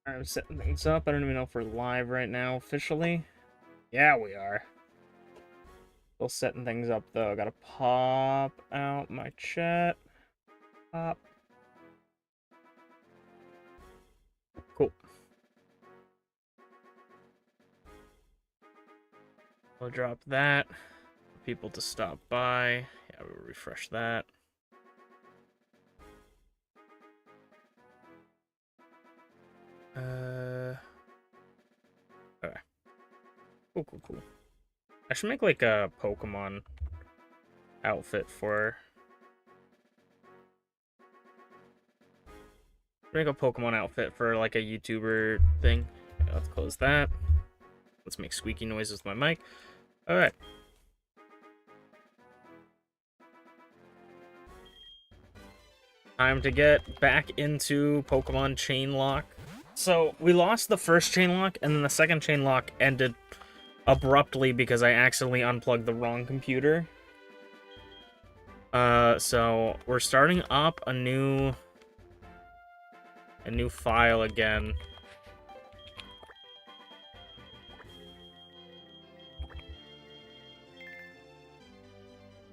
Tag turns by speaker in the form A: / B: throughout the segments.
A: I'm setting things up. I don't even know if we're live right now officially. Yeah, we are. Still setting things up though. I gotta pop out my chat. Pop. Cool. We'll drop that for people to stop by. Yeah, we'll refresh that. Okay. Cool. I should make like a Pokemon outfit for. Make a Pokemon outfit for like a YouTuber thing. Okay, let's close that. Let's make squeaky noises with my mic. All right. Time to get back into Pokemon ChainLocke. So we lost the first ChainLocke, and then the second ChainLocke ended abruptly because I accidentally unplugged the wrong computer. So we're starting up a new file again.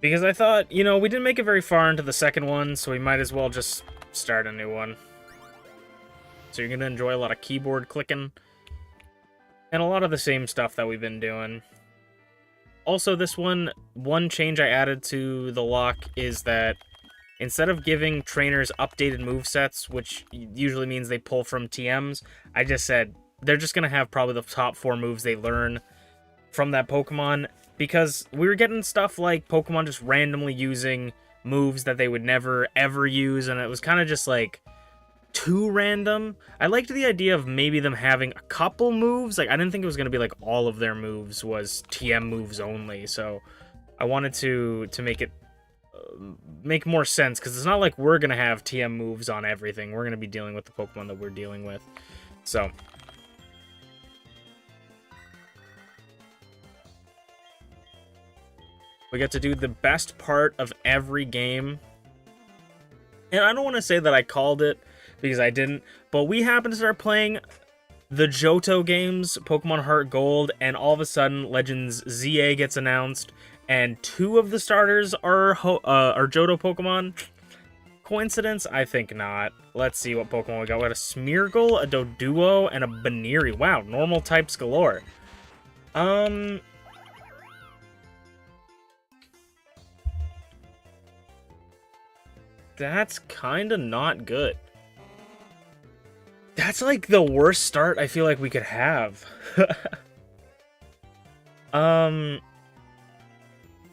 A: Because I thought, you know, we didn't make it very far into the second one, so we might as well just start a new one. So you're going to enjoy a lot of keyboard clicking. And a lot of the same stuff that we've been doing. Also, this one change I added to the lock is that instead of giving trainers updated movesets, which usually means they pull from TMs, I just said they're just going to have probably the top 4 moves they learn from that Pokemon. Because we were getting stuff like Pokemon just randomly using moves that they would never, ever use, and it was kind of just, like, too random. I liked the idea of maybe them having a couple moves. Like, I didn't think it was going to be, like, all of their moves was TM moves only, so I wanted to make it make more sense, because it's not like we're going to have TM moves on everything. We're going to be dealing with the Pokemon that we're dealing with. So we get to do the best part of every game. And I don't want to say that I called it, because I didn't, but we happened to start playing the Johto games, Pokemon Heart Gold, and all of a sudden Legends ZA gets announced, and 2 of the starters are Johto Pokemon. Coincidence? I think not. Let's see what Pokemon we got. We got a Smeargle, a Doduo, and a Baneri. Wow, normal types galore. That's kind of not good. That's like the worst start I feel like we could have.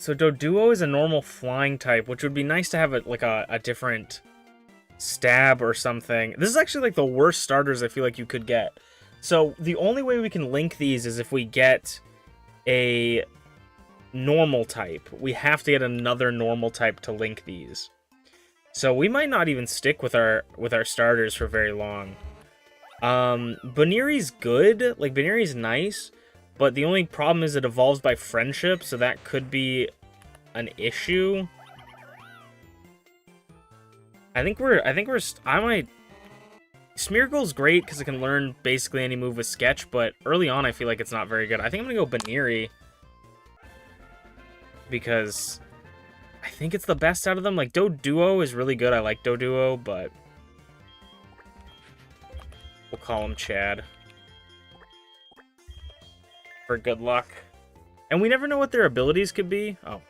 A: So Doduo is a normal flying type, which would be nice to have a different stab or something. This is actually like the worst starters I feel like you could get. So the only way we can link these is if we get a normal type. We have to get another normal type to link these. So we might not even stick with our starters for very long. Baneri's good. Like, Baneri's nice, but the only problem is it evolves by friendship, so that could be an issue. I might... Smeargle's great because it can learn basically any move with Sketch, but early on I feel like it's not very good. I think I'm gonna go Baneri, because I think it's the best out of them. Like, Doduo is really good. I like Doduo, but we'll call him Chad for good luck. And we never know what their abilities could be. Oh.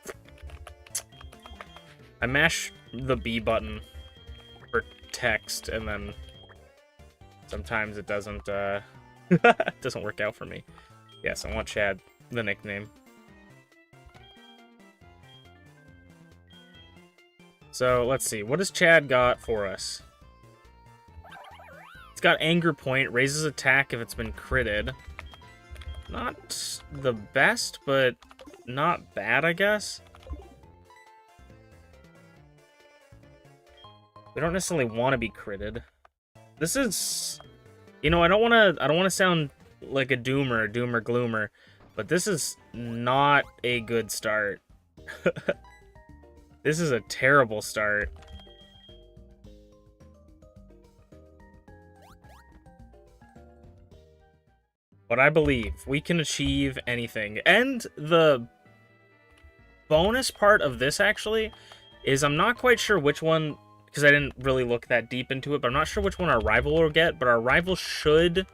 A: I mash the B button for text, and then sometimes it doesn't, doesn't work out for me. Yes, I want Chad, the nickname. So, let's see. What has Chad got for us? It's got Anger Point, raises attack if it's been critted. Not the best, but not bad, I guess. We don't necessarily want to be critted. This is... You know, I don't want to sound like a doomer, gloomer, but this is not a good start. This is a terrible start. But I believe we can achieve anything. And the bonus part of this, actually, is I'm not quite sure which one, because I didn't really look that deep into it, but I'm not sure which one our rival will get, but our rival should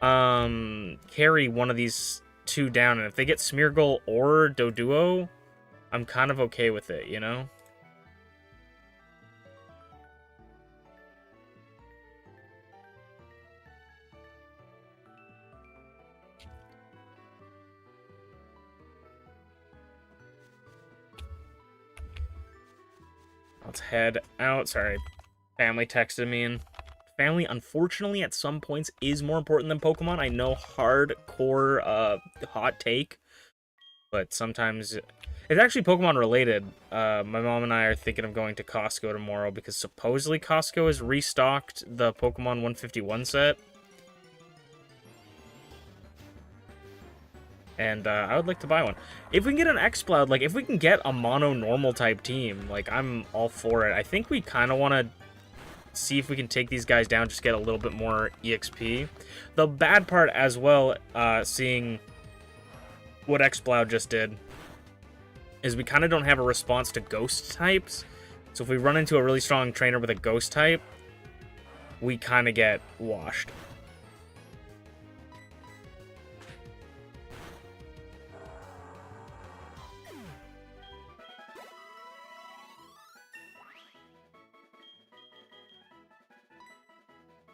A: carry one of these two down, and if they get Smeargle or Doduo, I'm kind of okay with it, you know? Let's head out. Sorry, family texted me, and family, unfortunately, at some points is more important than Pokemon. I know, hardcore hot take, but sometimes it's actually Pokemon related. My mom and I are thinking of going to Costco tomorrow because supposedly Costco has restocked the Pokemon 151 set. And I would like to buy one. If we can get an Exploud, like, if we can get a mono normal type team, like, I'm all for it. I think we kind of want to see if we can take these guys down, just get a little bit more EXP. The bad part as well, seeing what Exploud just did, is we kind of don't have a response to ghost types. So if we run into a really strong trainer with a ghost type, we kind of get washed.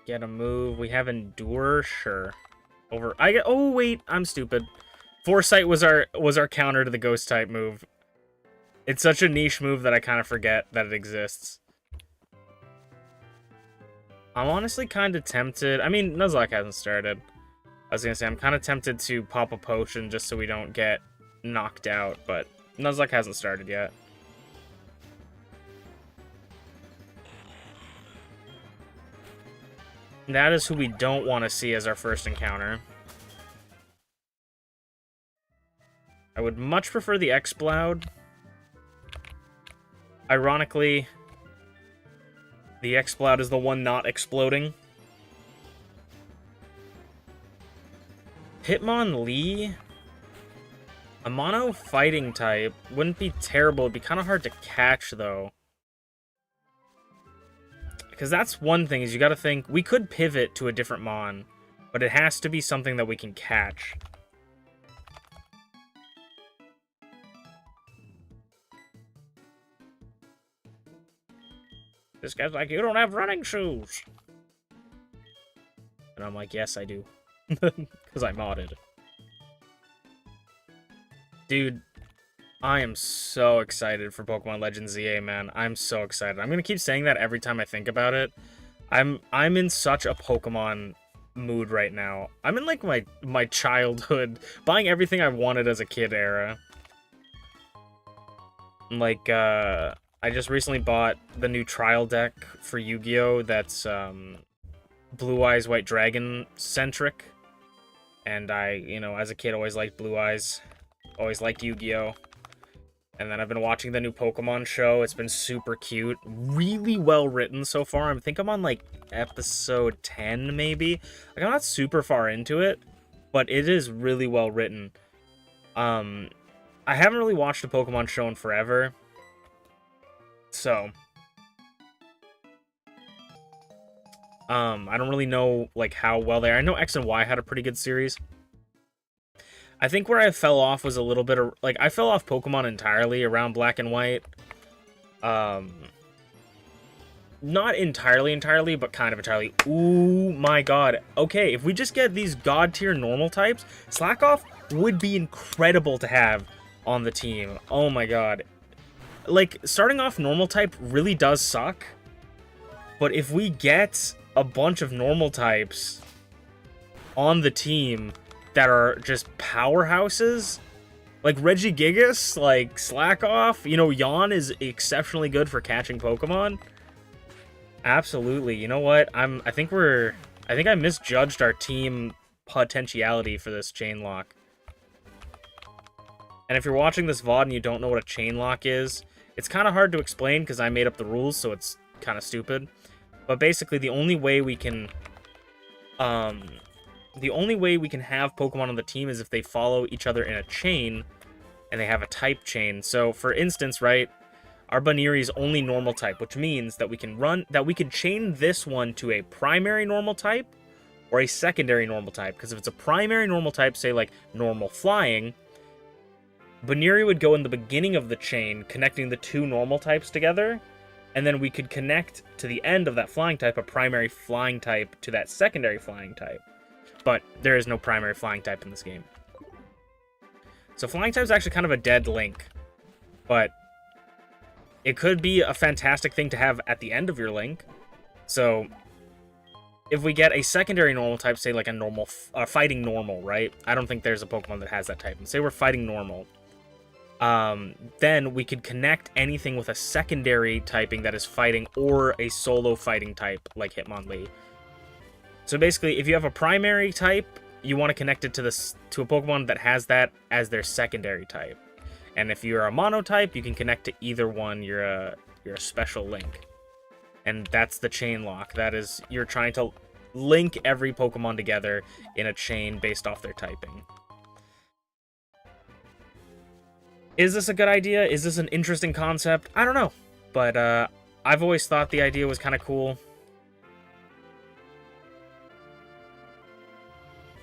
A: Get a move. We have Endure, sure. Oh wait, I'm stupid. Foresight was our counter to the ghost type move. It's such a niche move that I kind of forget that it exists. I'm honestly kind of tempted. I mean, Nuzlocke hasn't started. I was gonna say I'm kind of tempted to pop a potion just so we don't get knocked out, but Nuzlocke hasn't started yet. That is who we don't want to see as our first encounter. I would much prefer the Exploud. Ironically, the Exploud is the one not exploding. Hitmonlee, a mono fighting type, wouldn't be terrible. It'd be kind of hard to catch, though. Because that's one thing, is you gotta think, we could pivot to a different Mon, but it has to be something that we can catch. This guy's like, you don't have running shoes. And I'm like, yes, I do. Because I modded. Dude, I am so excited for Pokemon Legends ZA, man. I'm so excited. I'm gonna keep saying that every time I think about it. I'm in such a Pokemon mood right now. I'm in like my childhood, buying everything I wanted as a kid era. Like, I just recently bought the new trial deck for Yu-Gi-Oh! That's Blue Eyes White Dragon centric. And I, you know, as a kid, always liked Blue Eyes. Always liked Yu-Gi-Oh! And then I've been watching the new Pokemon show. It's been super cute. Really well written so far. I think I'm on, like, episode 10, maybe. Like, I'm not super far into it, but it is really well written. I haven't really watched a Pokemon show in forever. So, I don't really know, like, how well they are. I know X and Y had a pretty good series. I think where I fell off was a little bit of, like, I fell off Pokemon entirely around Black and White. Not entirely, but kind of entirely. Ooh, my god. Okay, if we just get these god tier normal types, Slackoff would be incredible to have on the team. Oh my god. Like, starting off normal type really does suck. But if we get a bunch of normal types on the team that are just powerhouses, like Regigigas, like Slackoff, you know, Yawn is exceptionally good for catching Pokemon. Absolutely. You know what? I think I misjudged our team potentiality for this ChainLocke. And if you're watching this VOD and you don't know what a ChainLocke is, it's kind of hard to explain because I made up the rules, so it's kind of stupid. But basically, the only way we can the only way we can have Pokemon on the team is if they follow each other in a chain, and they have a type chain. So, for instance, right, our Baniri is only normal type, which means that we can chain this one to a primary normal type or a secondary normal type. Because if it's a primary normal type, say like normal flying, Baniri would go in the beginning of the chain, connecting the two normal types together, and then we could connect to the end of that flying type a primary flying type to that secondary flying type. But there is no primary flying type in this game. So flying type is actually kind of a dead link, but it could be a fantastic thing to have at the end of your link. So if we get a secondary normal type, say like a normal, fighting normal, right? I don't think there's a Pokemon that has that type. And say we're fighting normal. Then we could connect anything with a secondary typing that is fighting or a solo fighting type like Hitmonlee. So basically, if you have a primary type, you want to connect it to a Pokemon that has that as their secondary type. And if you're a mono type, you can connect to either one. You're a special link. And that's the ChainLocke. That is, you're trying to link every Pokemon together in a chain based off their typing. Is this a good idea? Is this an interesting concept? I don't know. But I've always thought the idea was kind of cool.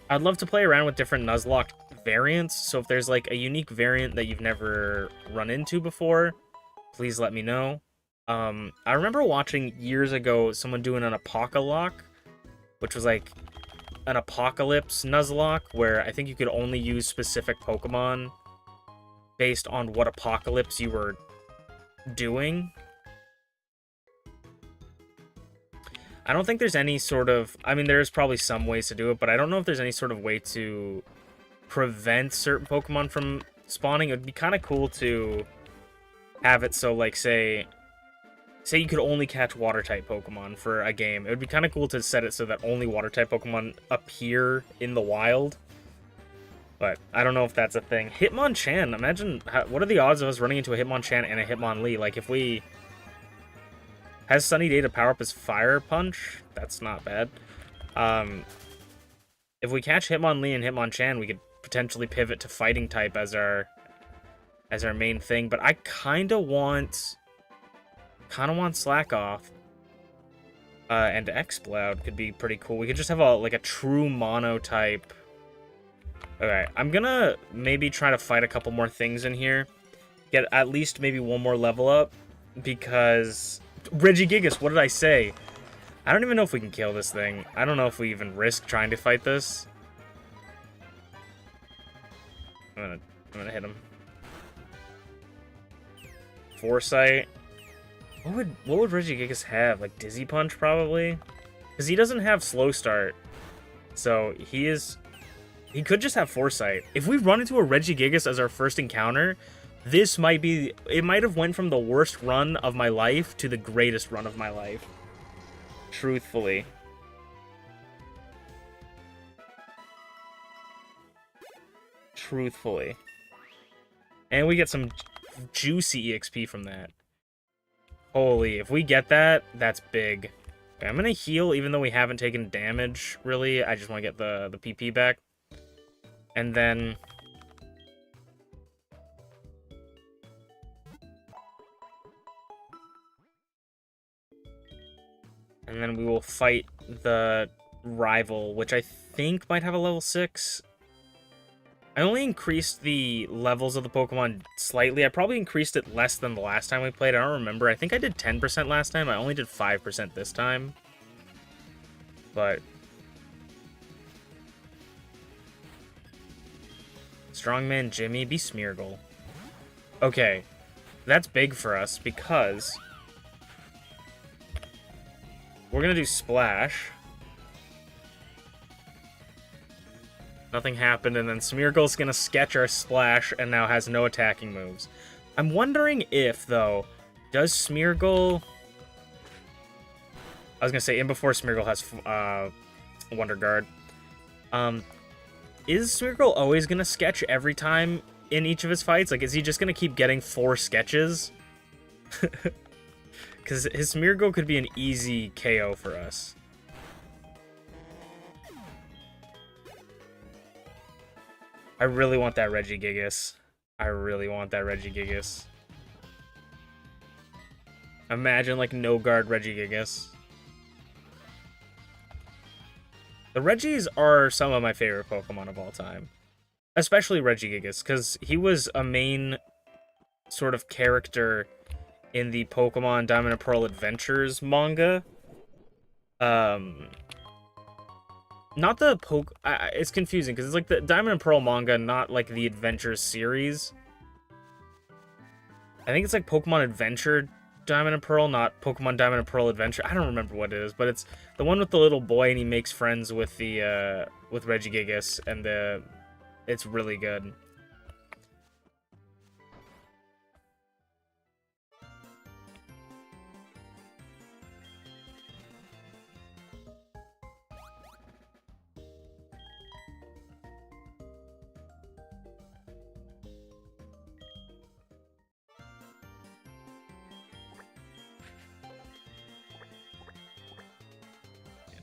A: I'd love to play around with different Nuzlocke variants. So if there's like a unique variant that you've never run into before, please let me know. I remember watching years ago someone doing an Apocalypse, which was like an Apocalypse Nuzlocke, where I think you could only use specific Pokemon based on what Apocalypse you were doing. I don't think there's any sort of... I mean, there's probably some ways to do it, but I don't know if there's any sort of way to prevent certain Pokemon from spawning. It would be kind of cool to have it so, like, say you could only catch Water-type Pokemon for a game. It would be kind of cool to set it so that only Water-type Pokemon appear in the wild. But I don't know if that's a thing. Hitmonchan, imagine... what are the odds of us running into a Hitmonchan and a Hitmonlee? Like, if we... Has Sunny Day to power up his Fire Punch? That's not bad. If we catch Hitmonlee and Hitmonchan, we could potentially pivot to Fighting type as our main thing. But I kind of want Slack Off. And Exploud could be pretty cool. We could just have a true mono type. Okay, I'm gonna maybe try to fight a couple more things in here. Get at least maybe one more level up. Because... Regigigas, what did I say? I don't even know if we can kill this thing. I don't know if we even risk trying to fight this. I'm gonna hit him. Foresight. What would Regigigas have? Like Dizzy Punch, probably? Because he doesn't have Slow Start. So he could just have Foresight. If we run into a Regigigas as our first encounter, this might be... It might have went from the worst run of my life to the greatest run of my life. Truthfully. And we get some juicy EXP from that. Holy, if we get that, that's big. Okay, I'm gonna heal even though we haven't taken damage, really. I just want to get the PP back. And then... And then we will fight the rival, which I think might have a level 6. I only increased the levels of the Pokemon slightly. I probably increased it less than the last time we played. I don't remember. I think I did 10% last time. I only did 5% this time. But... Strongman Jimmy, be Smeargle. Okay. That's big for us because... We're gonna do Splash. Nothing happened, and then Smeargle's gonna sketch our Splash and now has no attacking moves. I'm wondering if, though, does Smeargle... I was gonna say, in before Smeargle has Wonder Guard. Is Smeargle always gonna sketch every time in each of his fights? Like, is he just gonna keep getting 4 sketches? Because his Smeargle could be an easy KO for us. I really want that Regigigas. I really want that Regigigas. Imagine, like, no guard Regigigas. The Regis are some of my favorite Pokemon of all time. Especially Regigigas, because he was a main sort of character in the Pokemon Diamond and Pearl Adventures manga. Not the it's confusing, because it's like the Diamond and Pearl manga, not like the Adventures series. I think it's like Pokemon Adventure Diamond and Pearl, not Pokemon Diamond and Pearl Adventure. I don't remember what it is, but it's the one with the little boy and he makes friends with the with Regigigas, and it's really good.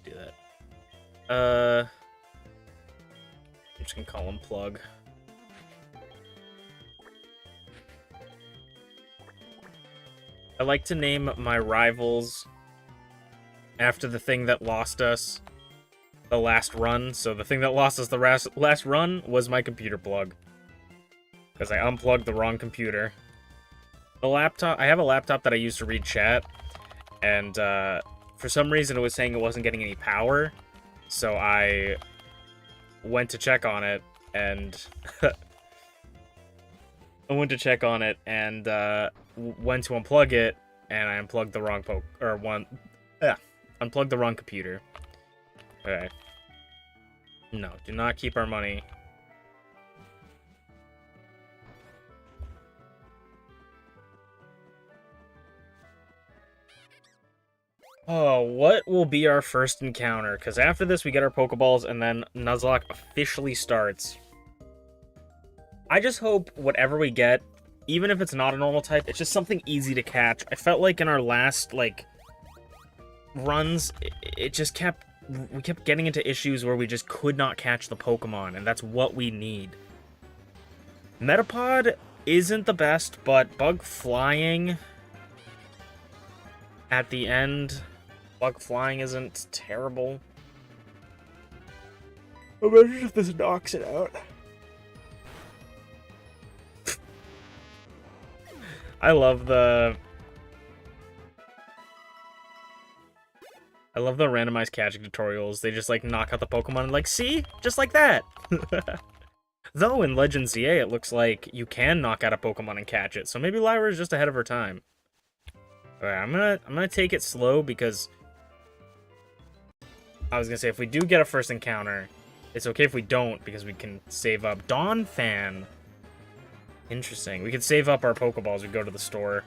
A: Do that. I'm just gonna call him Plug. I like to name my rivals after the thing that lost us the last run. So the thing that lost us the last run was my computer plug, because I unplugged the wrong computer. The laptop, I have a laptop that I use to read chat, and for some reason, it was saying it wasn't getting any power, so I went to check on it, and went to unplug it, and I unplugged the wrong unplugged the wrong computer. Okay. No, do not keep our money. Oh, what will be our first encounter? Because after this, we get our Pokeballs, and then Nuzlocke officially starts. I just hope whatever we get, even if it's not a normal type, it's just something easy to catch. I felt like in our last, like, runs, it just kept... We kept getting into issues where we just could not catch the Pokemon, and that's what we need. Metapod isn't the best, but Bug Flying at the end... Bug Flying isn't terrible. Imagine if this knocks it out. I love the randomized catching tutorials. They just, like, knock out the Pokemon and, like, see? Just like that! Though in Legends ZA, it looks like you can knock out a Pokemon and catch it, so maybe Lyra is just ahead of her time. Alright, I'm gonna take it slow, because... I was gonna say, if we do get a first encounter, it's okay if we don't, because we can save up. Donphan. Interesting. We can save up our Pokeballs as we go to the store.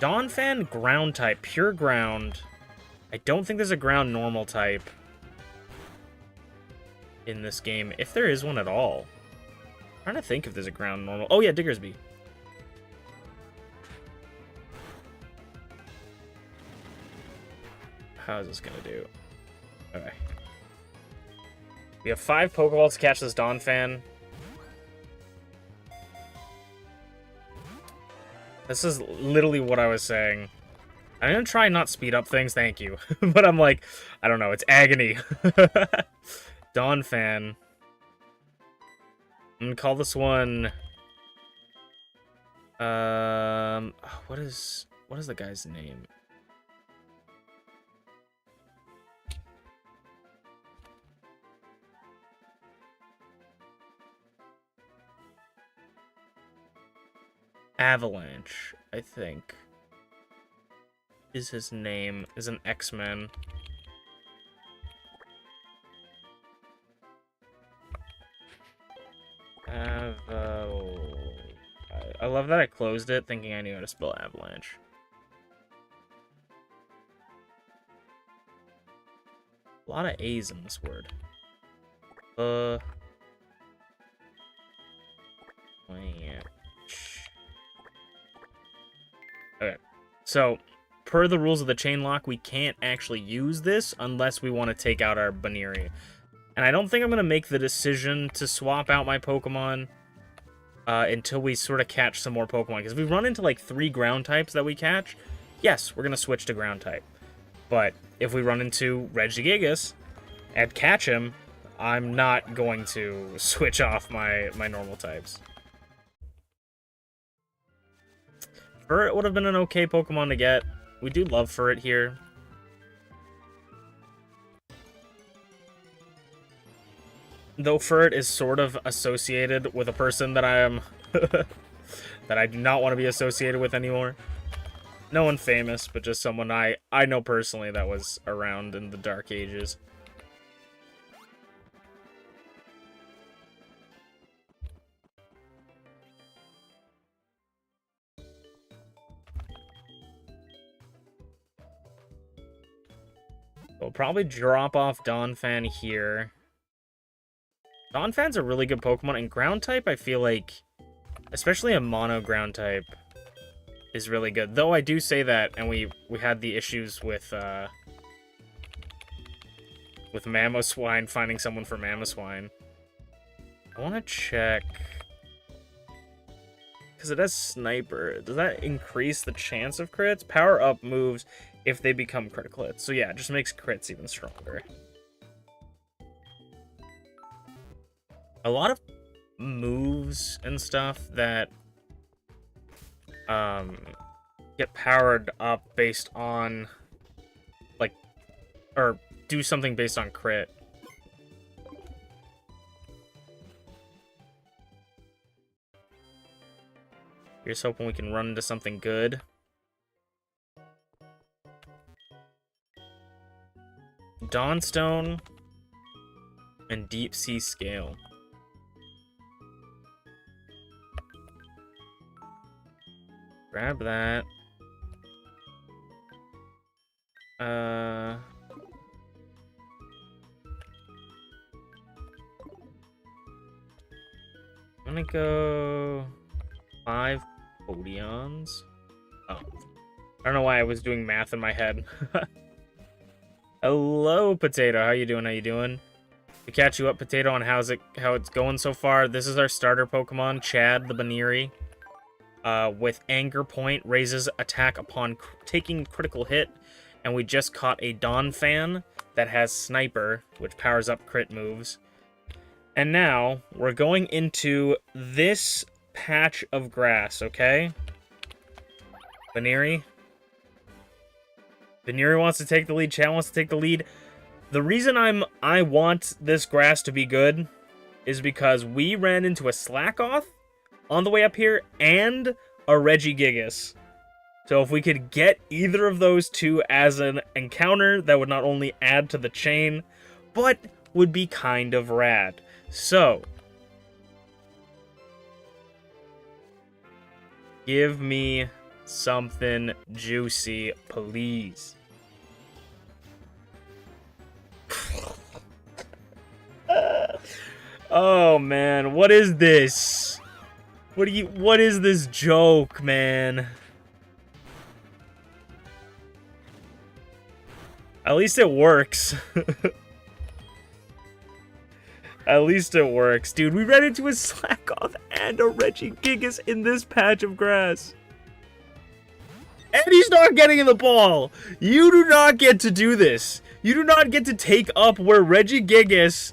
A: Donphan, ground type. Pure ground. I don't think there's a ground normal type in this game, if there is one at all. I'm trying to think if there's a ground normal. Oh yeah, Diggersby. How is this gonna do? Okay. We have 5 Pokeballs to catch this Donphan. This is literally what I was saying. I'm gonna try and not speed up things, thank you. But I'm like, I don't know, it's agony. Donphan. I'm gonna call this one... what is the guy's name? Avalanche, I think, is his name, is an X-Men. I love that I closed it thinking I knew how to spell Avalanche. A lot of A's in this word. Okay, so, per the rules of the ChainLocke, we can't actually use this unless we want to take out our Baneri. And I don't think I'm going to make the decision to swap out my Pokemon until we sort of catch some more Pokemon. Because if we run into like 3 ground types that we catch, yes, we're going to switch to ground type. But if we run into Regigigas and catch him, I'm not going to switch off my normal types. Furret would have been an okay Pokemon to get. We do love Furret here. Though Furret is sort of associated with a person that I am... that I do not want to be associated with anymore. No one famous, but just someone I know personally that was around in the Dark Ages. We'll probably drop off Donphan here. Donphan's a really good Pokemon, and ground type, I feel like, especially a mono ground type, is really good. Though I do say that, and we had the issues with Mamoswine, finding someone for Mamoswine. I want to check, because it has Sniper. Does that increase the chance of crits? Power up moves if they become critical hits. So yeah, it just makes crits even stronger. A lot of moves and stuff that get powered up based on, like, or do something based on crit. Here's hoping we can run into something good. Dawnstone and Deep Sea Scale. Grab that. I'm gonna go 5 Podions. Oh. I don't know why I was doing math in my head. Hello, Potato. How you doing? How you doing? To catch you up, Potato, on how it's going so far. This is our starter Pokemon, Chad the Baniri. With Anger Point, raises attack upon taking critical hit. And we just caught a Donphan that has Sniper, which powers up crit moves. And now, we're going into this patch of grass, okay? Baniri. Baniri wants to take the lead. Chad wants to take the lead. The reason I want this grass to be good is because we ran into a Slackoth on the way up here and a Regigigas. So if we could get either of those two as an encounter, that would not only add to the chain, but would be kind of rad. So, give me something juicy, please. Oh man, what is this? What is this joke, man? At least it works. At least it works. Dude, we ran into a Slackoth and a Regigigas in this patch of grass. And he's not getting in the ball. You do not get to do this. You do not get to take up where Regigigas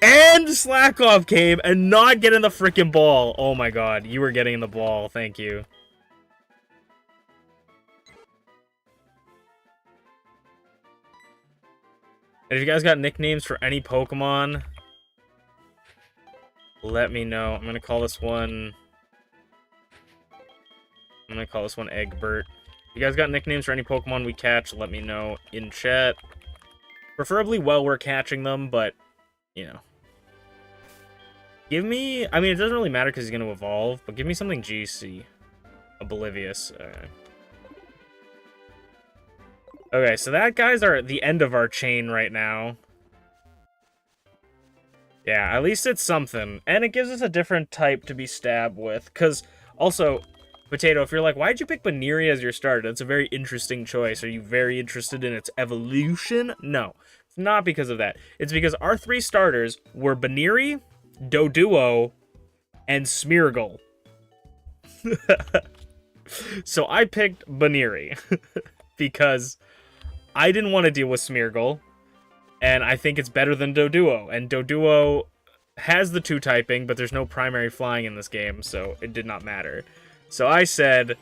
A: and Slackoth came and not get in the freaking ball. Oh my god, you were getting in the ball. Thank you. And if you guys got nicknames for any Pokemon, let me know. I'm gonna call this one Egbert. If you guys got nicknames for any Pokemon we catch, let me know in chat. Preferably while we're catching them, but, you know. Give me... I mean, it doesn't really matter because he's going to evolve, but give me something GC. Oblivious. Okay, so that guys are at the end of our chain right now. Yeah, at least it's something. And it gives us a different type to be stabbed with. Because, also, Potato, if you're like, why'd you pick Baniri as your starter? That's a very interesting choice. Are you very interested in its evolution? No. It's not because of that. It's because our 3 starters were Baniri, Doduo, and Smeargle. So I picked Baniri because I didn't want to deal with Smeargle, and I think it's better than Doduo. And Doduo has the 2 typing, but there's no primary flying in this game, so it did not matter. So I said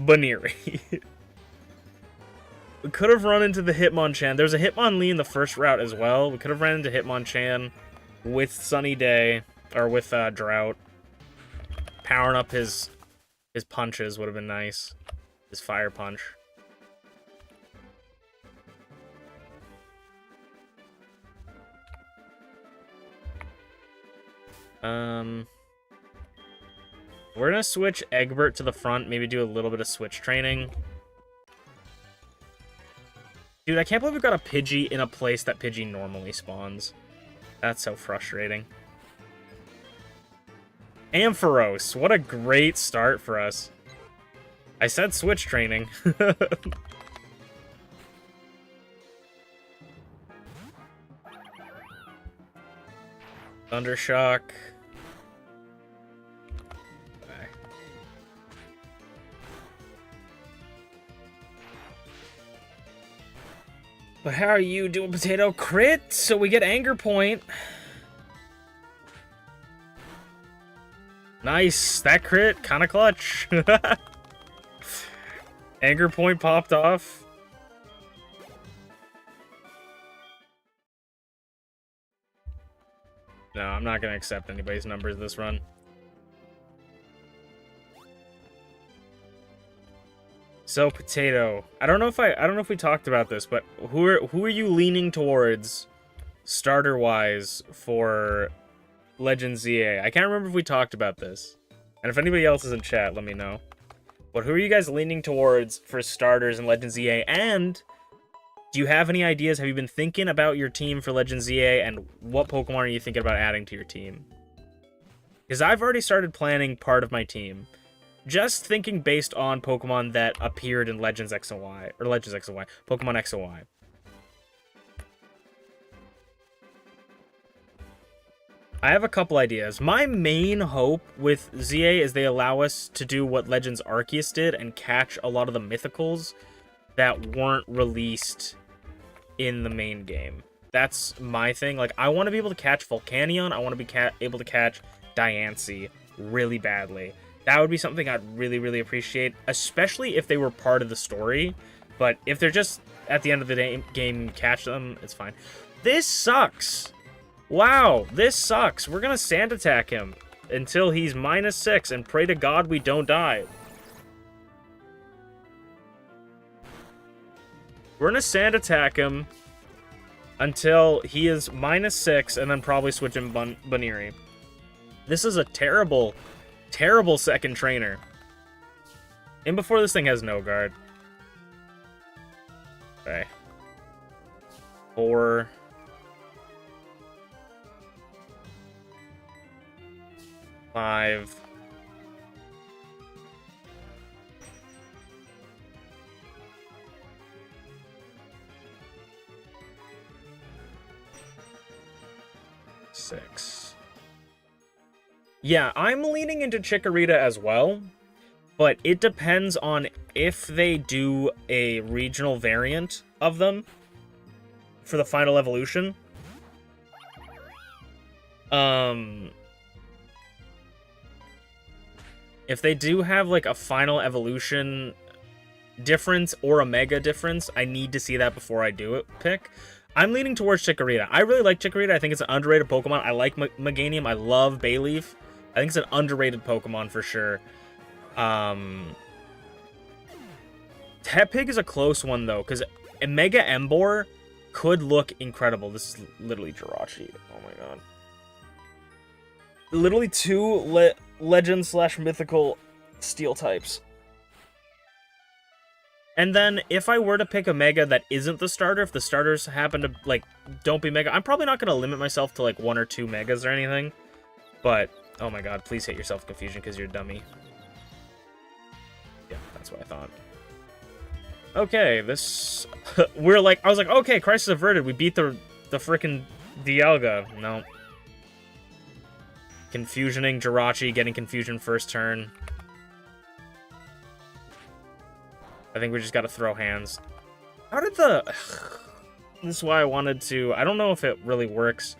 A: Baniri. We could have run into the Hitmonchan. There's a Hitmonlee in the first route as well. We could have ran into Hitmonchan with Sunny Day, or with Drought. Powering up his punches would have been nice. His Fire Punch. We're gonna switch Egbert to the front, maybe do a little bit of switch training. Dude, I can't believe we got a Pidgey in a place that Pidgey normally spawns. That's so frustrating. Ampharos, what a great start for us. I said switch training. Thundershock. Okay. But how are you doing, Potato? Crit, so we get Anger Point. Nice, that crit, kind of clutch. Anger Point popped off. No, I'm not gonna accept anybody's numbers this run. So Potato, I don't know if we talked about this, but who are you leaning towards starter wise for Legends ZA? I can't remember if we talked about this. And if anybody else is in chat, let me know. But who are you guys leaning towards for starters in Legends ZA? And do you have any ideas? Have you been thinking about your team for Legends ZA? And what Pokemon are you thinking about adding to your team? Because I've already started planning part of my team. Just thinking based on Pokemon that appeared in Legends X and Y. Or Legends X and Y. Pokemon X and Y. I have a couple ideas. My main hope with ZA is they allow us to do what Legends Arceus did and catch a lot of the mythicals that weren't released in the main game. That's my thing. Like, I want to be able to catch Volcanion. I want to be able to catch Diancie really badly. That would be something I'd really, really appreciate, especially if they were part of the story. But if they're just, at the end of the game, catch them, it's fine. This sucks! Wow, this sucks. We're gonna Sand Attack him until he's -6 and pray to God we don't die. We're gonna Sand Attack him until he is -6 and then probably switch him Baniri. This is a terrible, terrible second trainer. And before this thing has no guard. Okay. 4... 5. Six. Yeah, I'm leaning into Chikorita as well, but it depends on if they do a regional variant of them for the final evolution. If they do have, like, a final evolution difference or a mega difference, I need to see that before I do it pick. I'm leaning towards Chikorita. I really like Chikorita. I think it's an underrated Pokemon. I like Meganium. I love Bayleaf. I think it's an underrated Pokemon for sure. Tepig is a close one, though, because Mega Emboar could look incredible. This is literally Jirachi. Oh, my God. Literally 2 Legend/Mythical Steel types. And then, if I were to pick a Mega that isn't the starter, if the starters happen to, like, don't be Mega, I'm probably not going to limit myself to, like, 1 or 2 Megas or anything. But, oh my God, please hit yourself confusion because you're a dummy. Yeah, that's what I thought. Okay, this... We're like... I was like, okay, crisis averted. We beat the frickin' Dialga. No. Confusioning Jirachi, getting Confusion first turn. I think we just gotta throw hands. How did the... This is why I wanted to... I don't know if it really works.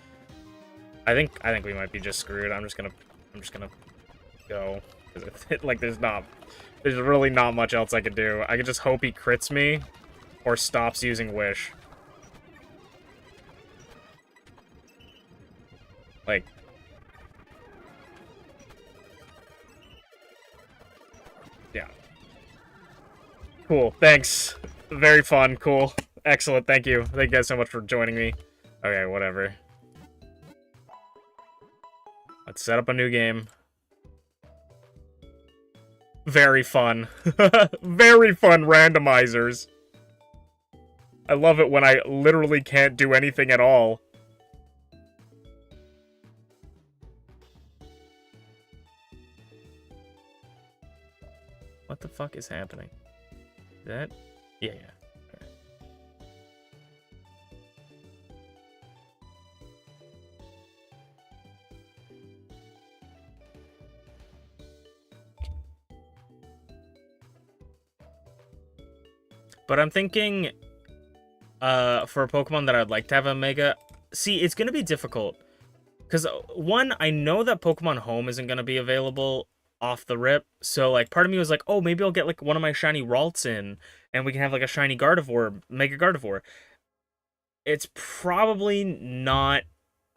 A: I think we might be just screwed. I'm just gonna go. Like, there's really not much else I could do. I could just hope he crits me or stops using Wish. Like... Yeah. Cool, thanks. Very fun, cool. Excellent, thank you. Thank you guys so much for joining me. Okay, whatever. Let's set up a new game. Very fun. Very fun randomizers. I love it when I literally can't do anything at all. What the fuck is happening? That? Yeah. Right. But I'm thinking, for a Pokemon that I'd like to have a Mega... See, it's going to be difficult. Because, one, I know that Pokemon Home isn't going to be available off the rip, so like part of me was like, oh, maybe I'll get like one of my shiny Ralts in and we can have like a shiny Gardevoir, Mega Gardevoir. It's probably not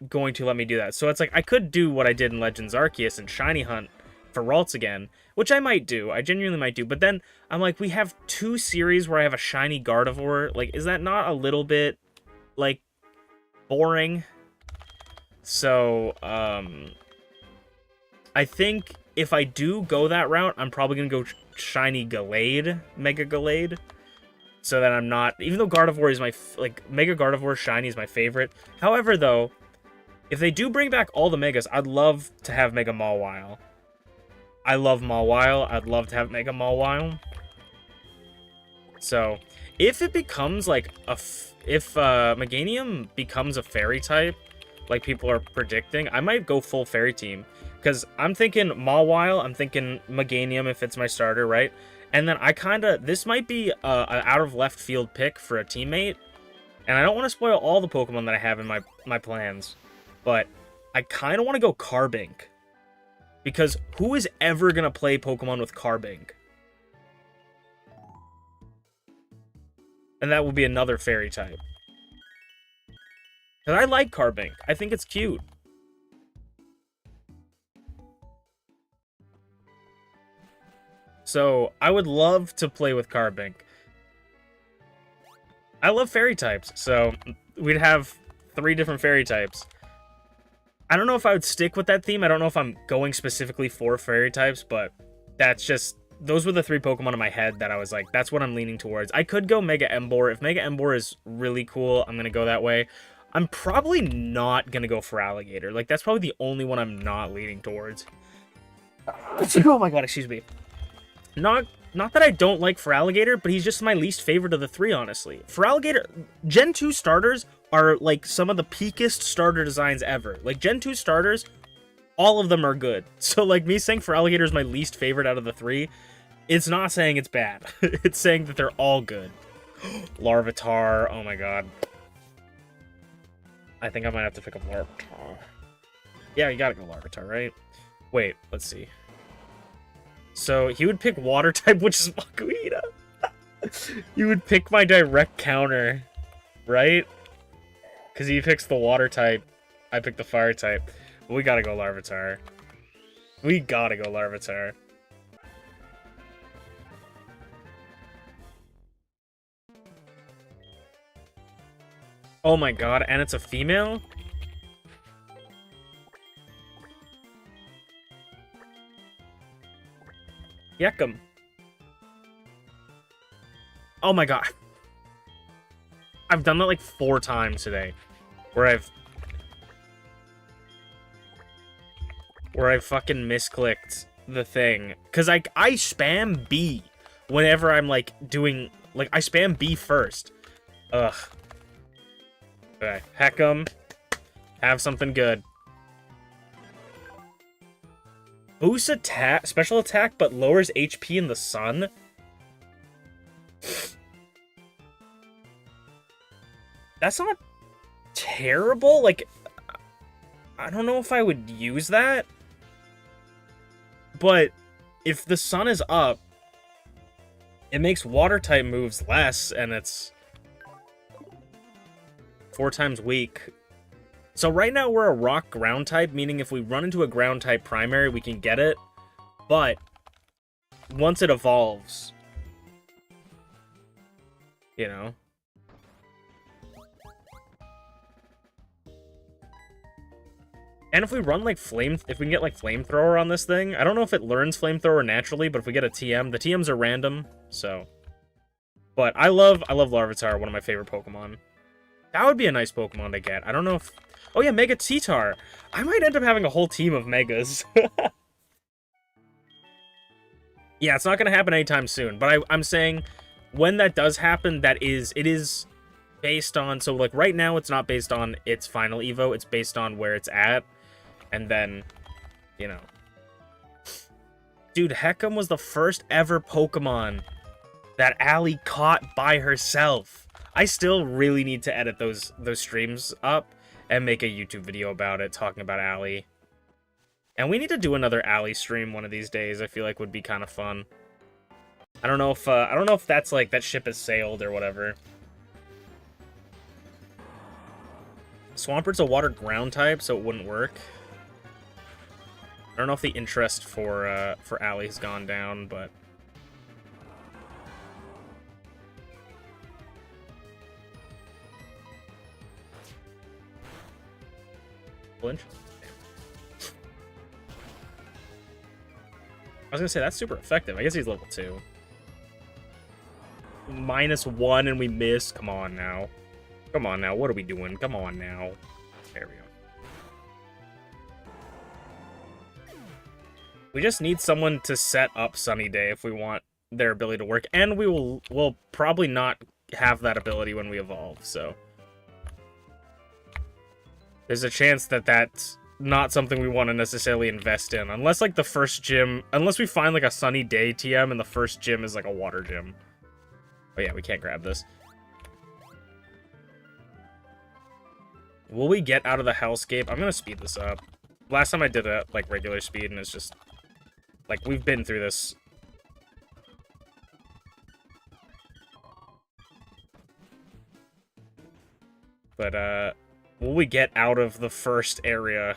A: going to let me do that, so it's like I could do what I did in Legends Arceus and shiny hunt for Ralts again, which I might do, I genuinely might do, but then I'm like, we have 2 series where I have a shiny Gardevoir. Like, is that not a little bit like boring? So I think if I do go that route, I'm probably going to go shiny Gallade, Mega Gallade. So that I'm not... Even though Gardevoir is my... Like, Mega Gardevoir shiny is my favorite. However, though, if they do bring back all the Megas, I'd love to have Mega Mawile. I love Mawile. I'd love to have Mega Mawile. So, if it becomes, like, if Meganium becomes a Fairy type, like people are predicting, I might go full Fairy team. Because I'm thinking Mawile, I'm thinking Meganium if it's my starter, right? And then I kind of... This might be an out-of-left-field pick for a teammate. And I don't want to spoil all the Pokemon that I have in my plans. But I kind of want to go Carbink. Because who is ever going to play Pokemon with Carbink? And that will be another Fairy type. And I like Carbink. I think it's cute. So, I would love to play with Carbink. I love Fairy types, so we'd have 3 different Fairy types. I don't know if I would stick with that theme. I don't know if I'm going specifically for Fairy types, but that's just... Those were the 3 Pokemon in my head that I was like, that's what I'm leaning towards. I could go Mega Emboar. If Mega Emboar is really cool, I'm going to go that way. I'm probably not going to go for Alligator. Like, that's probably the only one I'm not leaning towards. Oh my god, excuse me. Not that I don't like Feraligatr, but he's just my least favorite of the 3, honestly. Feraligatr, Gen 2 starters are, like, some of the peakest starter designs ever. Like, Gen 2 starters, all of them are good. So, like, me saying Feraligatr is my least favorite out of the 3, it's not saying it's bad. It's saying that they're all good. Larvitar, oh my god. I think I might have to pick up Larvitar. Yeah, you gotta go Larvitar, right? Wait, let's see. So, he would pick Water type, which is Makuhita. You would pick my direct counter, right? Because he picks the Water type. I pick the Fire type. We gotta go Larvitar. We gotta go Larvitar. Oh my god, and it's a female? Yekum. Oh my god. I've done that like 4 times today. Where I've fucking misclicked the thing. Because I spam B whenever I'm like doing Like, I spam B first. Ugh. Okay, heck 'em. Have something good. Boosts attack, special attack, but lowers HP in the sun? That's not terrible. Like, I don't know if I would use that. But if the sun is up, it makes water-type moves less, and it's 4 times weak. So right now we're a rock ground type, meaning if we run into a ground type primary, we can get it. But once it evolves, you know. And if we run like if we can get like flamethrower on this thing, I don't know if it learns flamethrower naturally, but if we get a TM, the TMs are random, so. But I love Larvitar, one of my favorite Pokemon. That would be a nice Pokemon to get. I don't know if... Oh yeah, Mega T-Tar. I might end up having a whole team of Megas. Yeah, it's not going to happen anytime soon, but I'm saying when that does happen, it is based on... So, like, right now, it's not based on its final Evo. It's based on where it's at. And then, you know. Dude, Heckham was the first ever Pokemon that Allie caught by herself. I still really need to edit those streams up and make a YouTube video about it, talking about Allie. And we need to do another Allie stream one of these days. I feel like would be kind of fun. I don't know if that's like that ship has sailed or whatever. Swampert's a water ground type, so it wouldn't work. I don't know if the interest for Allie has gone down, but flinch. I was gonna say that's super effective. I guess he's level 2. -1 and we miss. Come on now. Come on now. What are we doing? Come on now. There we go. We just need someone to set up Sunny Day if we want their ability to work, and we'll probably not have that ability when we evolve, so there's a chance that that's not something we want to necessarily invest in, unless like the first gym, unless we find like a Sunny Day TM and the first gym is like a water gym. Oh yeah, we can't grab this. Will we get out of the hellscape? I'm gonna speed this up. Last time I did it like regular speed, and it's just like we've been through this. But will we get out of the first area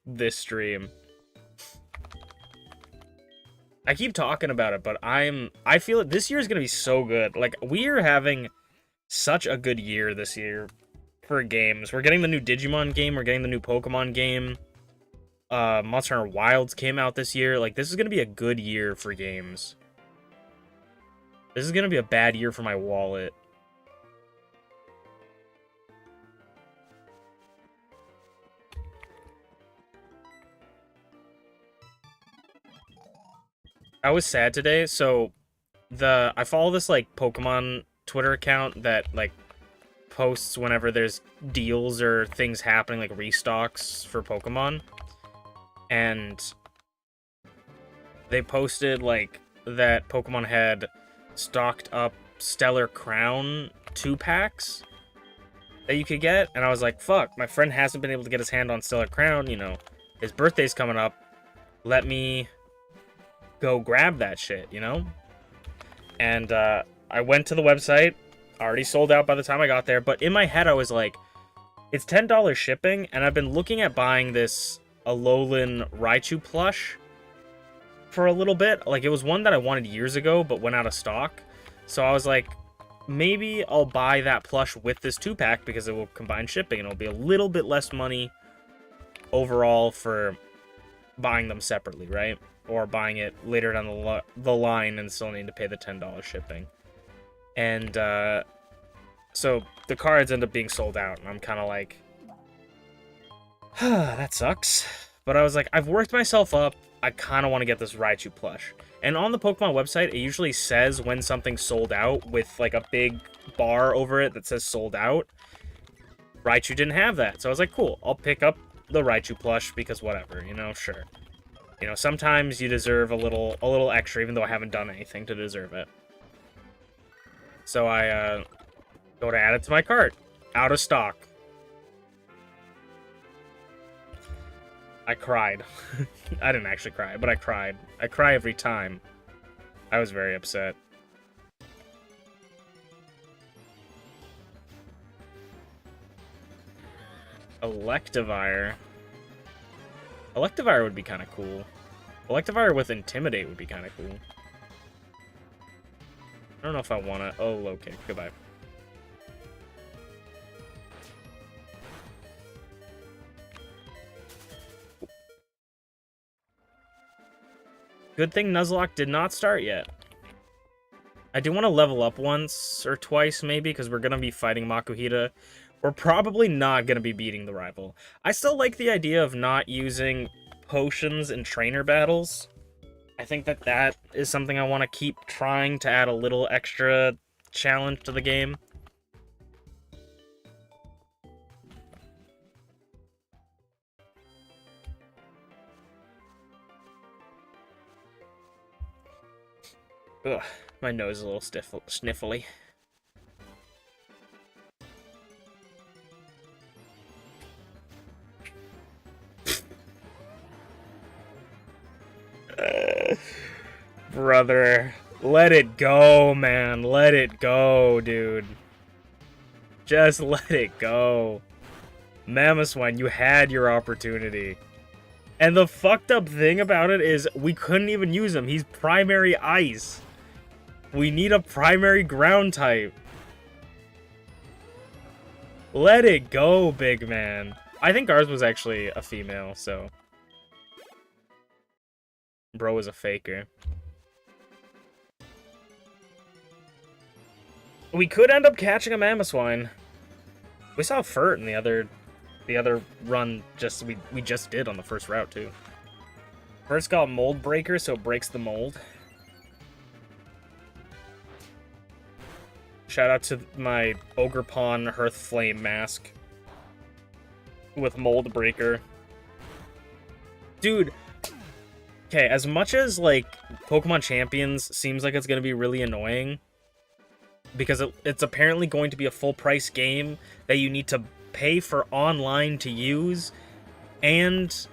A: this stream? I keep talking about it, but I feel it this year is gonna be so good. Like, we are having such a good year this year for games. We're getting the new Digimon game, we're getting the new Pokemon game. Monster Hunter Wilds came out this year. Like, this is gonna be a good year for games. This is gonna be a bad year for my wallet. I was sad today, so I follow this like Pokemon Twitter account that like posts whenever there's deals or things happening, like restocks for Pokemon. And they posted like that Pokemon had stocked up Stellar Crown 2-packs that you could get, and I was like, fuck, my friend hasn't been able to get his hand on Stellar Crown, you know, his birthday's coming up, let me go grab that shit, you know? And I went to the website, already sold out by the time I got there, but in my head I was like, it's $10 shipping, and I've been looking at buying this Alolan Raichu plush for a little bit. Like, it was one that I wanted years ago, but went out of stock. So I was like, maybe I'll buy that plush with this 2-pack because it will combine shipping, and it'll be a little bit less money overall for buying them separately, right? Or buying it later down the line and still need to pay the $10 shipping. And so the cards end up being sold out, and I'm kind of like, that sucks. But I was like, I've worked myself up. I kind of want to get this Raichu plush. And on the Pokemon website, it usually says when something's sold out with like a big bar over it that says sold out. Raichu didn't have that, so I was like, cool, I'll pick up the Raichu plush because whatever, you know, sure. You know, sometimes you deserve a little extra, even though I haven't done anything to deserve it. So I go to add it to my cart. Out of stock. I cried. I didn't actually cry, but I cried. I cry every time. I was very upset. Electivire. Electivire would be kind of cool. Electivire with Intimidate would be kind of cool. I don't know if I want to... Oh, low kick. Goodbye. Good thing Nuzlocke did not start yet. I do want to level up once or twice, maybe, because we're going to be fighting Makuhita. We're probably not going to be beating the rival. I still like the idea of not using potions in trainer battles. I think that that is something I want to keep trying to add a little extra challenge to the game. Ugh, my nose is a little sniffly. Brother, let it go, man. Let it go, dude. Just let it go. Mamoswine, you had your opportunity. And the fucked up thing about it is we couldn't even use him. He's primary ice. We need a primary ground type. Let it go, big man. I think ours was actually a female, so... Bro is a faker. We could end up catching a Mamoswine. We saw Furt in the other run we just did on the first route too. First got Mold Breaker, so it breaks the mold. Shout out to my Ogre Pawn Hearth Flame mask with Mold Breaker. Dude, okay, as much as like Pokemon Champions seems like it's gonna be really annoying because it's apparently going to be a full price game that you need to pay for online to use and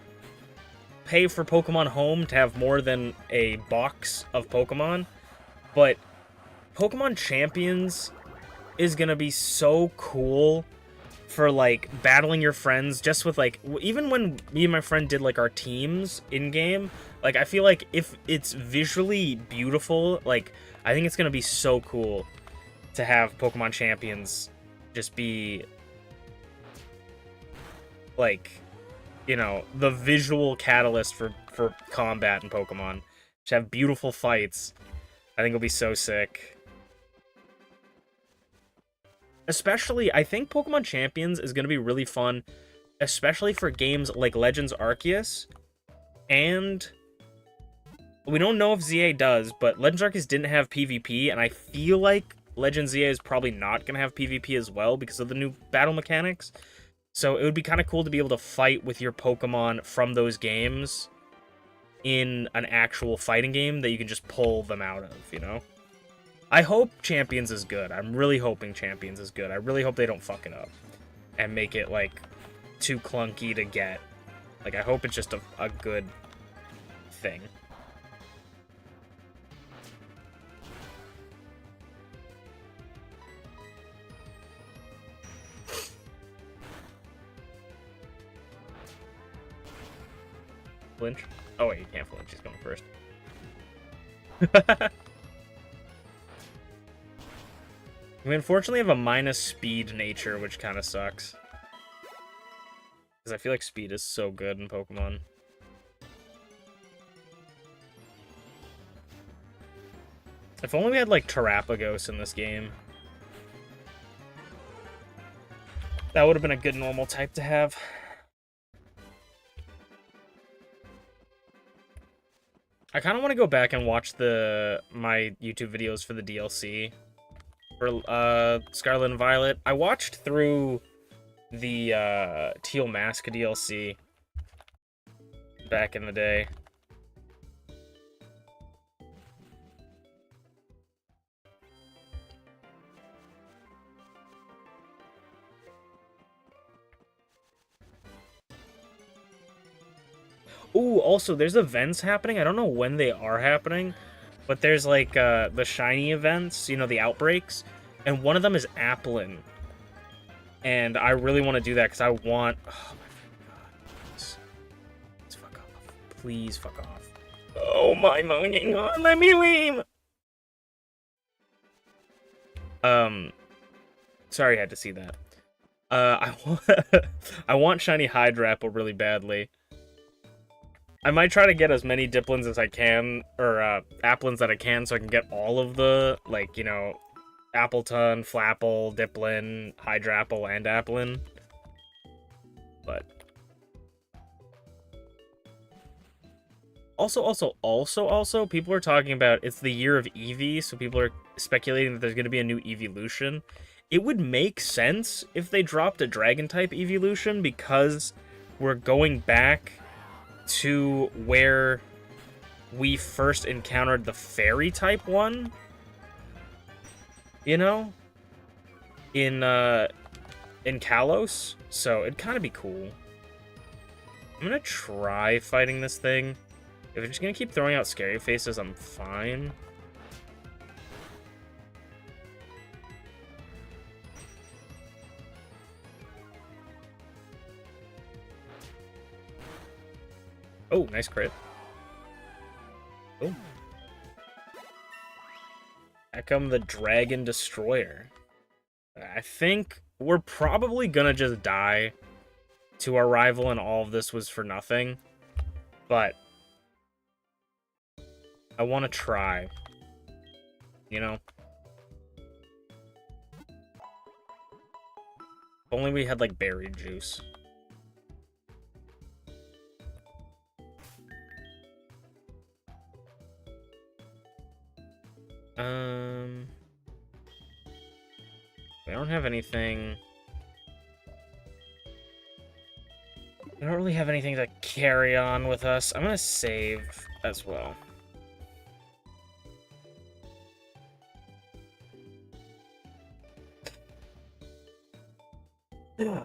A: pay for Pokemon Home to have more than a box of Pokemon, but Pokemon Champions is gonna be so cool for like battling your friends just with like, even when me and my friend did like our teams in game, like I feel like if it's visually beautiful, like I think it's gonna be so cool to have Pokemon Champions just be like, you know, the visual catalyst for combat in Pokemon. Just have beautiful fights. I think it'll be so sick. Especially, I think Pokemon Champions is going to be really fun, especially for games like Legends Arceus. And we don't know if ZA does, but Legends Arceus didn't have PvP, and I feel like Legends ZA is probably not going to have PvP as well because of the new battle mechanics. So it would be kind of cool to be able to fight with your Pokemon from those games in an actual fighting game that you can just pull them out of, you know? I hope Champions is good. I'm really hoping Champions is good. I really hope they don't fuck it up and make it, like, too clunky to get. Like, I hope it's just a good thing. Flinch? Oh wait, you can't flinch. He's going first. We unfortunately have a minus speed nature, which kind of sucks. Because I feel like speed is so good in Pokemon. If only we had, like, Terapagos in this game. That would have been a good normal type to have. I kind of want to go back and watch my YouTube videos for the DLC for Scarlet and Violet. I watched through the Teal Mask DLC back in the day. Ooh, also, there's events happening. I don't know when they are happening, but there's, like, the shiny events, you know, the outbreaks, and one of them is Applin. And I really want to do that, because I want... Oh, my God. Please fuck off. Please fuck off. Oh, my God. Let me leave! Sorry I had to see that. I want shiny Hydrapple really badly. I might try to get as many Diplins as I can, or Applins that I can, so I can get all of the, like, you know, Appleton, Flapple, Diplin, Hydrapple, and Applin. But also, people are talking about it's the year of Eevee, so people are speculating that there's going to be a new evolution. It would make sense if they dropped a Dragon-type evolution, because we're going back to where we first encountered the Fairy-type one, you know, in Kalos, so it'd kind of be cool. I'm gonna try fighting this thing. If it's just gonna keep throwing out scary faces, I'm fine. Oh, nice crit. Oh. Back come the Dragon Destroyer. I think we're probably gonna just die to our rival, and all of this was for nothing. But I want to try. You know? If only we had, like, berry juice. We don't have anything. We don't really have anything to carry on with us. I'm gonna save as well. Yeah.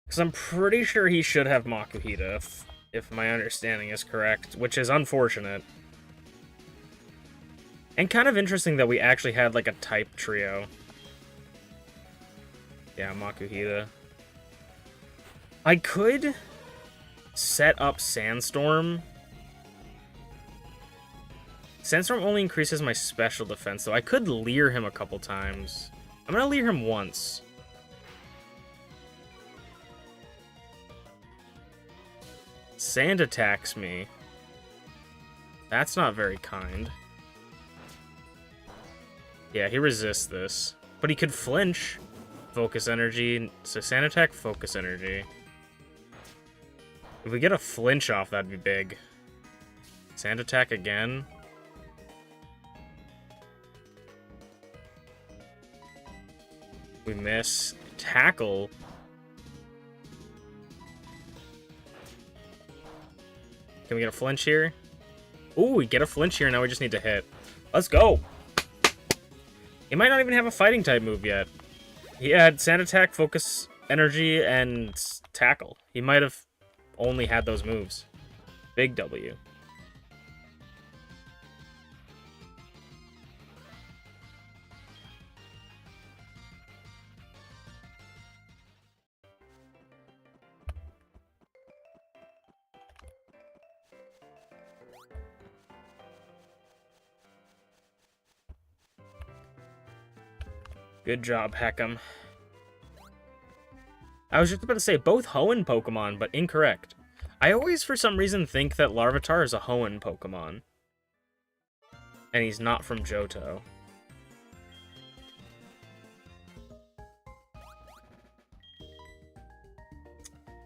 A: Because I'm pretty sure he should have Makuhita, if my understanding is correct, which is unfortunate. And kind of interesting that we actually had, like, a type trio. Yeah, Makuhita. I could set up Sandstorm. Sandstorm only increases my special defense, so I could leer him a couple times. I'm gonna leer him once. Sand attacks me. That's not very kind. Yeah, he resists this. But he could flinch. Focus energy. So sand attack, focus energy. If we get a flinch off, that'd be big. Sand attack again. We miss. Tackle. Can we get a flinch here? Ooh, we get a flinch here, now we just need to hit. Let's go! He might not even have a fighting type move yet. He had sand attack, focus energy, and tackle. He might have only had those moves. Big W. Good job, Heckham. I was just about to say both Hoenn Pokemon, but incorrect. I always, for some reason, think that Larvitar is a Hoenn Pokemon. And he's not from Johto.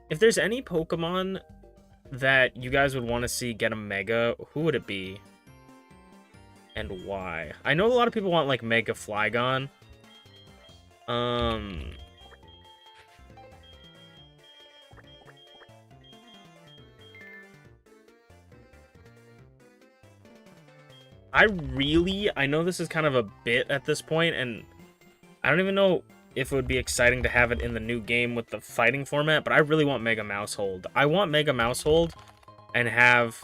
A: If there's any Pokemon that you guys would want to see get a Mega, who would it be? And why? I know a lot of people want, like, Mega Flygon. I know this is kind of a bit at this point, and I don't even know if it would be exciting to have it in the new game with the fighting format, but I really want Mega Mousehold. I want Mega Mousehold and have...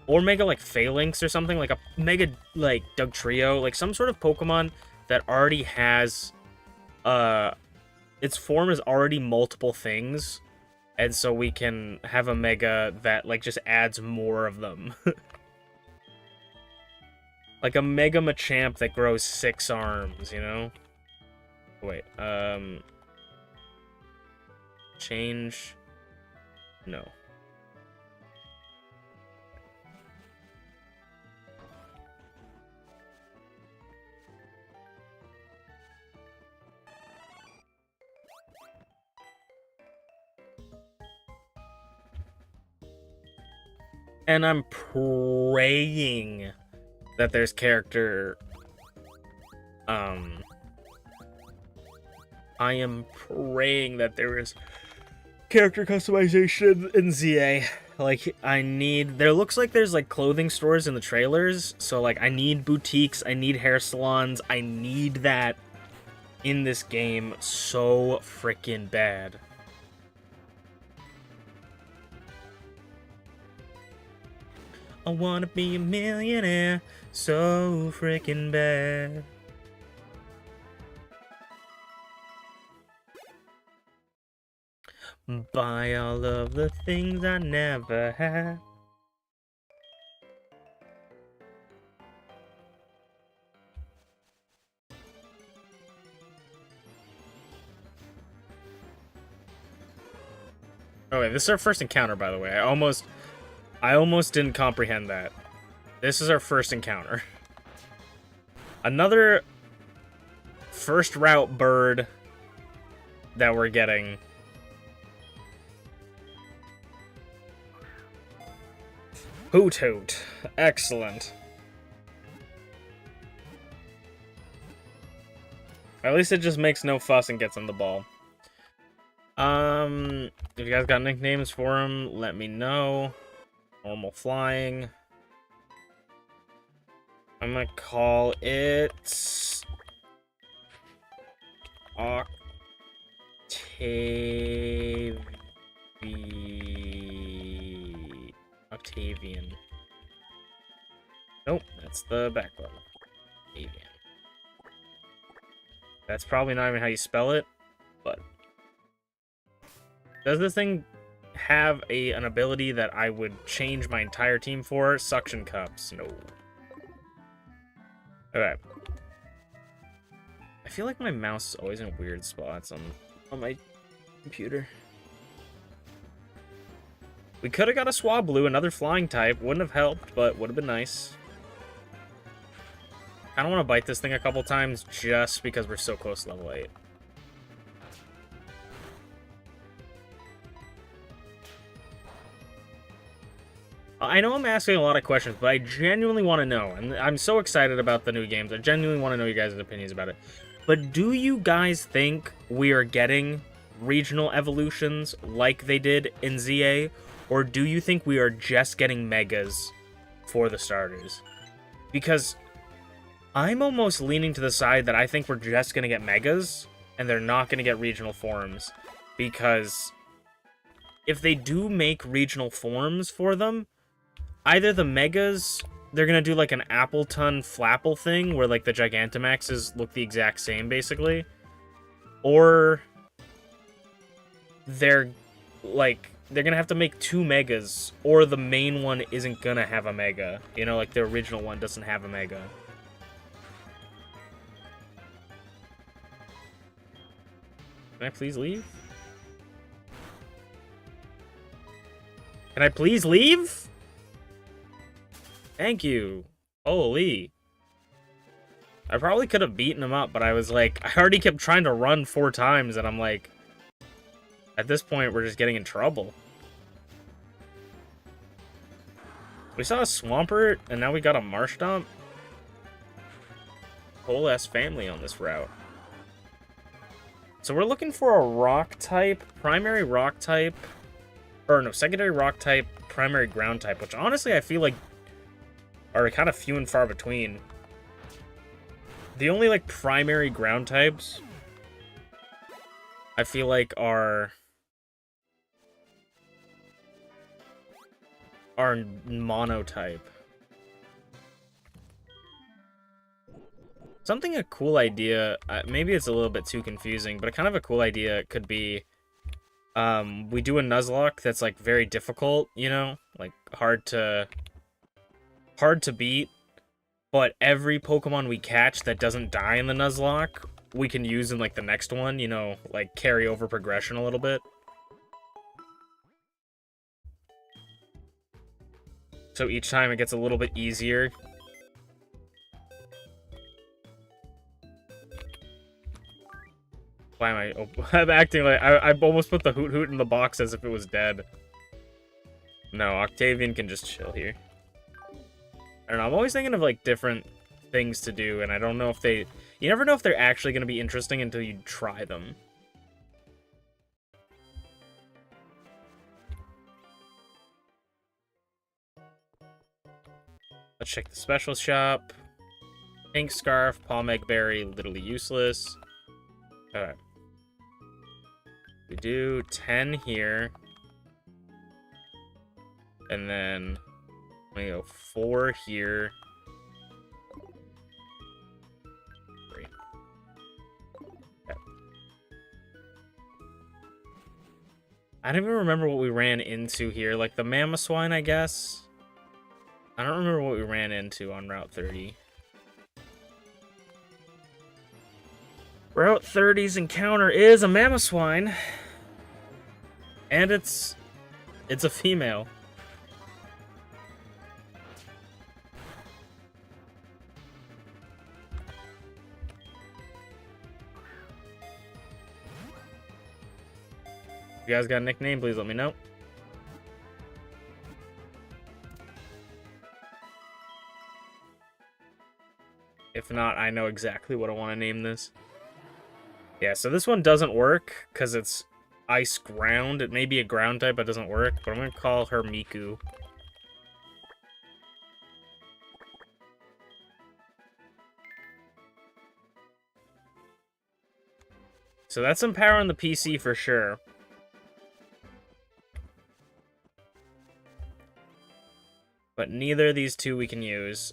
A: Or Mega, like, Phalanx or something, like a Mega, like, Dugtrio, like some sort of Pokemon that already has... its form is already multiple things, and so we can have a Mega that, like, just adds more of them. Like a Mega Machamp that grows 6 arms, you know? Wait, change... No. And I'm praying that there's character... I am praying that there is character customization in ZA. Like, I need... There looks like there's, like, clothing stores in the trailers. So, like, I need boutiques. I need hair salons. I need that in this game so freaking bad. I wanna be a millionaire so freaking bad. Buy all of the things I never had. Okay, this is our first encounter, by the way. I almost didn't comprehend that. This is our first encounter. Another first route bird that we're getting. Hoot Hoot. Excellent. At least it just makes no fuss and gets on the ball. If you guys got nicknames for him, let me know. Normal flying. I'm gonna call it... Octavian. Nope, that's the back button. Octavian. That's probably not even how you spell it, but... Does this thing have an ability that I would change my entire team for? Suction Cups. No. Okay. I feel like my mouse is always in weird spots on my computer. We could have got a Swablu, another flying type. Wouldn't have helped, but would have been nice. I don't want to bite this thing a couple times just because we're so close to level 8. I know I'm asking a lot of questions, but I genuinely want to know. And I'm so excited about the new games. I genuinely want to know you guys' opinions about it. But do you guys think we are getting regional evolutions like they did in ZA? Or do you think we are just getting megas for the starters? Because I'm almost leaning to the side that I think we're just going to get megas, and they're not going to get regional forms. Because if they do make regional forms for them, either the megas, they're going to do like an Appleton Flapple thing, where like the Gigantamaxes look the exact same, basically. Or they're going to have to make 2 megas, or the main one isn't going to have a mega. You know, like the original one doesn't have a mega. Can I please leave? Can I please leave? Thank you. Holy. I probably could have beaten him up, but I was like, I already kept trying to run 4 times, and I'm like, at this point, we're just getting in trouble. We saw a Swampert, and now we got a Marshtomp. Whole ass family on this route. So we're looking for a rock type, primary rock type, or no, secondary rock type, primary ground type, which honestly I feel like are kind of few and far between. The only like primary ground types I feel like are mono type. Something a cool idea, maybe it's a little bit too confusing, but kind of a cool idea could be we do a Nuzlocke that's like very difficult, you know, like hard to beat, but every Pokemon we catch that doesn't die in the Nuzlocke, we can use in like the next one, you know, like carry over progression a little bit. So each time it gets a little bit easier. Why am I... Oh, I'm acting like... I almost put the Hoot Hoot in the box as if it was dead. No, Octavian can just chill here. I don't know, I'm always thinking of, like, different things to do, and I don't know if they... You never know if they're actually going to be interesting until you try them. Let's check the special shop. Pink Scarf, Palm Egg Berry, literally useless. Alright. We do 10 here. And then we go 4 here. 3. Okay. I don't even remember what we ran into here. Like the Mamoswine, I guess. I don't remember what we ran into on Route 30. Route 30's encounter is a Mamoswine. And it's a female. If you guys got a nickname, please let me know. If not, I know exactly what I want to name this. Yeah, so this one doesn't work because it's ice ground. It may be a ground type, but it doesn't work. But I'm going to call her Miku. So that's some power on the PC for sure. But neither of these two we can use.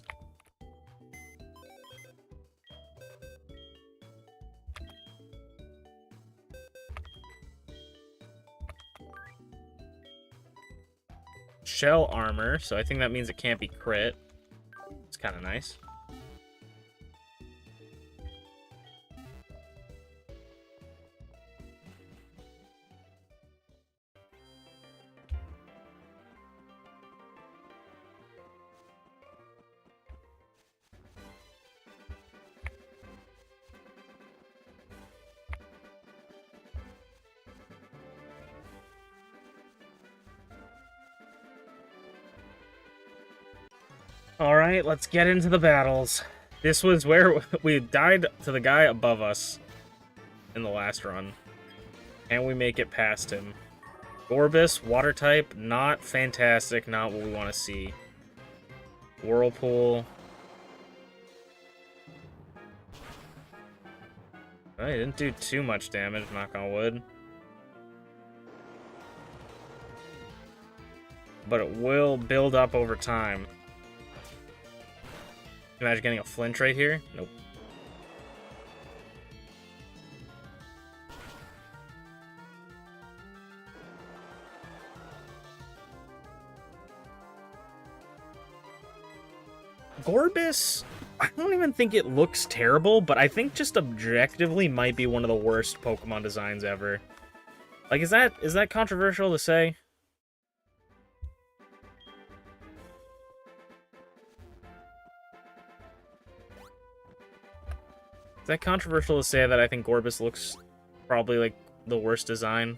A: Shell armor, so I think that means it can't be crit. It's kind of nice. Alright, let's get into the battles. This was where we died to the guy above us in the last run. And we make it past him. Gorbis, water type, not fantastic, not what we want to see. Whirlpool. Well, he didn't do too much damage, knock on wood. But it will build up over time. Imagine getting a flinch right here. Nope. Gorbis, I don't even think it looks terrible, but I think just objectively might be one of the worst Pokemon designs ever. Like, is that controversial to say? Is that controversial to say that I think Gorbis looks probably like the worst design?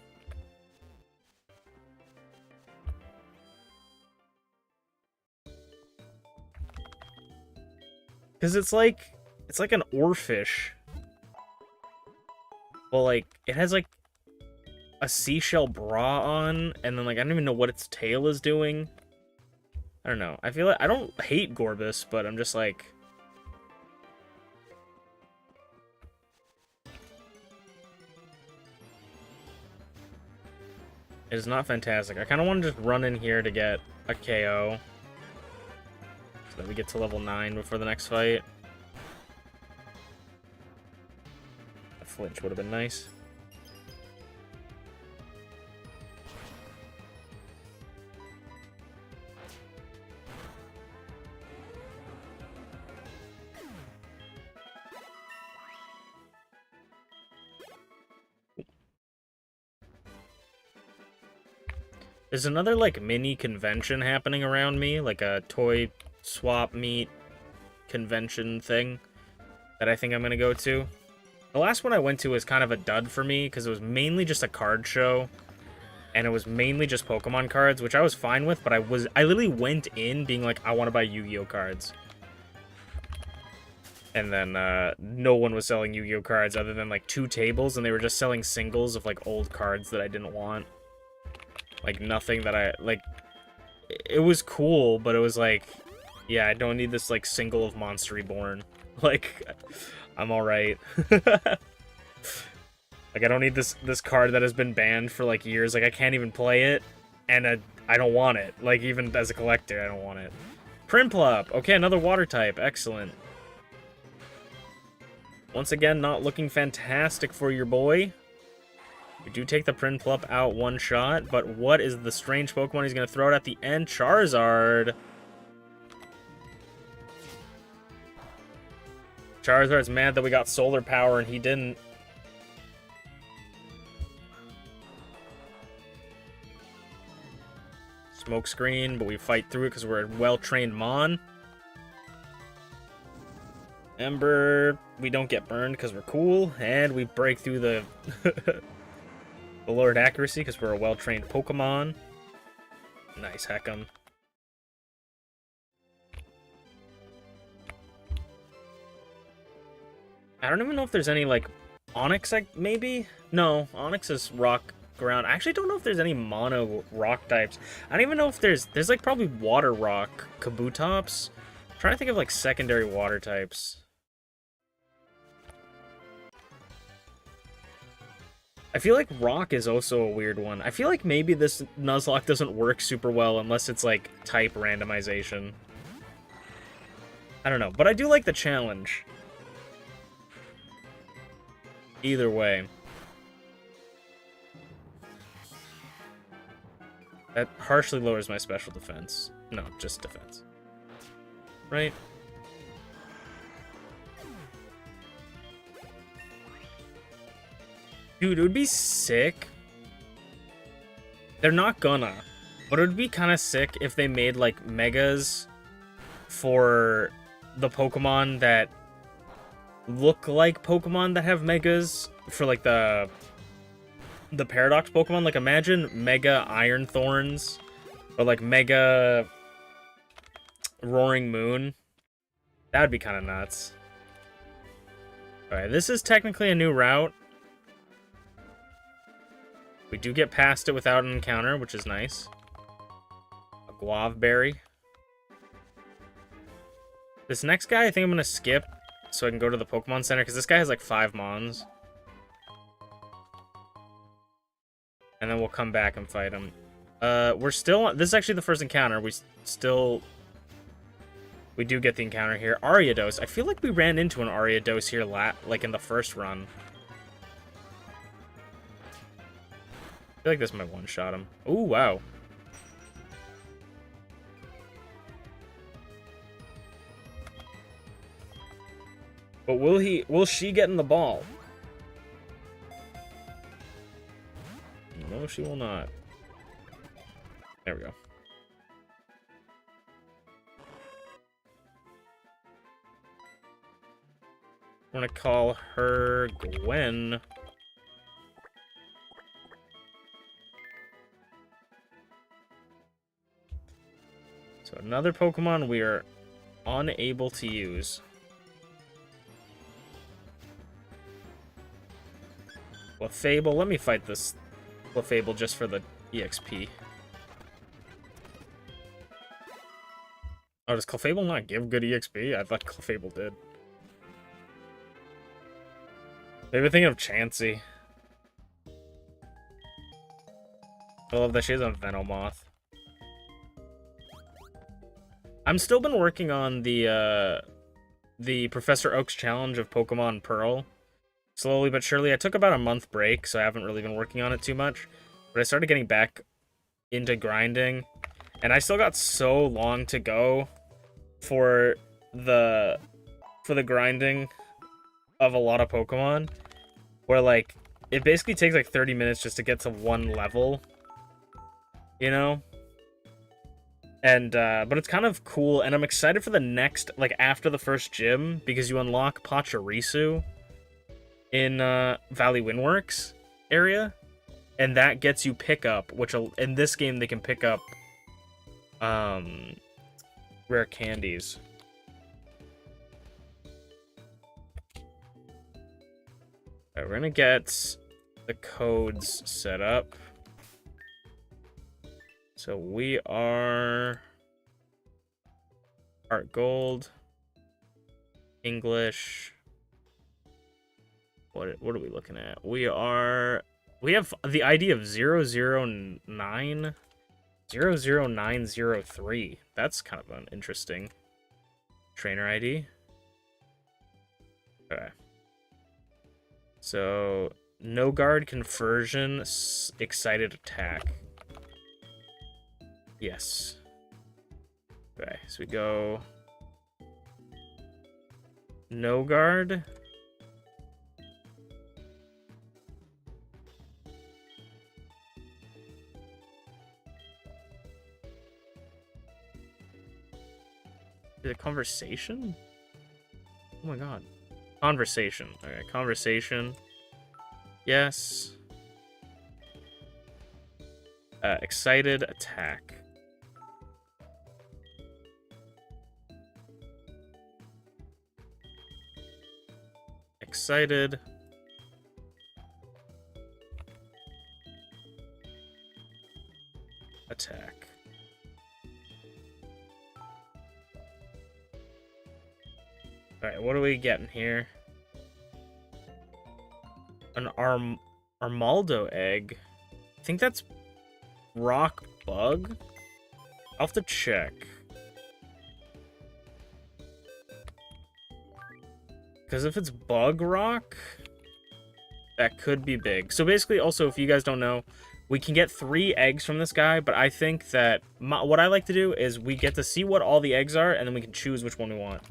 A: Because it's like an oarfish. Well, like, it has like a seashell bra on, and then like I don't even know what its tail is doing. I don't know. I feel like I don't hate Gorbis, but I'm just like, it is not fantastic. I kind of want to just run in here to get a KO. So that we get to level 9 before the next fight. A flinch would have been nice. There's another, like, mini convention happening around me, like a toy swap meet convention thing that I think I'm going to go to. The last one I went to was kind of a dud for me, because it was mainly just a card show, and it was mainly just Pokemon cards, which I was fine with, but I literally went in being like, I want to buy Yu-Gi-Oh cards. And then no one was selling Yu-Gi-Oh cards other than, like, 2 tables, and they were just selling singles of, like, old cards that I didn't want. Like, nothing that I, like, it was cool, but it was like, yeah, I don't need this, like, single of Monster Reborn. Like, I'm alright. Like, I don't need this card that has been banned for, like, years. Like, I can't even play it, and I don't want it. Like, even as a collector, I don't want it. Prinplup! Okay, another water type. Excellent. Once again, not looking fantastic for your boy. We do take the Prinplup out one shot, but what is the strange Pokemon he's going to throw it at the end? Charizard. Charizard's mad that we got solar power and he didn't. Smoke screen, but we fight through it because we're a well-trained Mon. Ember, we don't get burned because we're cool, and we break through the the lowered accuracy because we're a well-trained Pokemon. Nice, Heckham. I don't even know if there's any, like, Onix, like, maybe? No, Onix is rock ground. I actually don't know if there's any mono rock types. I don't even know if there's like, probably water rock Kabutops. I'm trying to think of, like, secondary water types. I feel like rock is also a weird one. I feel like maybe this Nuzlocke doesn't work super well unless it's, like, type randomization. I don't know, but I do like the challenge. Either way. That harshly lowers my special defense. No, just defense. Right? Dude, it would be sick. They're not gonna. But it would be kind of sick if they made, like, megas for the Pokemon that look like Pokemon that have megas for, like, the Paradox Pokemon. Like, imagine Mega Iron Thorns or, like, Mega Roaring Moon. That would be kind of nuts. Alright, this is technically a new route. We do get past it without an encounter, which is nice. A Guave Berry. This next guy, I think I'm going to skip so I can go to the Pokemon Center, because this guy has, like, 5 Mons. And then we'll come back and fight him. We're still... This is actually the first encounter. We do get the encounter here. Ariados. I feel like we ran into an Ariados here, like, in the first run. I feel like this might one-shot him. Ooh, wow. But will she get in the ball? No, she will not. There we go. We're gonna call her Gwen. So another Pokemon we are unable to use. Clefable. Let me fight this Clefable just for the EXP. Oh, does Clefable not give good EXP? I thought Clefable did. Maybe thinking of Chansey. I love that she has a Venomoth. I'm still been working on the Professor Oak's challenge of Pokemon Pearl. Slowly but surely. I took about a month break, so I haven't really been working on it too much. But I started getting back into grinding. And I still got so long to go for the grinding of a lot of Pokemon. Where, like, it basically takes, like, 30 minutes just to get to one level. You know? And, but it's kind of cool, and I'm excited for the next, like, after the first gym, because you unlock Pachirisu in Valley Windworks area, and that gets you pickup, which in this game they can pick up rare candies. Alright, we're gonna get the codes set up. So we are Art Gold, English. What are we looking at? We have the ID of 00903. That's kind of an interesting trainer ID. Okay. So, no guard conversion, excited attack. Yes. Okay, so we go no guard. Is it conversation? Oh my god. Conversation. Okay, conversation. Yes. Excited attack. Excited. Attack. Alright, what are we getting here? An Armaldo egg. I think that's rock bug? I'll have to check. Because if it's bug rock, that could be big. So basically, also, if you guys don't know, we can get 3 eggs from this guy, but I think that what I like to do is we get to see what all the eggs are, and then we can choose which one we want.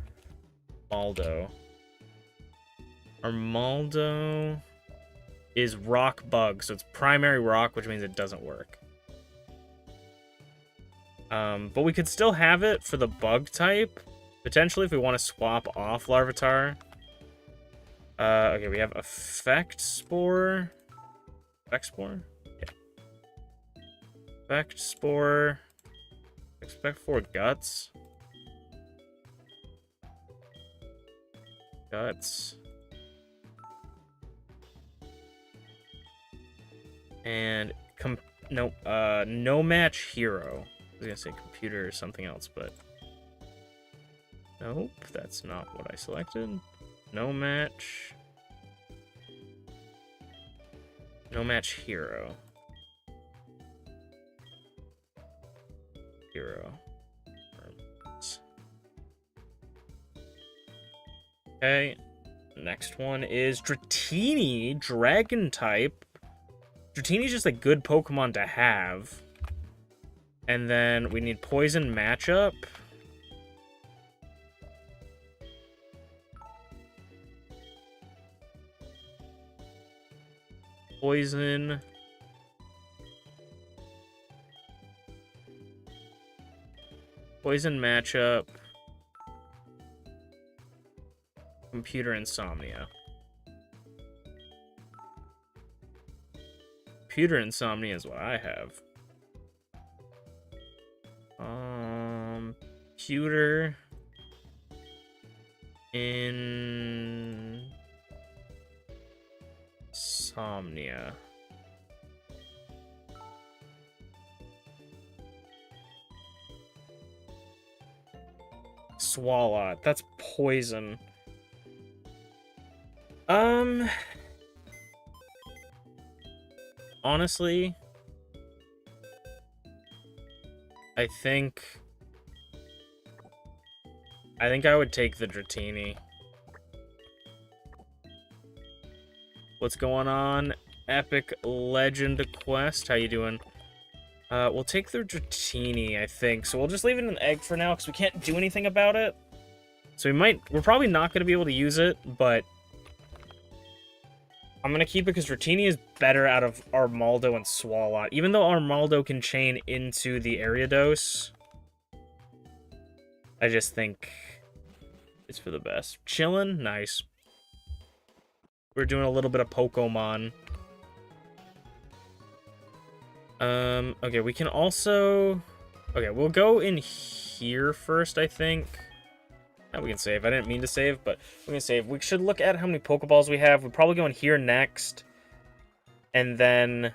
A: Armaldo is rock bug, so it's primary rock, which means it doesn't work. But we could still have it for the bug type, potentially, if we want to swap off Larvitar. Okay, we have Effect Spore. Effect Spore? Yeah. Effect Spore. Expect 4 Guts. Guts. And no match hero. I was gonna say computer or something else, but nope, that's not what I selected. No match hero. Okay, next one is Dratini, dragon type. Dratini's just a good Pokemon to have. And then we need poison matchup. Poison. Poison matchup. Computer insomnia. Computer insomnia is what I have. Computer insomnia. Swalot. That's poison. Honestly, I think I would take the Dratini. What's going on? Epic Legend Quest. How you doing? We'll take the Dratini, I think. So we'll just leave it in an egg for now, because we can't do anything about it. So we're probably not going to be able to use it, but I'm going to keep it because Dratini is better out of Armaldo and Swalot. Even though Armaldo can chain into the Ariados, I just think it's for the best. Chillin'? Nice. We're doing a little bit of Pokemon. Okay, we can also... Okay, we'll go in here first, I think. Now we can save. I didn't mean to save, but we can save. We should look at how many Pokeballs we have. We'll probably go in here next. And then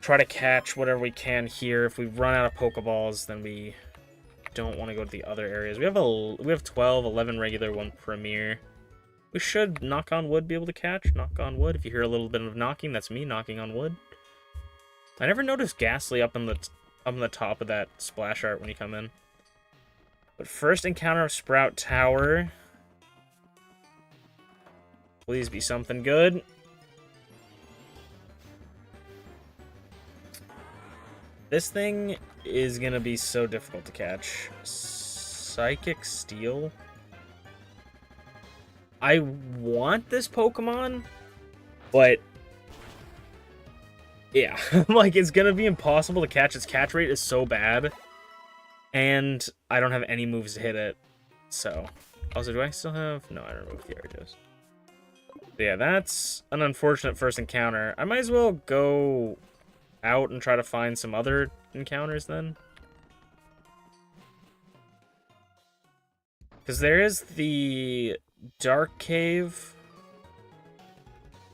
A: try to catch whatever we can here. If we run out of Pokeballs, then we don't want to go to the other areas. We have 12, 11 regular, 1 Premier. We should, knock on wood, be able to catch. Knock on wood. If you hear a little bit of knocking, that's me knocking on wood. I never noticed Ghastly up on the top of that splash art when you come in. But first encounter of Sprout Tower. Please be something good. This thing is gonna be so difficult to catch. Psychic Steel. I want this Pokemon, but yeah, like, it's gonna be impossible to catch. Its catch rate is so bad, and I don't have any moves to hit it. So, also, do I still have... No, I removed the Ariados. But yeah, that's an unfortunate first encounter. I might as well go out and try to find some other encounters then. Because there is the Dark Cave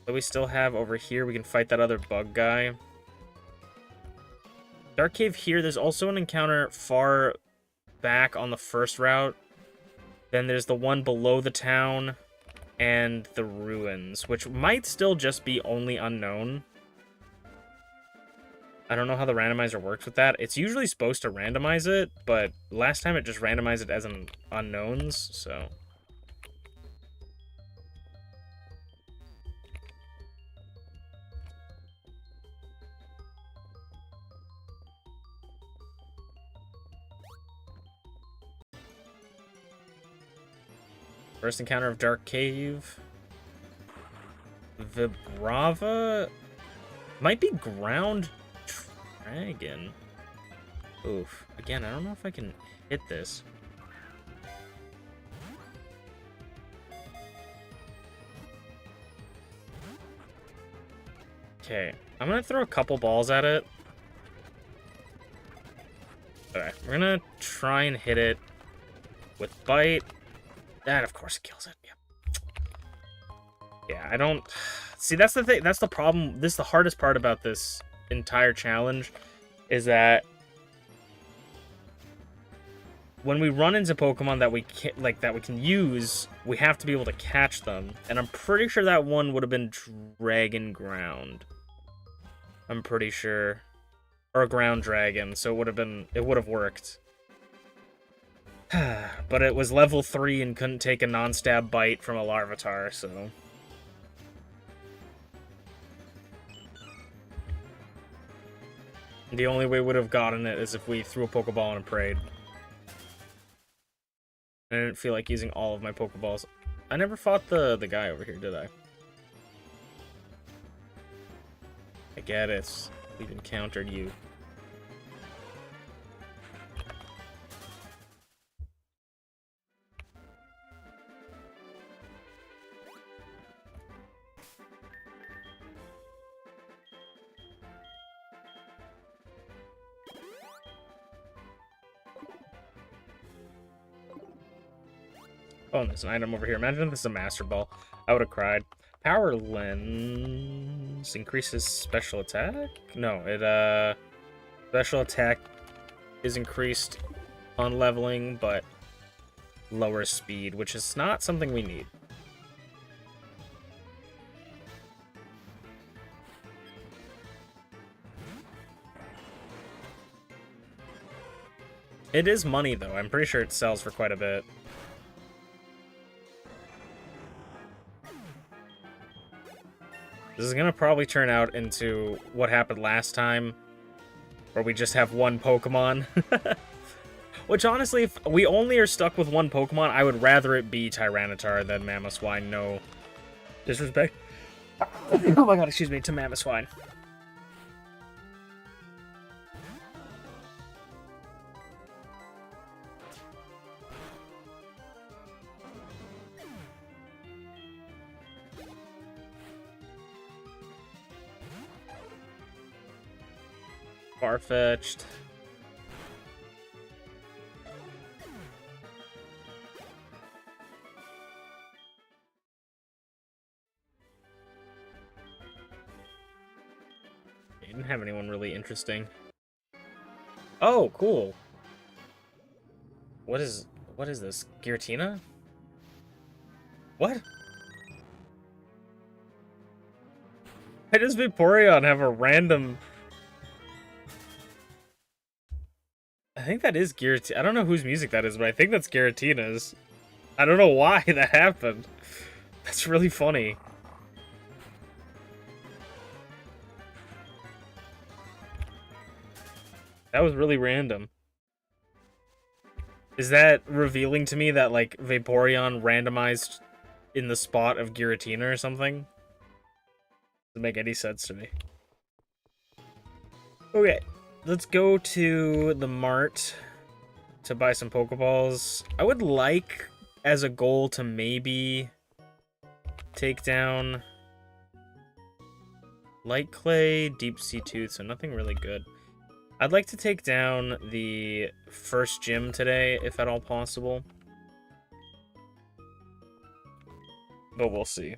A: that we still have over here. We can fight that other bug guy. Dark Cave here. There's also an encounter far back on the first route. Then there's the one below the town and the ruins, which might still just be only unknown. I don't know how the randomizer works with that. It's usually supposed to randomize it, but last time it just randomized it as an unknowns, so... First encounter of Dark Cave. Vibrava might be Ground Dragon. Oof. Again, I don't know if I can hit this. Okay, I'm gonna throw a couple balls at it. Okay, we're gonna try and hit it with Bite. That, of course, kills it. Yep. Yeah, I don't... See, that's the thing. That's the problem. This is the hardest part about this entire challenge, is that when we run into Pokemon that we can use, we have to be able to catch them. And I'm pretty sure that one would have been Dragon Ground. I'm pretty sure. Or Ground Dragon, so it would have worked. But it was level 3 and couldn't take a non-stab bite from a Larvitar, so... The only way we would have gotten it is if we threw a Pokeball and prayed. I didn't feel like using all of my Pokeballs. I never fought the guy over here, did I? I get it. We've encountered you. Oh, there's an item over here. Imagine if this is a Master Ball. I would have cried. Power Lens increases special attack? No, it, special attack is increased on leveling, but lower speed, which is not something we need. It is money, though. I'm pretty sure it sells for quite a bit. This is gonna probably turn out into what happened last time, where we just have one Pokemon. Which, honestly, if we only are stuck with one Pokemon, I would rather it be Tyranitar than Mamoswine. No disrespect. Oh my god, excuse me, to Mamoswine. Far-fetched. He didn't have anyone really interesting. Oh, cool. What is this? Giratina? What? Why does Vaporeon have a random... I think that is Giratina. I don't know whose music that is, but I think that's Giratina's. I don't know why that happened. That's really funny. That was really random. Is that revealing to me that, like, Vaporeon randomized in the spot of Giratina or something? Doesn't make any sense to me. Okay, let's go to the mart to buy some Pokeballs. I would like, as a goal, to maybe take down Light Clay, Deep Sea Tooth, so nothing really good. I'd like to take down the first gym today, if at all possible. But we'll see.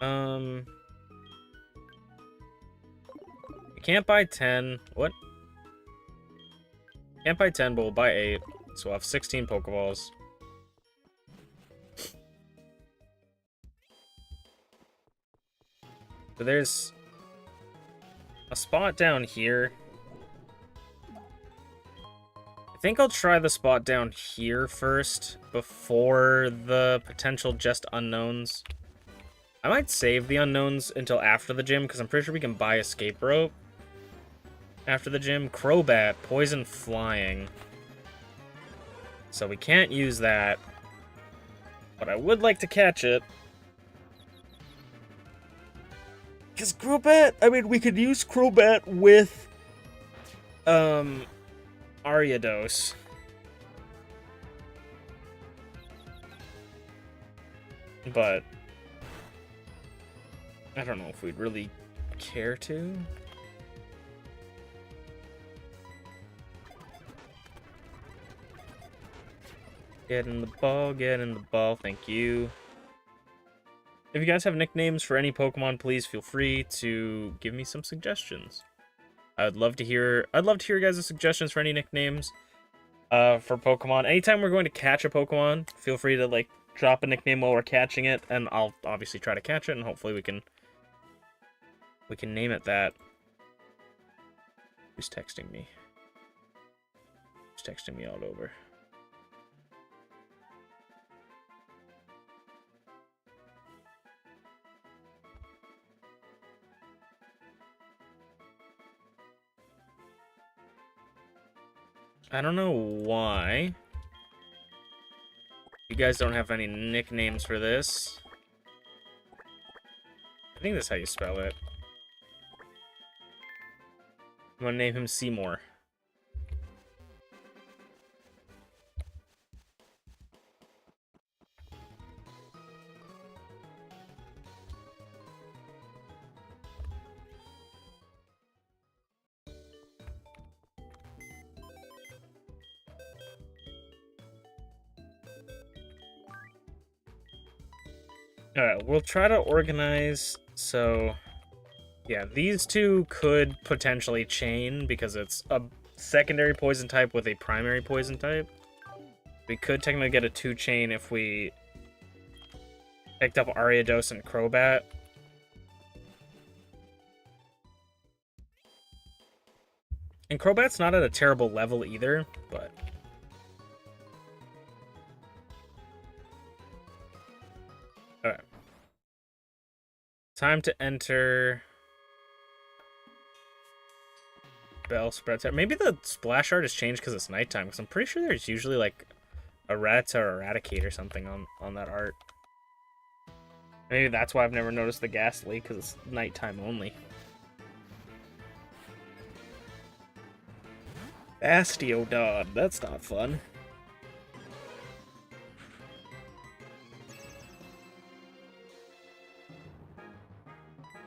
A: I can't buy 10. What? Can't buy 10, but we'll buy 8. So we'll have 16 Pokeballs. So there's a spot down here. I think I'll try the spot down here first before the potential just unknowns. I might save the unknowns until after the gym because I'm pretty sure we can buy Escape Rope after the gym. Crobat, Poison Flying. So we can't use that. But I would like to catch it. Because Crobat, I mean, we could use Crobat with, Ariados. But I don't know if we'd really care to. Get in the ball, thank you. If you guys have nicknames for any Pokemon, please feel free to give me some suggestions. I'd love to hear your guys' suggestions for any nicknames for Pokemon. Anytime we're going to catch a Pokemon, feel free to like drop a nickname while we're catching it, and I'll obviously try to catch it, and hopefully we can name it that. Who's texting me? Who's texting me all over? I don't know why you guys don't have any nicknames for this. I think that's how you spell it. I'm gonna name him Seymour. Alright, we'll try to organize, so... Yeah, these two could potentially chain, because it's a secondary poison type with a primary poison type. We could technically get a 2-chain if we picked up Ariados and Crobat. And Crobat's not at a terrible level either, but... Alright. Time to enter... Bellsprout. Maybe the splash art has changed because it's nighttime, because I'm pretty sure there's usually, like, a Rattata or Eradicate or something on that art. Maybe that's why I've never noticed the Ghastly, because it's nighttime only. Bastiodon, that's not fun.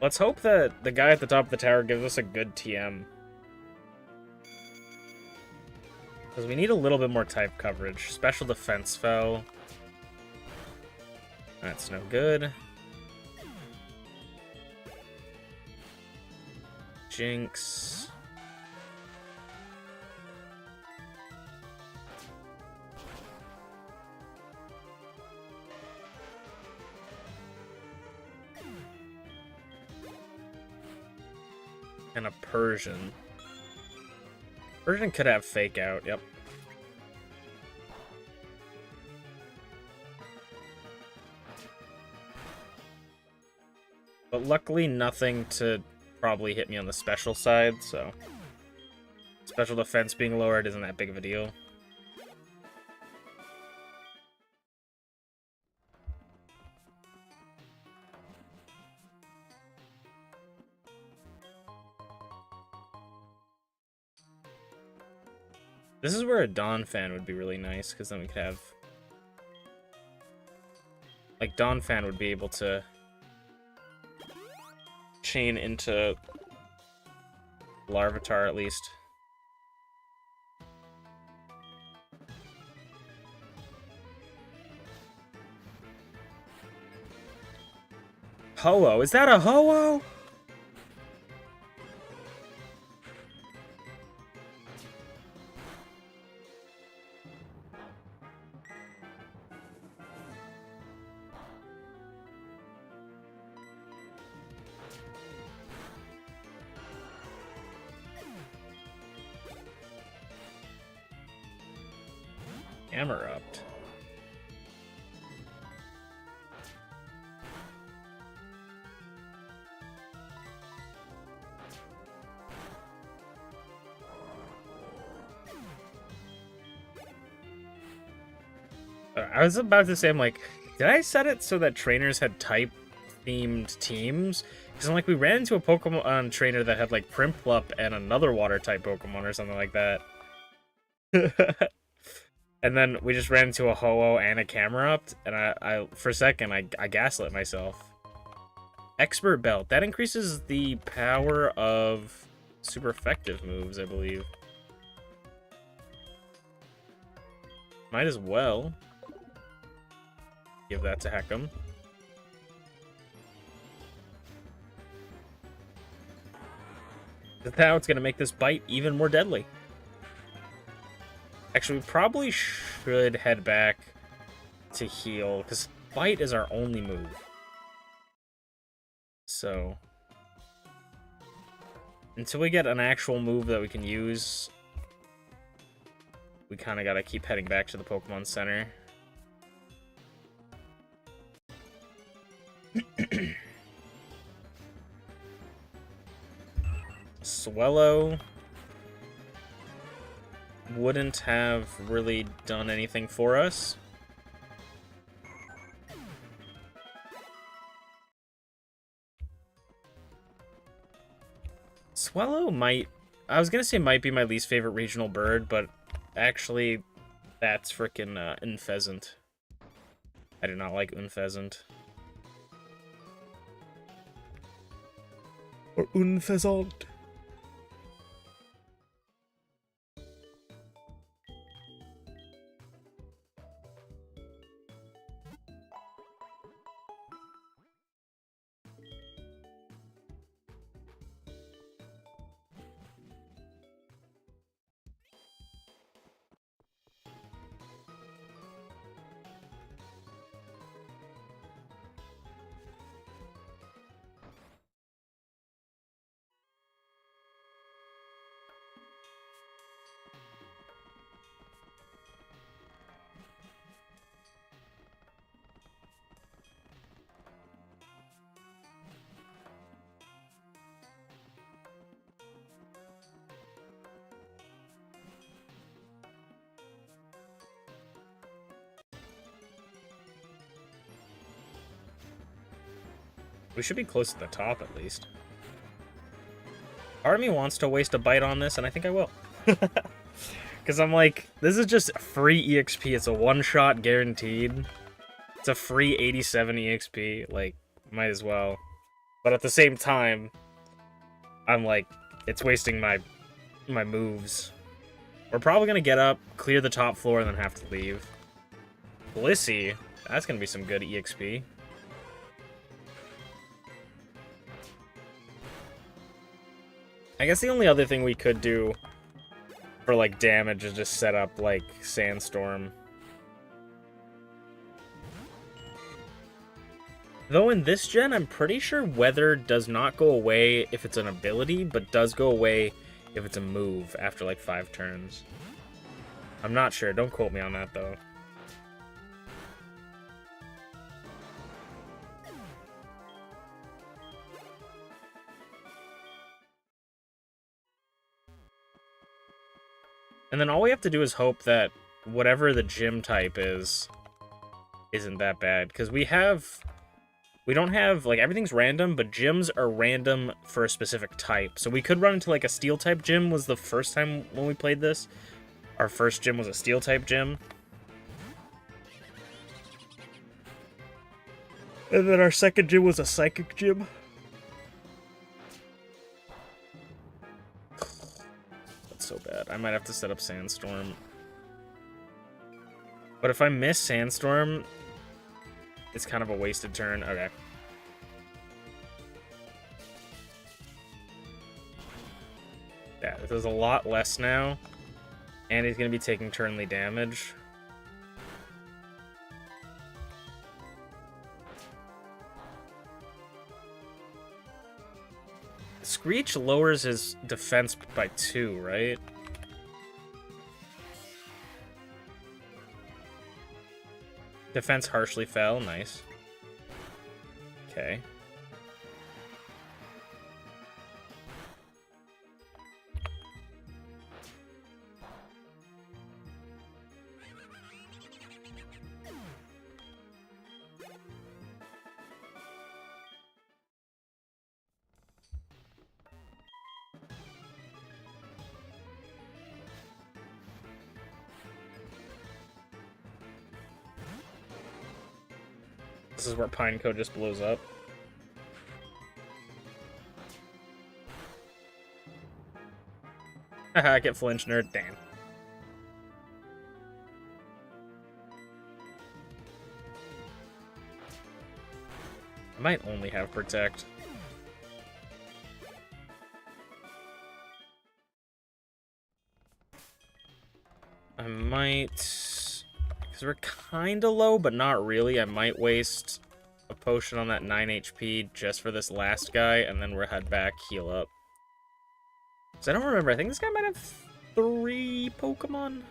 A: Let's hope that the guy at the top of the tower gives us a good TM. Because we need a little bit more type coverage. Special defense fell. That's no good. Jinx. And a Persian. Persian could have Fake Out, yep. But luckily nothing to probably hit me on the special side, so... Special defense being lowered isn't that big of a deal. This is where a Dawn fan would be really nice, because then we could have... Like, Dawn fan would be able to chain into Larvitar at least. Ho-Oh, is that a Ho-Oh? Amarupt. I was about to say, I'm like, did I set it so that trainers had type-themed teams? Because I'm like, we ran into a Pokemon trainer that had, like, Prinplup and another water-type Pokemon or something like that. And then we just ran into a Ho-Oh and a Camerupt, and I for a second, I gaslit myself. Expert Belt. That increases the power of super effective moves, I believe. Might as well give that to Heckham. That's how it's going to make this bite even more deadly. Actually, we probably should head back to heal, because Bite is our only move. So, until we get an actual move that we can use, we kind of got to keep heading back to the Pokemon Center. Swellow wouldn't have really done anything for us. Swellow might... I was gonna say might be my least favorite regional bird, but actually, that's frickin' Unpheasant. I do not like Unpheasant. Or Unpheasant. We should be close to the top, at least. Part of me wants to waste a bite on this, and I think I will. Because I'm like, this is just free EXP. It's a one-shot guaranteed. It's a free 87 EXP. Like, might as well. But at the same time, I'm like, it's wasting my moves. We're probably going to get up, clear the top floor, and then have to leave. Blissey. That's going to be some good EXP. I guess the only other thing we could do for, like, damage is just set up, like, Sandstorm. Though in this gen, I'm pretty sure Weather does not go away if it's an ability, but does go away if it's a move after, like, 5 turns. I'm not sure. Don't quote me on that, though. And then all we have to do is hope that whatever the gym type is, isn't that bad. Because we don't have, like, everything's random, but gyms are random for a specific type. So we could run into, like, a steel type gym was the first time when we played this. Our first gym was a steel type gym. And then our second gym was a psychic gym. So bad. I might have to set up Sandstorm. But if I miss Sandstorm, it's kind of a wasted turn. Okay. Yeah, there's a lot less now. And he's going to be taking turnly damage. Screech lowers his defense by 2, right? Defense harshly fell. Nice. Okay. This is where Pineco just blows up. Haha, get flinch, nerd. Damn. I might only have Protect. I might... Because we're kind of low, but not really. I might waste a potion on that 9 HP just for this last guy, and then we'll head back, heal up. Because I don't remember. I think this guy might have 3 Pokemon?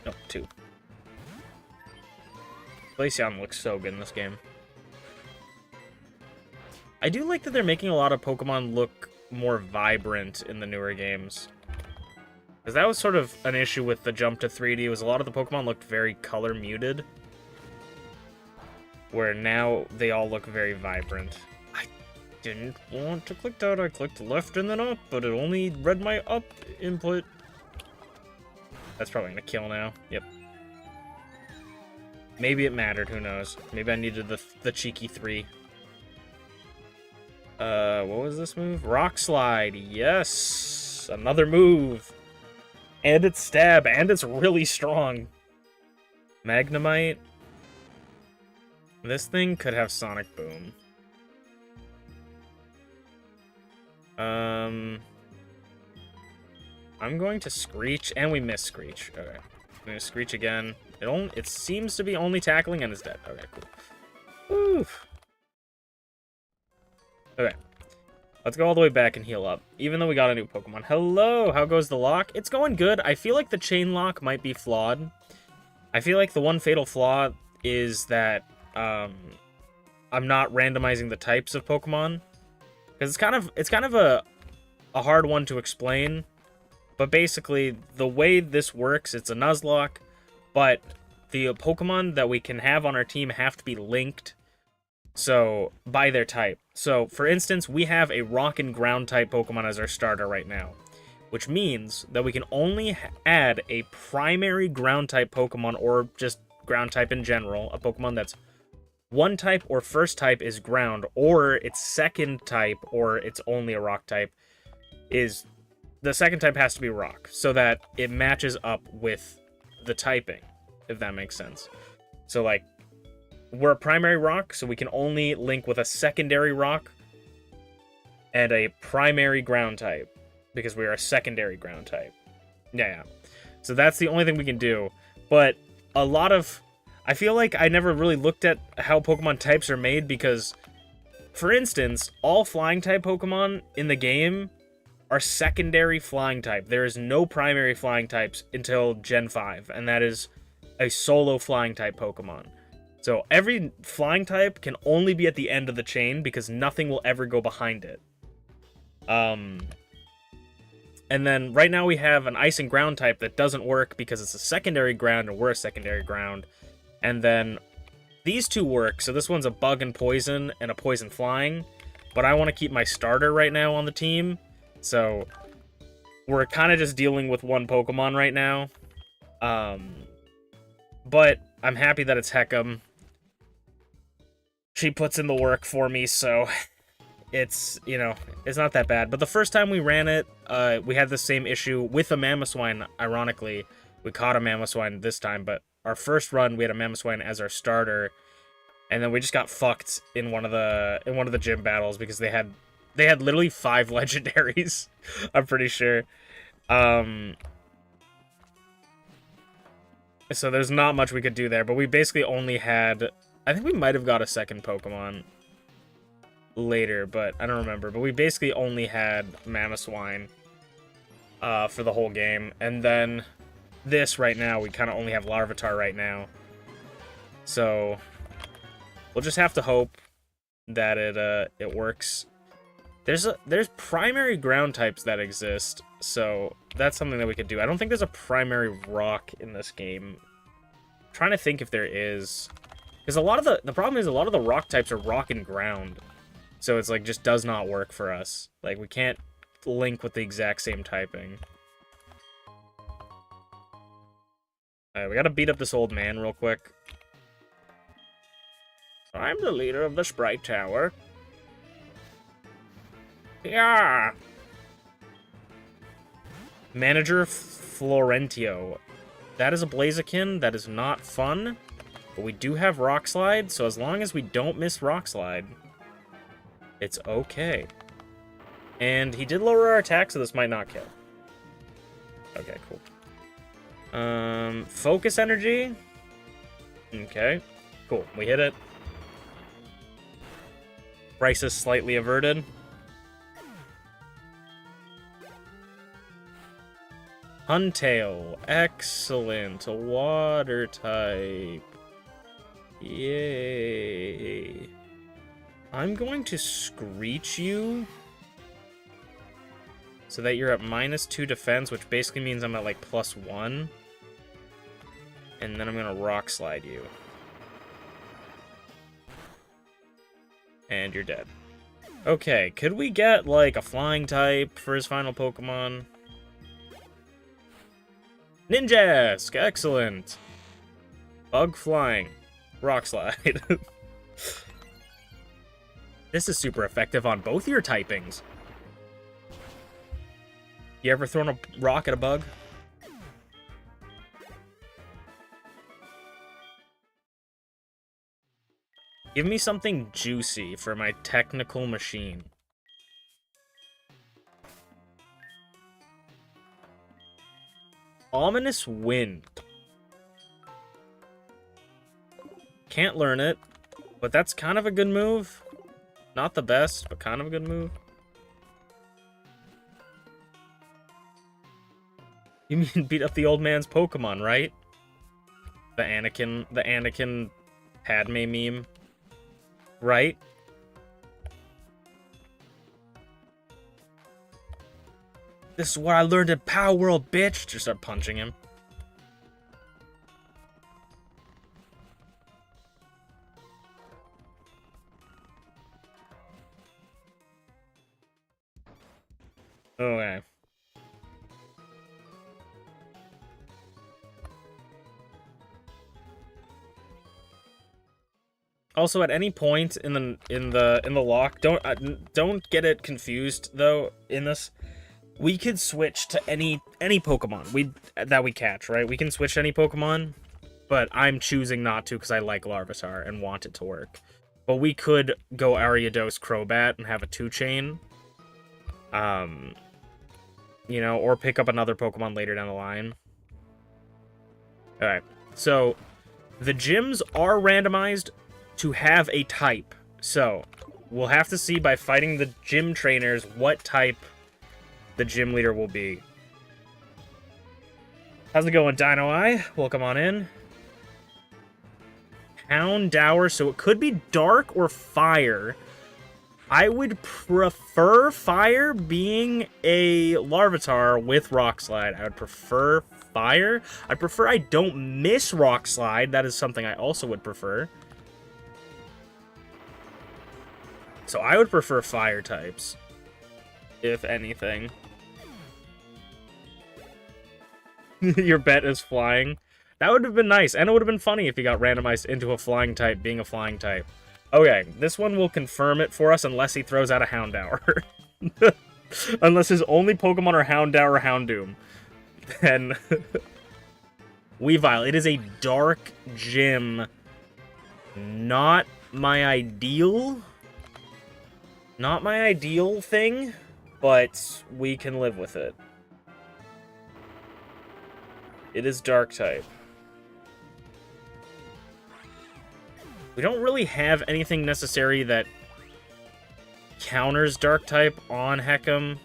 A: No, 2. Glaceon looks so good in this game. I do like that they're making a lot of Pokemon look more vibrant in the newer games. Because that was sort of an issue with the jump to 3D, was a lot of the Pokemon looked very color muted. Where now they all look very vibrant. I didn't want to click that, I clicked left and then up, but it only read my up input. That's probably gonna kill now, yep. Maybe it mattered, who knows. Maybe I needed the cheeky 3. What was this move? Rock Slide, yes! Another move! And it's stab, and it's really strong. Magnemite. This thing could have Sonic Boom. I'm going to Screech, and we miss Screech. Okay. I'm going to Screech again. It seems to be only tackling and is dead. Okay, cool. Oof. Okay. Let's go all the way back and heal up, even though we got a new Pokemon. Hello! How goes the lock? It's going good. I feel like the ChainLocke might be flawed. I feel like the one fatal flaw is that I'm not randomizing the types of Pokemon. Because it's kind of a hard one to explain. But basically, the way this works, it's a Nuzlocke, but the Pokemon that we can have on our team have to be linked So, by their type. So, for instance, we have a rock and ground type Pokemon as our starter right now, which means that we can only add a primary ground type Pokemon, or just ground type in general, a Pokemon that's one type or first type is ground, or its second type, or it's only a rock type, is the second type has to be rock, so that it matches up with the typing, if that makes sense. So, like, we're a primary rock, so we can only link with a secondary rock and a primary ground type, because we are a secondary ground type. Yeah. So that's the only thing we can do. But a lot of... I feel like I never really looked at how Pokemon types are made, because, for instance, all flying type Pokemon in the game are secondary flying type. There is no primary flying types until Gen 5, and that is a solo flying type Pokemon. So every flying type can only be at the end of the chain, because nothing will ever go behind it. And then right now we have an ice and ground type that doesn't work because it's a secondary ground and we're a secondary ground. And then these two work. So this one's a bug and poison and a poison flying. But I want to keep my starter right now on the team. So we're kind of just dealing with one Pokemon right now. But I'm happy that it's Hecam. She puts in the work for me, so it's, you know, it's not that bad. But the first time we ran it, we had the same issue with a Mamoswine, ironically. We caught a Mamoswine this time, but our first run, we had a Mamoswine as our starter, and then we just got fucked in one of the gym battles because they had literally 5 legendaries. I'm pretty sure. So there's not much we could do there, but we basically only had... I think we might have got a second Pokemon later, but I don't remember. But we basically only had Mamoswine for the whole game. And then this right now, we kind of only have Larvitar right now. So we'll just have to hope that it works. There's primary ground types that exist, so that's something that we could do. I don't think there's a primary rock in this game. I'm trying to think if there is. Because a lot of the problem is a lot of the rock types are rock and ground. So it's like just does not work for us. Like we can't link with the exact same typing. Alright, we gotta beat up this old man real quick. I'm the leader of the Sprite Tower. Yeah. Manager Florentio. That is a Blaziken. That is not fun. But we do have Rock Slide, so as long as we don't miss Rock Slide, it's okay. And he did lower our attack, so this might not kill. Okay, cool. Focus Energy. Okay, cool. We hit it. Crisis slightly averted. Huntail. Excellent. A water type. Yay. I'm going to Screech you so that you're at -2 defense, which basically means I'm at like +1. And then I'm going to Rock Slide you. And you're dead. Okay, could we get like a flying type for his final Pokemon? Ninjask! Excellent! Bug Flying. Rock Slide. This is super effective on both your typings. You ever thrown a rock at a bug? Give me something juicy for my technical machine. Ominous Wind. Can't learn it, but that's kind of a good move. Not the best, but kind of a good move. You mean beat up the old man's Pokemon, right? The Anakin Padme meme. Right? This is what I learned in Power World, bitch! Just start punching him. Okay. Also, at any point in the lock, don't get it confused though. In this, we could switch to any Pokemon that we catch, right? We can switch to any Pokemon, but I'm choosing not to because I like Larvitar and want it to work. But we could go Ariados Crobat and have a 2-chain. You know, or pick up another Pokemon later down the line. Alright, so the gyms are randomized to have a type. So, we'll have to see by fighting the gym trainers what type the gym leader will be. How's it going, Dino Eye? Welcome on in. Houndour, so it could be dark or fire. I would prefer fire being a Larvitar with Rock Slide. I would prefer fire. I prefer I don't miss Rock Slide. That is something I also would prefer. So I would prefer fire types, if anything. Your bet is flying. That would have been nice, and it would have been funny if he got randomized into a flying type, being a flying type. Okay, this one will confirm it for us unless he throws out a Houndour. Unless his only Pokemon are Houndour or Houndoom. Then... Weavile. It is a dark gym. Not my ideal. Not my ideal thing, but we can live with it. It is dark type. We don't really have anything necessary that counters dark type on Heckham.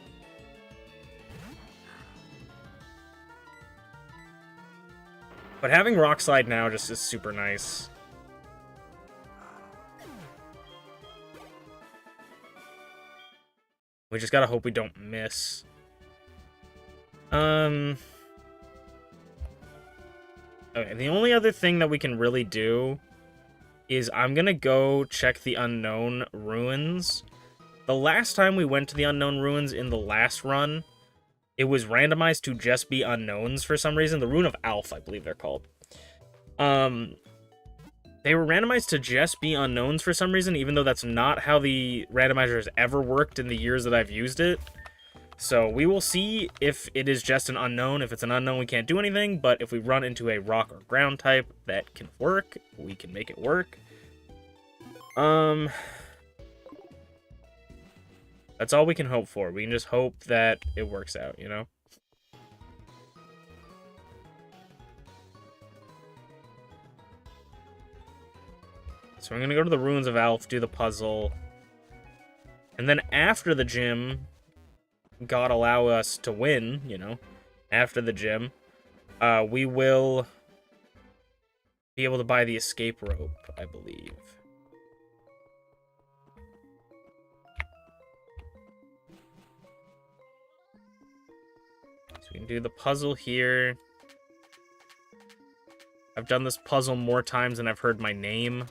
A: But having Rock Slide now just is super nice. We just gotta hope we don't miss. Okay, the only other thing that we can really do is I'm gonna go check the Unknown Ruins. The last time we went to the Unknown Ruins in the last run, it was randomized to just be unknowns for some reason. The Rune of Alph, I believe they're called. They were randomized to just be unknowns for some reason, even though that's not how the randomizer has ever worked in the years that I've used it. So we will see if it is just an unknown. If it's an unknown, we can't do anything. But if we run into a rock or ground type that can work, we can make it work. That's all we can hope for. We can just hope that it works out, you know? So I'm going to go to the Ruins of Alph, do the puzzle. And then after the gym, God allow us to win, you know, after the gym, we will be able to buy the escape rope, I believe. So we can do the puzzle here. I've done this puzzle more times than I've heard my name.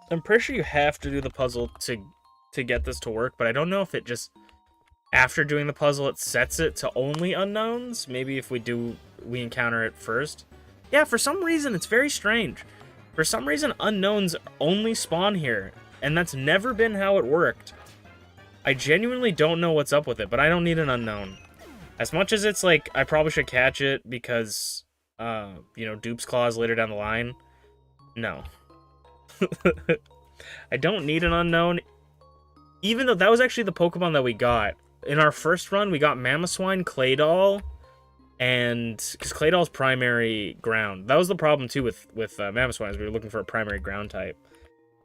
A: I'm pretty sure you have to do the puzzle to get this to work, but I don't know if it just, after doing the puzzle, it sets it to only unknowns. Maybe if we encounter it first. Yeah, for some reason, it's very strange. For some reason, unknowns only spawn here, and that's never been how it worked. I genuinely don't know what's up with it, but I don't need an unknown. As much as it's like, I probably should catch it because, you know, Dupe's Claws later down the line. No. I don't need an unknown, even though that was actually the Pokemon that we got. In our first run, we got Mamoswine, Claydol, and because Claydol's primary ground. That was the problem, too, with Mamoswine, is we were looking for a primary ground type.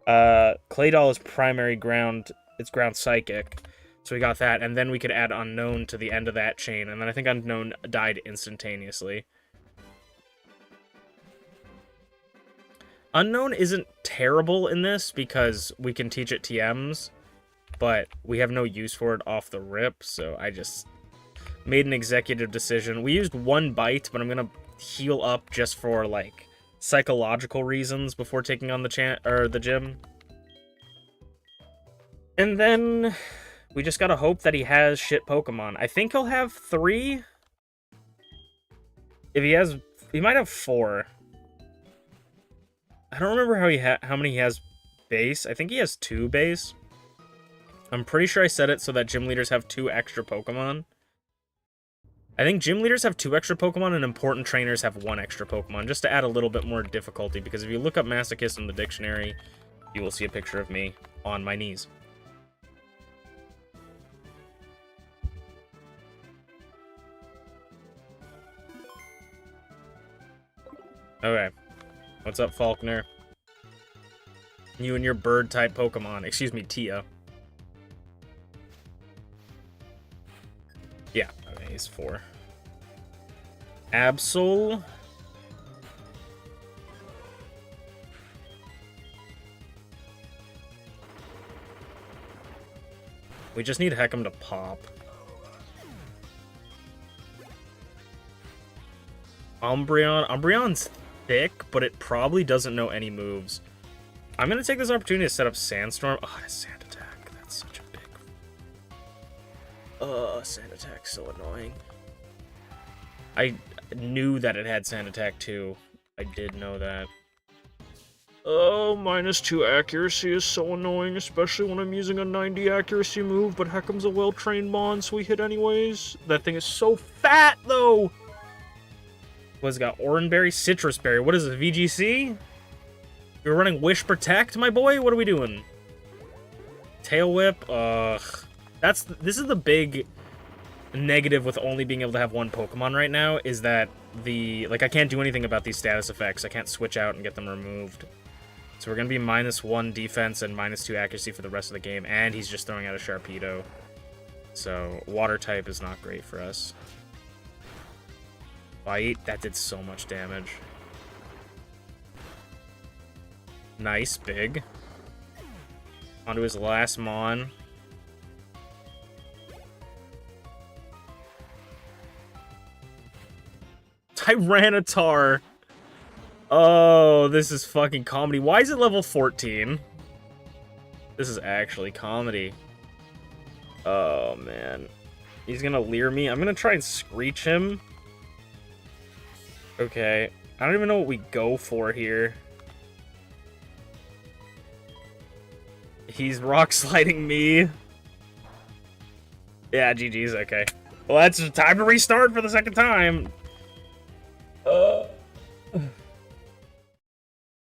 A: Claydol is primary ground, it's ground psychic, so we got that, and then we could add Unknown to the end of that chain, and then I think Unknown died instantaneously. Unknown isn't terrible in this because we can teach it TMs, but we have no use for it off the rip, so I just made an executive decision. We used 1 bite, but I'm gonna heal up just for, like, psychological reasons before taking on the gym. And then we just gotta hope that he has shit Pokemon. I think he'll have 3. If he has, he might have 4. I don't remember how many he has base. I think he has 2 base. I'm pretty sure I set it so that gym leaders have 2 extra Pokemon. I think gym leaders have 2 extra Pokemon and important trainers have 1 extra Pokemon, just to add a little bit more difficulty, because if you look up masochist in the dictionary, you will see a picture of me on my knees. Okay. What's up, Faulkner? You and your bird-type Pokemon. Excuse me, Tia. Yeah, okay, he's 4. Absol. We just need Heckim to pop. Umbreon's thick, but it probably doesn't know any moves. I'm gonna take this opportunity to set up Sandstorm. Oh, it's Sand Attack. That's such a big... Sand Attack's so annoying. I knew that it had Sand Attack too. I did know that. Oh, -2 accuracy is so annoying, especially when I'm using a 90 accuracy move, but Heckim's a well-trained mon, so we hit anyways. That thing is so fat, though! What's it got? Oranberry, Citrus Berry. What is it, VGC? You're running Wish Protect, my boy? What are we doing? Tail Whip? Ugh. This is the big negative with only being able to have 1 Pokemon right now, is that I can't do anything about these status effects. I can't switch out and get them removed. So we're gonna be -1 defense and -2 accuracy for the rest of the game, and he's just throwing out a Sharpedo. So Water type is not great for us. Bite, that did so much damage. Nice, big. Onto his last Mon. Tyranitar! Oh, this is fucking comedy. Why is it level 14? This is actually comedy. Oh, man. He's gonna leer me. I'm gonna try and Screech him. Okay. I don't even know what we go for here. He's rock sliding me. Yeah, GG's, okay. Well, that's time to restart for the second time.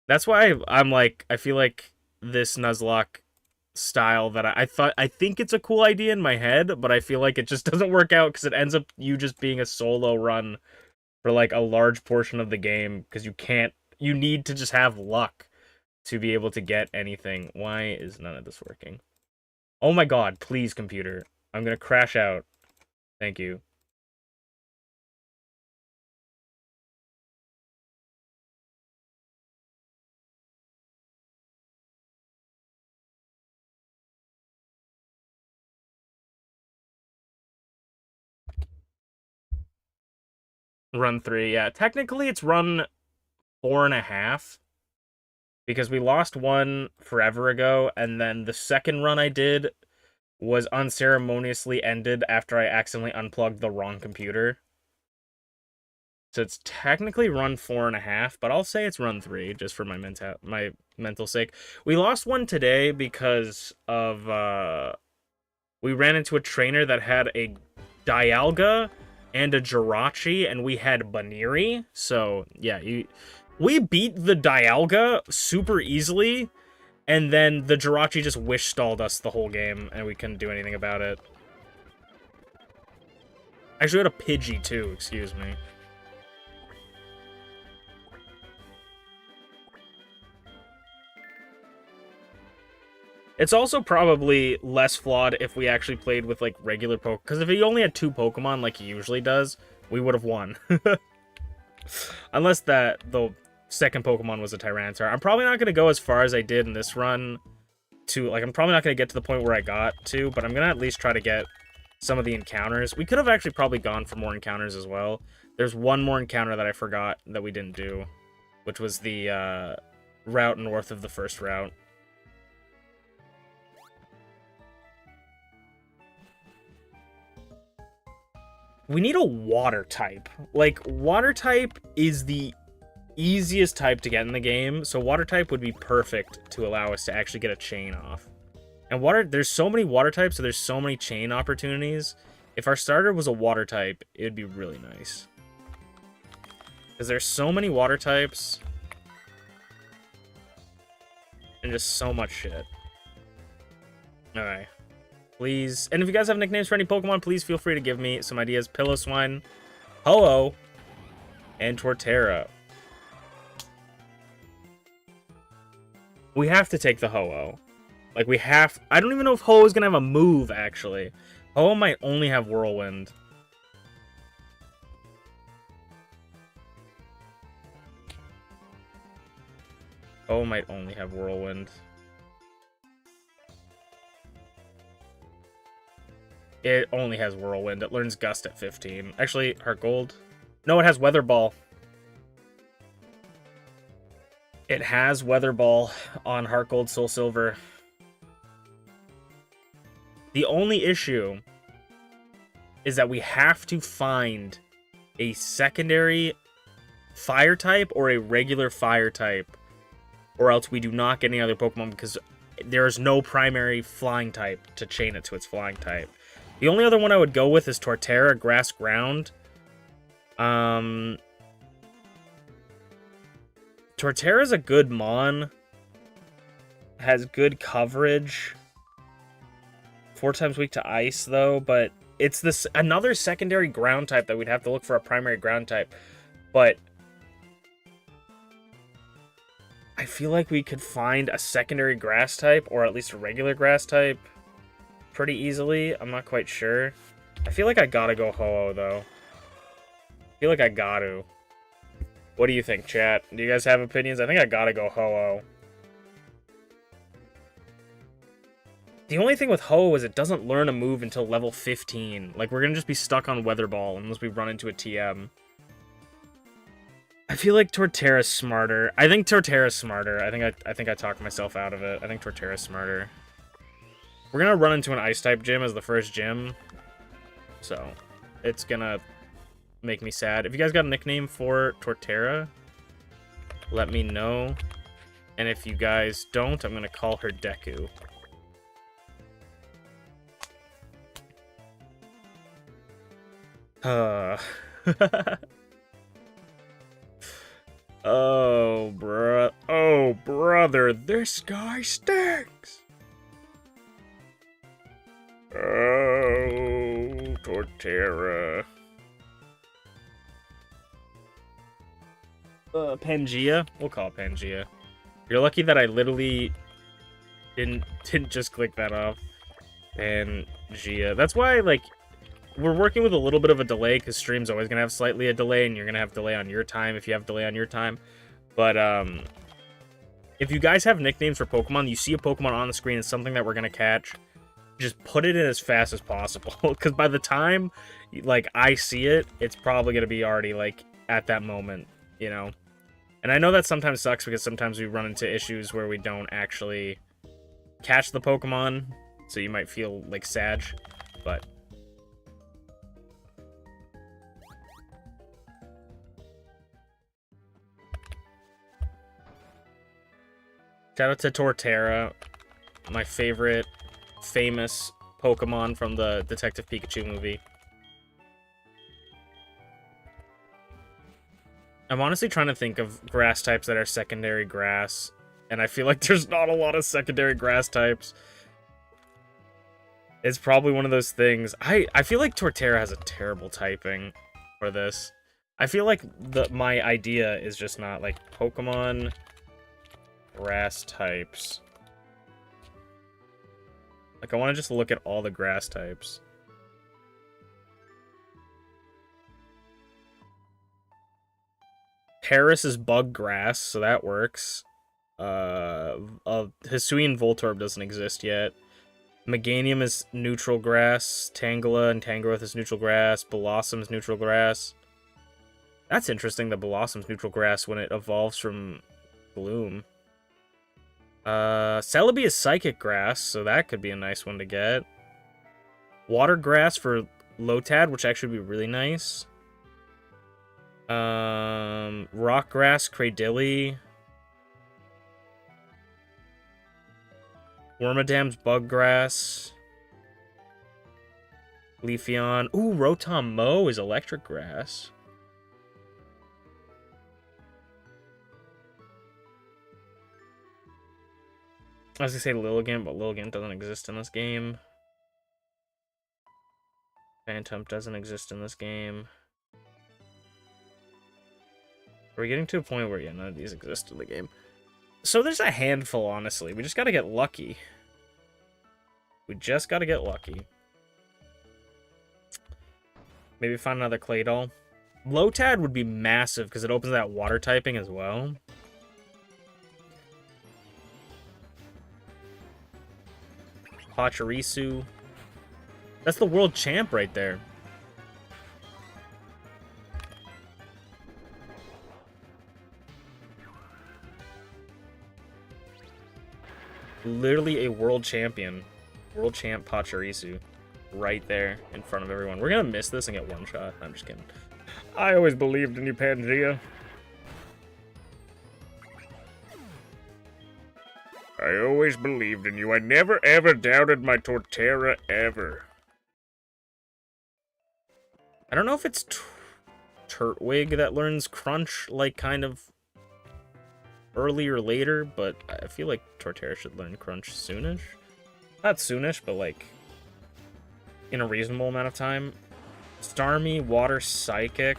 A: That's why I'm like, I feel like this Nuzlocke style that I think it's a cool idea in my head, but I feel like it just doesn't work out because it ends up you just being a solo run for like a large portion of the game, because you need to just have luck to be able to get anything. Why is none of this working? Oh my god, please, computer. I'm gonna crash out. Thank you. Run 3, yeah. Technically, it's run 4.5. Because we lost one forever ago, and then the second run I did was unceremoniously ended after I accidentally unplugged the wrong computer. So it's technically run 4.5, but I'll say it's run 3, just for my mental sake. We lost one today because of, we ran into a trainer that had a Dialga and a Jirachi, and we had Baniri. So, yeah, we beat the Dialga super easily, and then the Jirachi just wish-stalled us the whole game, and we couldn't do anything about it. Actually, we had a Pidgey, too, excuse me. It's also probably less flawed if we actually played with, like, regular Pokemon. Because if he only had 2 Pokemon like he usually does, we would have won. Unless the second Pokemon was a Tyranitar. I'm probably not going to go as far as I did in this run to, like, I'm probably not going to get to the point where I got to, but I'm going to at least try to get some of the encounters. We could have actually probably gone for more encounters as well. There's one more encounter that I forgot that we didn't do, which was the route north of the first route. We need a water type. Like, water type is the easiest type to get in the game, so water type would be perfect to allow us to actually get a chain off. And there's so many water types, so there's so many chain opportunities. If our starter was a water type, it would be really nice. Because there's so many water types. And just so much shit. Alright. Please. And if you guys have nicknames for any Pokemon, please feel free to give me some ideas. Pillowswine, Ho-Oh, and Torterra. We have to take the Ho-Oh. Like, we have... I don't even know if Ho-Oh is going to have a move, actually. Ho-Oh might only have Whirlwind. Ho-Oh might only have Whirlwind. It only has Whirlwind. It learns Gust at 15. Actually, Heart Gold. No, it has Weather Ball. It has Weather Ball on Heart Gold, Soul Silver. The only issue is that we have to find a secondary fire type or a regular fire type, or else we do not get any other Pokemon because there is no primary flying type to chain it to its flying type. The only other one I would go with is Torterra, Grass Ground. Torterra's a good Mon. Has good coverage. 4 times weak to ice, though, but it's this another secondary ground type that we'd have to look for a primary ground type. But I feel like we could find a secondary grass type, or at least a regular grass type, pretty easily. I'm not quite sure. I feel like I gotta go Ho-Oh, though. I feel like I gotta. What do you think, chat? Do you guys have opinions? I think I gotta go Ho-Oh. The only thing with Ho-Oh is it doesn't learn a move until level 15. Like, we're gonna just be stuck on Weather Ball unless we run into a TM. I feel like Torterra's smarter. I think Torterra's smarter. I think I talked myself out of it. I think Torterra's smarter. We're gonna run into an Ice-type gym as the first gym. So, it's gonna make me sad. If you guys got a nickname for Torterra, let me know. And if you guys don't, I'm gonna call her Deku. Oh, oh, brother, this guy stinks. Oh, Torterra. Pangea? We'll call it Pangea. You're lucky that I literally didn't just click that off. Pangea. That's why, like, we're working with a little bit of a delay, because stream's always going to have slightly a delay, and you're going to have delay on your time if you have delay on your time. But, if you guys have nicknames for Pokemon, you see a Pokemon on the screen, it's something that we're going to catch, just put it in as fast as possible, because by the time, like, I see it, it's probably going to be already, like, at that moment, you know? And I know that sometimes sucks, because sometimes we run into issues where we don't actually catch the Pokemon, so you might feel, like, sad, but... Shout out to Torterra, my favorite famous Pokemon from the Detective Pikachu movie. I'm honestly trying to think of grass types that are secondary grass, and I feel like there's not a lot of secondary grass types. It's probably one of those things. I feel like Torterra has a terrible typing for this. I feel like my idea is just not, like, Pokemon... grass types. Like, I want to just look at all the grass types. Paris is bug grass, so that works. Hisuian Voltorb doesn't exist yet. Meganium is neutral grass. Tangela and Tangrowth is neutral grass. Blossom is neutral grass. That's interesting that Blossom's neutral grass when it evolves from Bloom. Celebi is psychic grass, so that could be a nice one to get. Water grass for Lotad, which actually would be really nice. Rock grass, Cradilly. Wormadam's bug grass. Leafeon. Ooh, Rotom Mow is electric grass. I was gonna say Lilligant, but Lilligant doesn't exist in this game. Phantom doesn't exist in this game. Are we getting to a point where, yeah, none of these exist in the game? So there's a handful, honestly. We just gotta get lucky. We just gotta get lucky. Maybe find another Claydol. Lotad would be massive because it opens that water typing as well. Pachirisu. That's the world champ right there. Literally a world champion. World champ Pachirisu. Right there in front of everyone. We're gonna miss this and get one shot. I'm just kidding. I always believed in you, Pangea. I always believed in you. I never ever doubted my Torterra ever. I don't know if it's Turtwig that learns Crunch, like, kind of early or later, but I feel like Torterra should learn Crunch soonish. Not soonish, but, like, in a reasonable amount of time. Starmie, Water Psychic.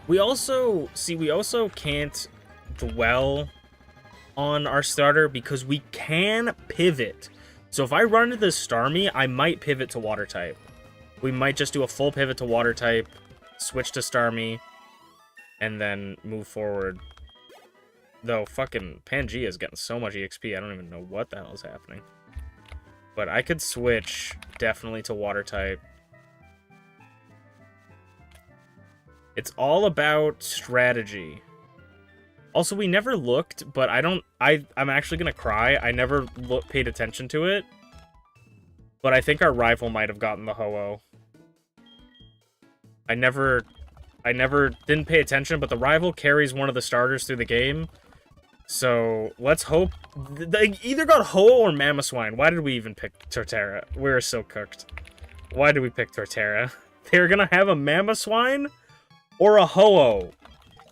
A: We also can't dwell on our starter because we can pivot. So if I run into this Starmie, I might pivot to Water type. We might just do a full pivot to Water type, switch to Starmie, and then move forward. Though fucking Pangea is getting so much EXP, I don't even know what the hell is happening. But I could switch definitely to Water type. It's all about strategy. Also, we never looked, but I'm actually gonna cry. I never paid attention to it. But I think our rival might have gotten the Ho-Oh. I never didn't pay attention, but the rival carries one of the starters through the game. So, let's hope they either got Ho-Oh or Mamoswine. Why did we even pick Torterra? We're so cooked. Why did we pick Torterra? They're gonna have a Mamoswine or a Ho-Oh.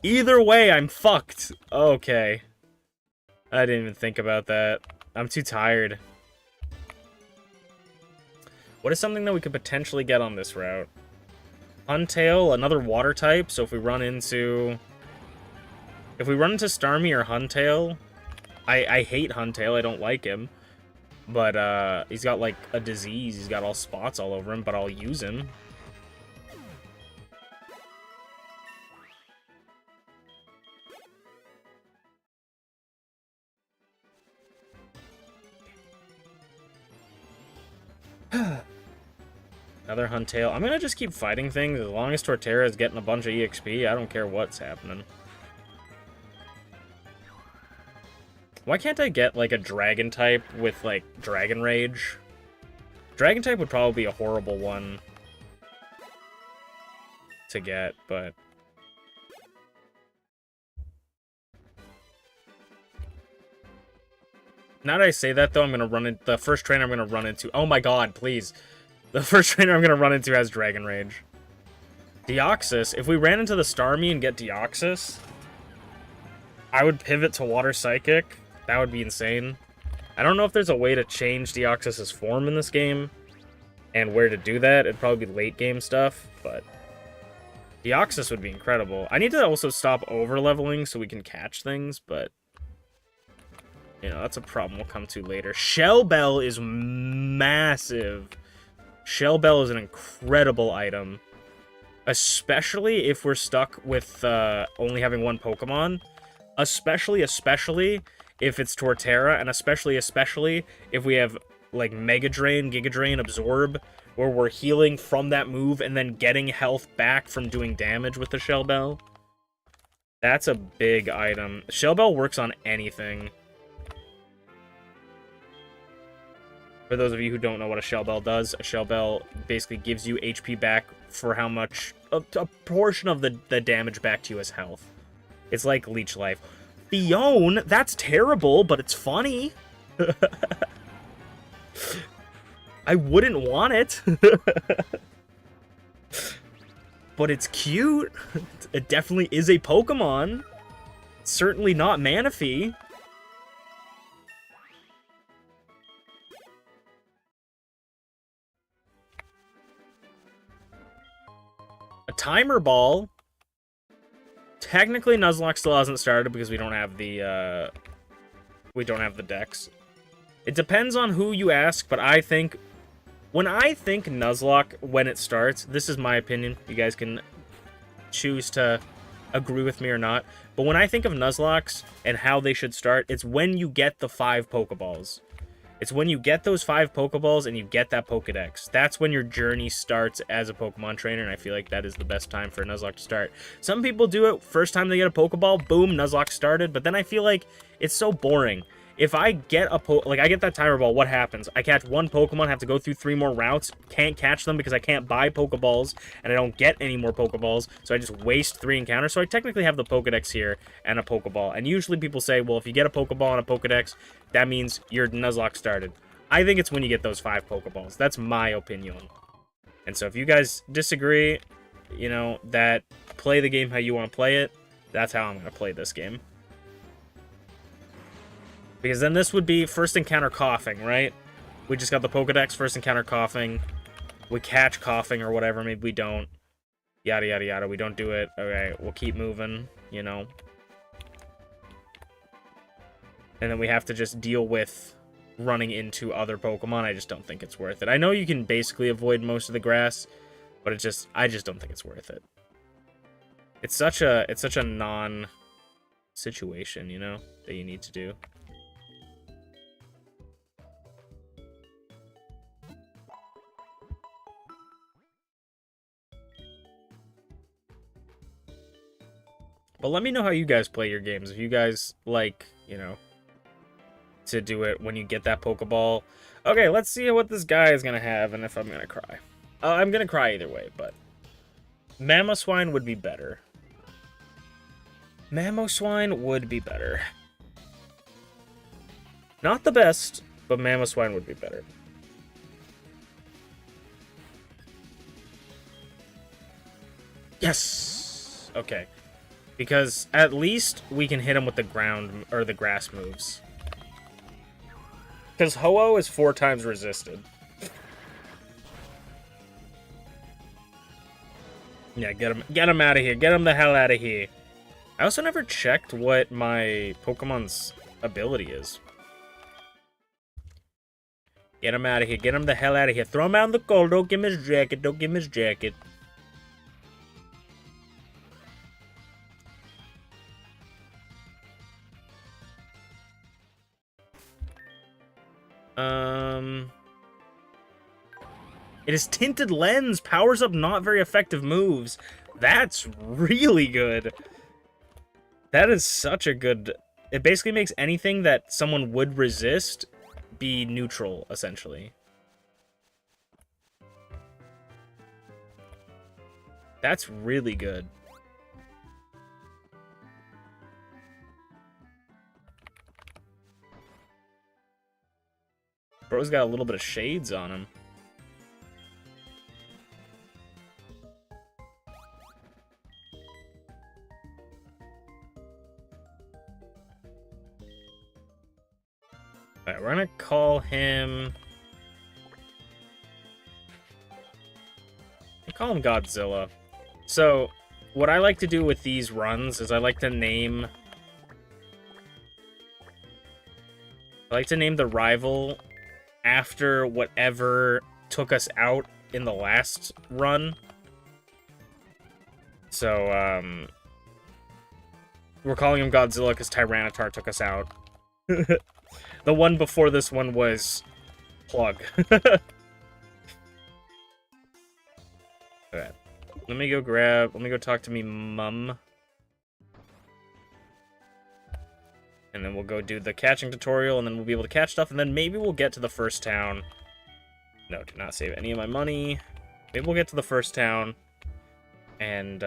A: Either way, I'm fucked. Okay. I didn't even think about that. I'm too tired. What is something that we could potentially get on this route? Huntail, another water type, so if we run into Starmie or Huntail, I hate Huntail, I don't like him. But he's got like a disease, he's got all spots all over him, but I'll use him. Another Huntail. I'm gonna just keep fighting things as long as Torterra is getting a bunch of EXP. I don't care what's happening. Why can't I get, like, a Dragon type with, like, Dragon Rage? Dragon type would probably be a horrible one to get, but... Now that I say that, though, I'm gonna run into... The first trainer I'm gonna run into... Oh my god, please. The first trainer I'm gonna run into has Dragon Rage. Deoxys. If we ran into the Starmie and get Deoxys, I would pivot to Water Psychic. That would be insane. I don't know if there's a way to change Deoxys' form in this game, and where to do that. It'd probably be late game stuff, but Deoxys would be incredible. I need to also stop over-leveling so we can catch things, but you know, that's a problem we'll come to later. Shell Bell is massive. Shell Bell is an incredible item. Especially if we're stuck with only having one Pokemon. Especially if it's Torterra, and especially if we have, like, Mega Drain, Giga Drain, Absorb, where we're healing from that move and then getting health back from doing damage with the Shell Bell. That's a big item. Shell Bell works on anything. For those of you who don't know what a Shell Bell does, a Shell Bell basically gives you HP back for how much... a portion of the damage back to you as health. It's like Leech Life. Fion, that's terrible, but it's funny. I wouldn't want it. But it's cute. It definitely is a Pokemon. It's certainly not Manaphy. A Timer Ball. Technically, Nuzlocke still hasn't started because we don't have the decks. It depends on who you ask, but I think when I think Nuzlocke when it starts, this is my opinion. You guys can choose to agree with me or not. But when I think of Nuzlocks and how they should start, it's when you get the 5 Pokeballs. It's when you get those 5 Pokeballs and you get that Pokedex. That's when your journey starts as a Pokemon trainer, and I feel like that is the best time for a Nuzlocke to start. Some people do it, first time they get a Pokeball, boom, Nuzlocke started, but then I feel like it's so boring. If I get I get that Timer Ball, what happens? I catch one Pokemon, have to go through 3 more routes, can't catch them because I can't buy Pokeballs, and I don't get any more Pokeballs, so I just waste 3 encounters. So I technically have the Pokedex here and a Pokeball. And usually people say, well, if you get a Pokeball and a Pokedex, that means your Nuzlocke started. I think it's when you get those 5 Pokeballs. That's my opinion. And so if you guys disagree, you know, that play the game how you want to play it, that's how I'm going to play this game. Because then this would be first encounter Coughing, right? We just got the Pokedex, first encounter Coughing. We catch Coughing or whatever, maybe we don't. Yada, yada, yada, we don't do it. Okay, we'll keep moving, you know. And then we have to just deal with running into other Pokemon. I just don't think it's worth it. I know you can basically avoid most of the grass, but I just don't think it's worth it. It's such a non-situation, you know, that you need to do. But let me know how you guys play your games. If you guys like, you know, to do it when you get that Pokeball. Okay, let's see what this guy is going to have and if I'm going to cry. I'm going to cry either way, but Mamoswine would be better. Mamoswine would be better. Not the best, but Mamoswine would be better. Yes! Okay. Because at least we can hit him with the ground, or the grass moves. Because Ho-Oh is 4 times resisted. Yeah, get him out of here. Get him the hell out of here. I also never checked what my Pokemon's ability is. Get him out of here. Get him the hell out of here. Throw him out in the cold. Don't give him his jacket. Don't give him his jacket. It is Tinted Lens. Powers up not very effective moves. That's really good. That is such a good... It basically makes anything that someone would resist be neutral, essentially. That's really good. Bro's got a little bit of shades on him. Alright, we're gonna call him... call him Godzilla. So, what I like to do with these runs is I like to name the rival after whatever took us out in the last run. So, we're calling him Godzilla because Tyranitar took us out. The one before this one was Plug. Alright. Let me go talk to me mum. And then we'll go do the catching tutorial, and then we'll be able to catch stuff, and then maybe we'll get to the first town. No, do not save any of my money. Maybe we'll get to the first town, and,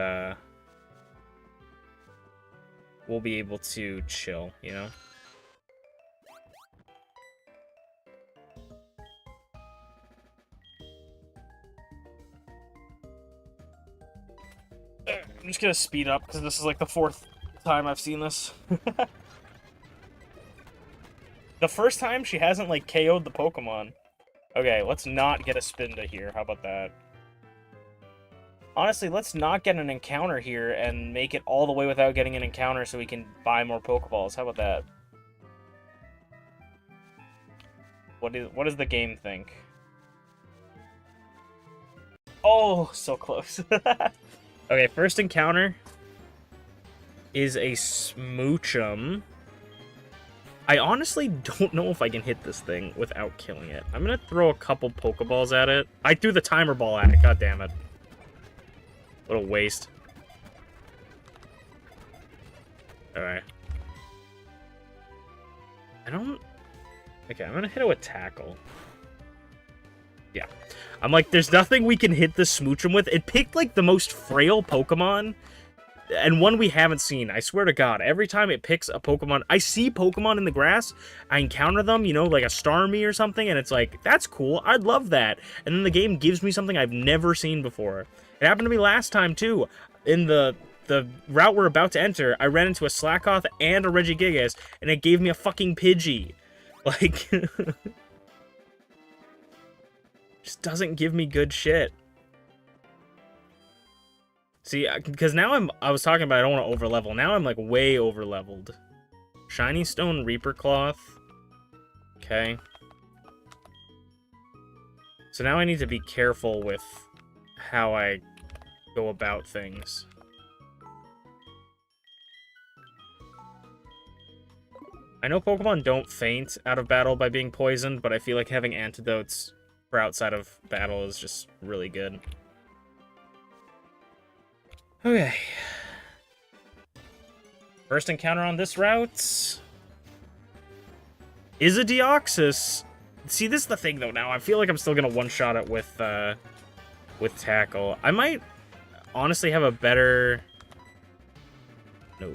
A: we'll be able to chill, you know? I'm just gonna speed up, because this is like the 4th time I've seen this. The first time, she hasn't, like, KO'd the Pokemon. Okay, let's not get a Spinda here. How about that? Honestly, let's not get an encounter here and make it all the way without getting an encounter so we can buy more Pokeballs. How about that? What does the game think? Oh, so close. Okay, first encounter is a Smoochum. I honestly don't know if I can hit this thing without killing it. I'm gonna throw a couple Pokeballs at it. I threw the timer ball at it, god damn it. What a waste. Alright. Okay, I'm gonna hit it with Tackle. Yeah. I'm like, there's nothing we can hit this Smoochum with. It picked, like, the most frail Pokemon, and one we haven't seen. I swear to God, every time it picks a Pokemon, I see Pokemon in the grass, I encounter them, you know, like a Starmie or something, and it's like, that's cool, I'd love that. And then the game gives me something I've never seen before. It happened to me last time, too. In the route we're about to enter, I ran into a Slackoth and a Regigigas, and it gave me a fucking Pidgey. Like, just doesn't give me good shit. See, because now I was talking about I don't want to over-level. Now I'm, like, way over-leveled. Shiny Stone Reaper Cloth. Okay. So now I need to be careful with how I go about things. I know Pokemon don't faint out of battle by being poisoned, but I feel like having antidotes for outside of battle is just really good. Okay. First encounter on this route is a Deoxys. See, this is the thing, though, now. I feel like I'm still gonna one-shot it with Tackle. I might honestly have a better... No.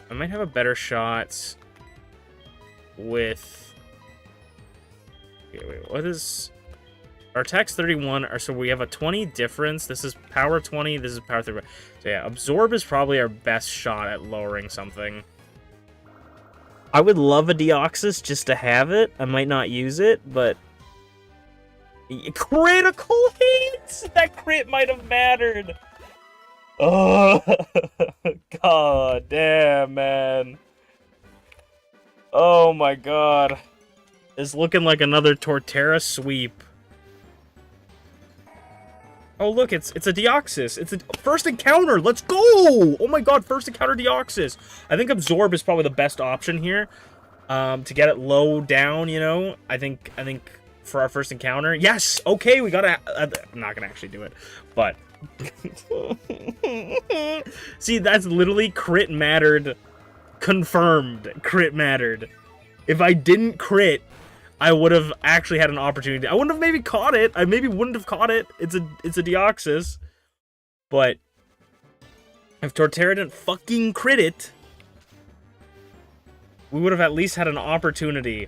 A: I might have a better shot with... Wait, what is... Our attack's 31, so we have a 20 difference. This is power 20, this is power 30. So yeah, Absorb is probably our best shot at lowering something. I would love a Deoxys just to have it. I might not use it, but... Critical hits! That crit might have mattered! Oh, god damn, man. Oh my god. It's looking like another Torterra sweep. Oh, look, it's a Deoxys. It's a first encounter. Let's go! Oh my god, first encounter Deoxys. I think Absorb is probably the best option here. To get it low down, you know? I think for our first encounter. Yes! Okay, we gotta... I'm not gonna actually do it, but... See, that's literally crit mattered. Confirmed. Crit mattered. If I didn't crit... I would have actually had an opportunity. I wouldn't have maybe caught it. I maybe wouldn't have caught it. It's a Deoxys. But if Torterra didn't fucking crit it, we would have at least had an opportunity.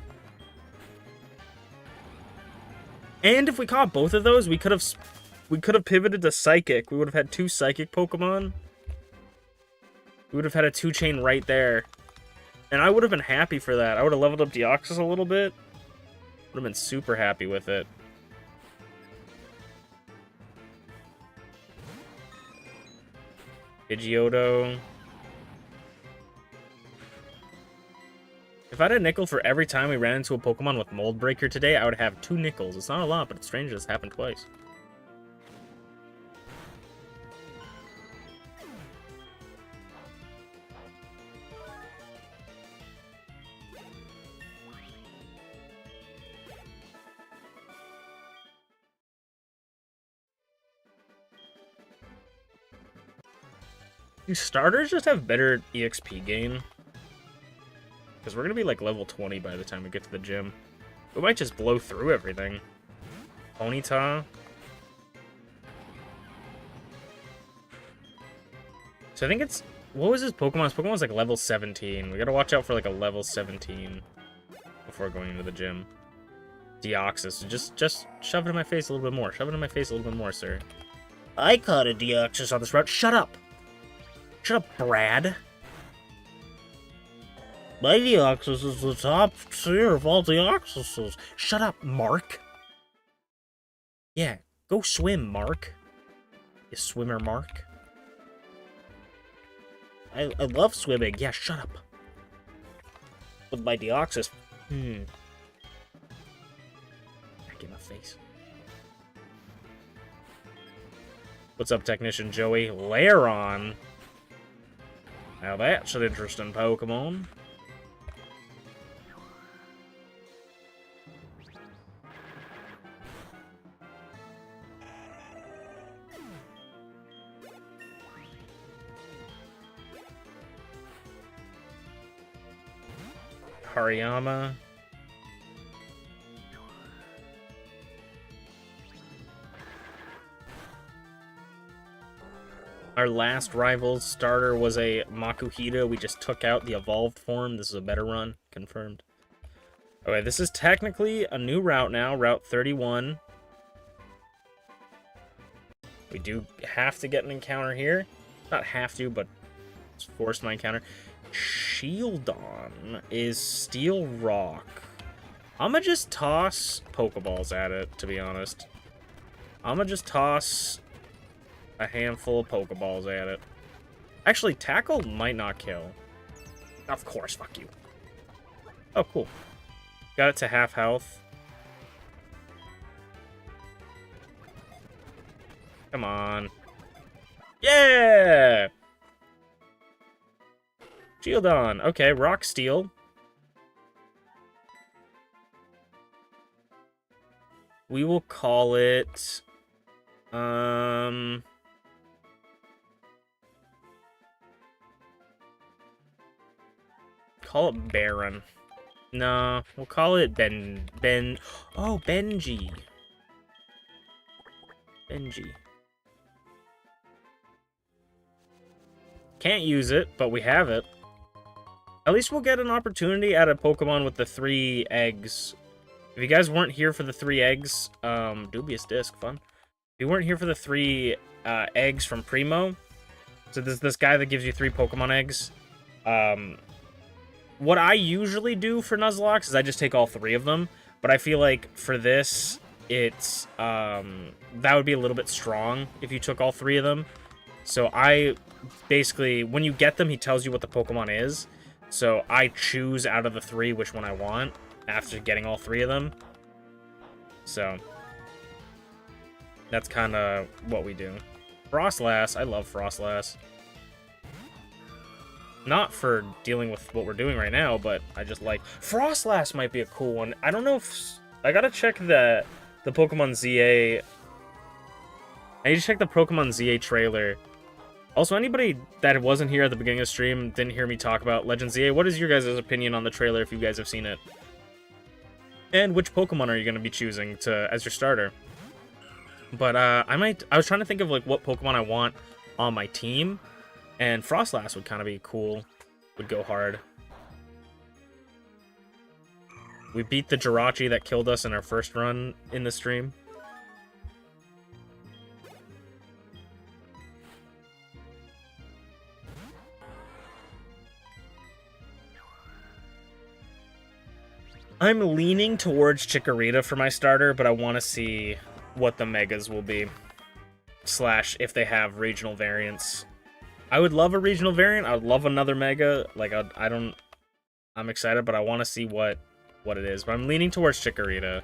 A: And if we caught both of those, we could have pivoted to Psychic. We would have had 2 Psychic Pokemon. We would have had a 2-chain right there. And I would have been happy for that. I would have leveled up Deoxys a little bit. Would have been super happy with it. Pidgeotto. If I had a nickel for every time we ran into a Pokemon with Mold Breaker today, I would have 2 nickels. It's not a lot, but it's strange this happened twice. These starters just have better EXP gain. Because we're going to be like level 20 by the time we get to the gym. We might just blow through everything. Ponyta. So I think it's... What was his Pokemon? His Pokemon's like level 17. We gotta watch out for like a level 17 before going into the gym. Deoxys. Just shove it in my face a little bit more. Shove it in my face a little bit more, sir. I caught a Deoxys on this route. Shut up! Shut up, Brad. My Deoxys is the top tier of all Deoxyses. Shut up, Mark. Yeah, go swim, Mark. You swimmer, Mark. I love swimming. Yeah, shut up. With my Deoxys. Back in my face. What's up, Technician Joey? Lairon. Now that's an interesting Pokemon. Hariyama. Our last rival's starter was a Makuhita. We just took out the evolved form. This is a better run. Confirmed. Okay, this is technically a new route now. Route 31. We do have to get an encounter here. Not have to, but it's forced my encounter. Shieldon is Steel Rock. I'm gonna just toss Pokeballs at it, to be honest. I'm gonna just toss a handful of Pokeballs at it. Actually, Tackle might not kill. Of course, fuck you. Oh, cool. Got it to half health. Come on. Yeah! Shieldon. Okay, Rock Steel. We will call it... Call it Baron. No, we'll call it Oh, Benji. Benji. Can't use it, but we have it. At least we'll get an opportunity at a Pokemon with the 3 eggs. If you guys weren't here for the 3 eggs, Dubious Disc, fun. If you weren't here for the 3 eggs from Primo, so there's this guy that gives you 3 Pokemon eggs. What I usually do for Nuzlocke is I just take all 3 of them, but I feel like for this, it's, that would be a little bit strong if you took all 3 of them. So I basically, when you get them, he tells you what the Pokemon is. So I choose out of the 3 which one I want after getting all 3 of them. So that's kind of what we do. Frostlass, I love Frostlass. Not for dealing with what we're doing right now, but I just like... Frostlass might be a cool one. I don't know if... I gotta check the Pokemon ZA... I need to check the Pokemon ZA trailer. Also, anybody that wasn't here at the beginning of the stream, didn't hear me talk about Legend ZA, what is your guys' opinion on the trailer if you guys have seen it? And which Pokemon are you going to be choosing as your starter? But I was trying to think of like what Pokemon I want on my team, and Frostlass would kind of be cool. Would go hard. We beat the Jirachi that killed us in our first run in the stream. I'm leaning towards Chikorita for my starter, but I want to see what the Megas will be. Slash, if they have regional variants. I would love a regional variant. I would love another Mega. Like, I'm excited, but I want to see what it is. But I'm leaning towards Chikorita.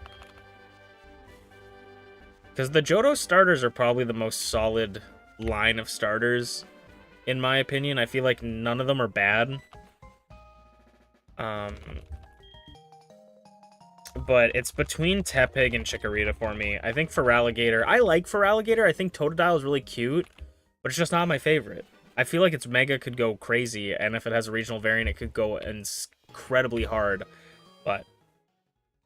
A: Because the Johto starters are probably the most solid line of starters, in my opinion. I feel like none of them are bad. But it's between Tepig and Chikorita for me. I think Feraligatr... I like Feraligatr. I think Totodile is really cute, but it's just not my favorite. I feel like its Mega could go crazy, and if it has a regional variant, it could go incredibly hard. But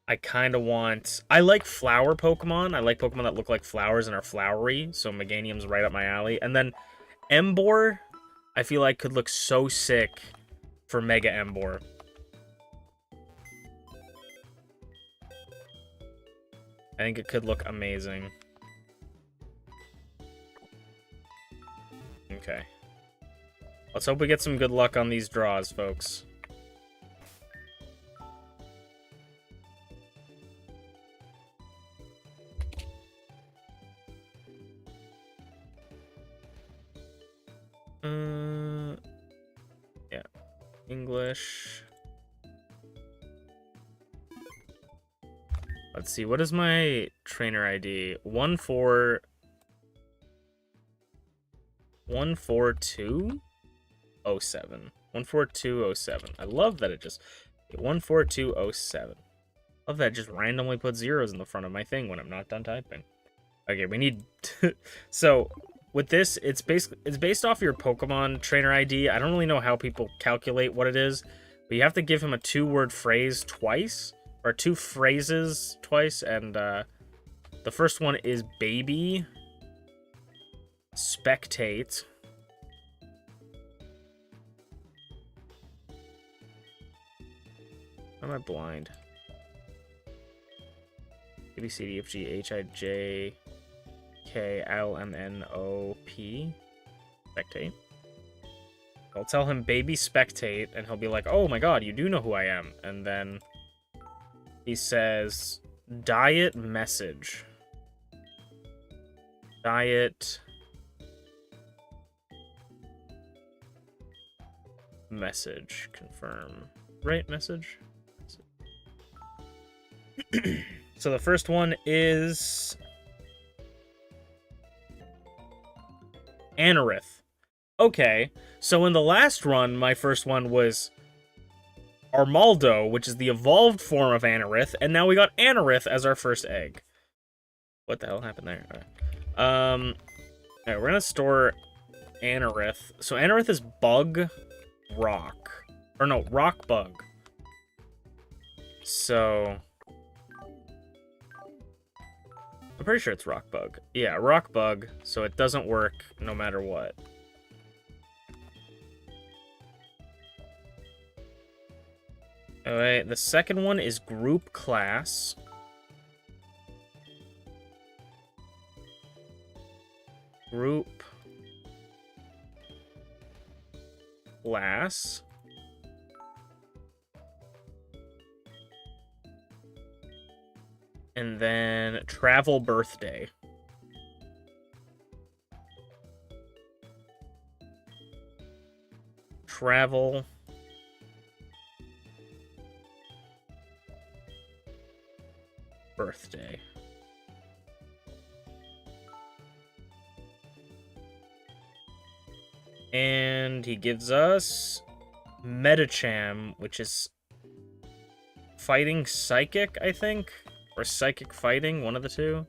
A: I kind of want... I like flower Pokemon. I like Pokemon that look like flowers and are flowery, so Meganium's right up my alley. And then Emboar, I feel like could look so sick for Mega Emboar. I think it could look amazing. Okay. Let's hope we get some good luck on these draws, folks. Yeah. English. Let's see, what is my trainer ID? 14207. 14207. I love that it just 14207. Love that it just randomly puts zeros in the front of my thing when I'm not done typing. Okay, we need so with this, it's based off your Pokemon trainer ID. I don't really know how people calculate what it is, but you have to give him a 2-word phrase twice, or 2 phrases twice, and the first one is baby spectate. Why am I blind? A, B, C, D, F, G, H, I, J, K, L, M, N, O, P. Spectate. I'll tell him baby spectate, and he'll be like, oh my god, you do know who I am. And then he says, diet message. Diet message. Confirm. Right message? So the first one is Anorith. Okay, so in the last run, my first one was Armaldo, which is the evolved form of Anorith, and now we got Anorith as our first egg. What the hell happened there? All right, we're gonna store Anorith. So Anorith is bug, rock. Or no, rock bug. So I'm pretty sure it's rock bug. Yeah, rock bug, so it doesn't work no matter what. Alright, the second one is group class. Group class. And then travel birthday. Travel birthday. And he gives us Metacham, which is fighting psychic, I think? Or psychic fighting, one of the two.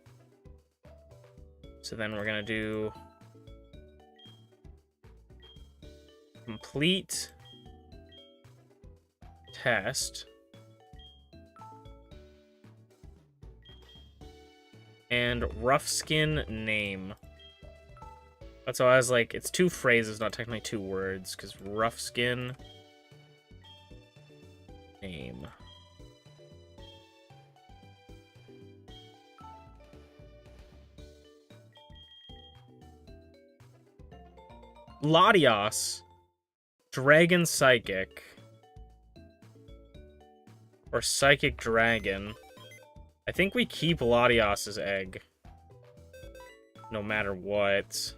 A: So then we're gonna do complete test. And rough skin name. That's why I was like, it's 2 phrases, not technically 2 words, because rough skin name. Latios, Dragon Psychic, or Psychic Dragon. I think we keep Latios's egg, no matter what.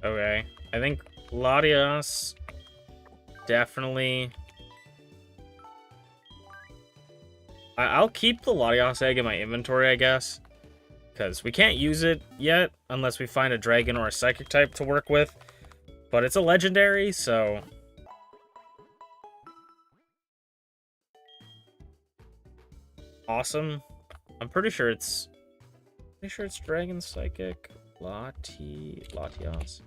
A: Okay, I think Latios definitely... I'll keep the Latios egg in my inventory, I guess. Because we can't use it yet unless we find a dragon or a psychic type to work with. But it's a legendary, so... Awesome. I'm pretty sure it's Dragon Psychic. Latias.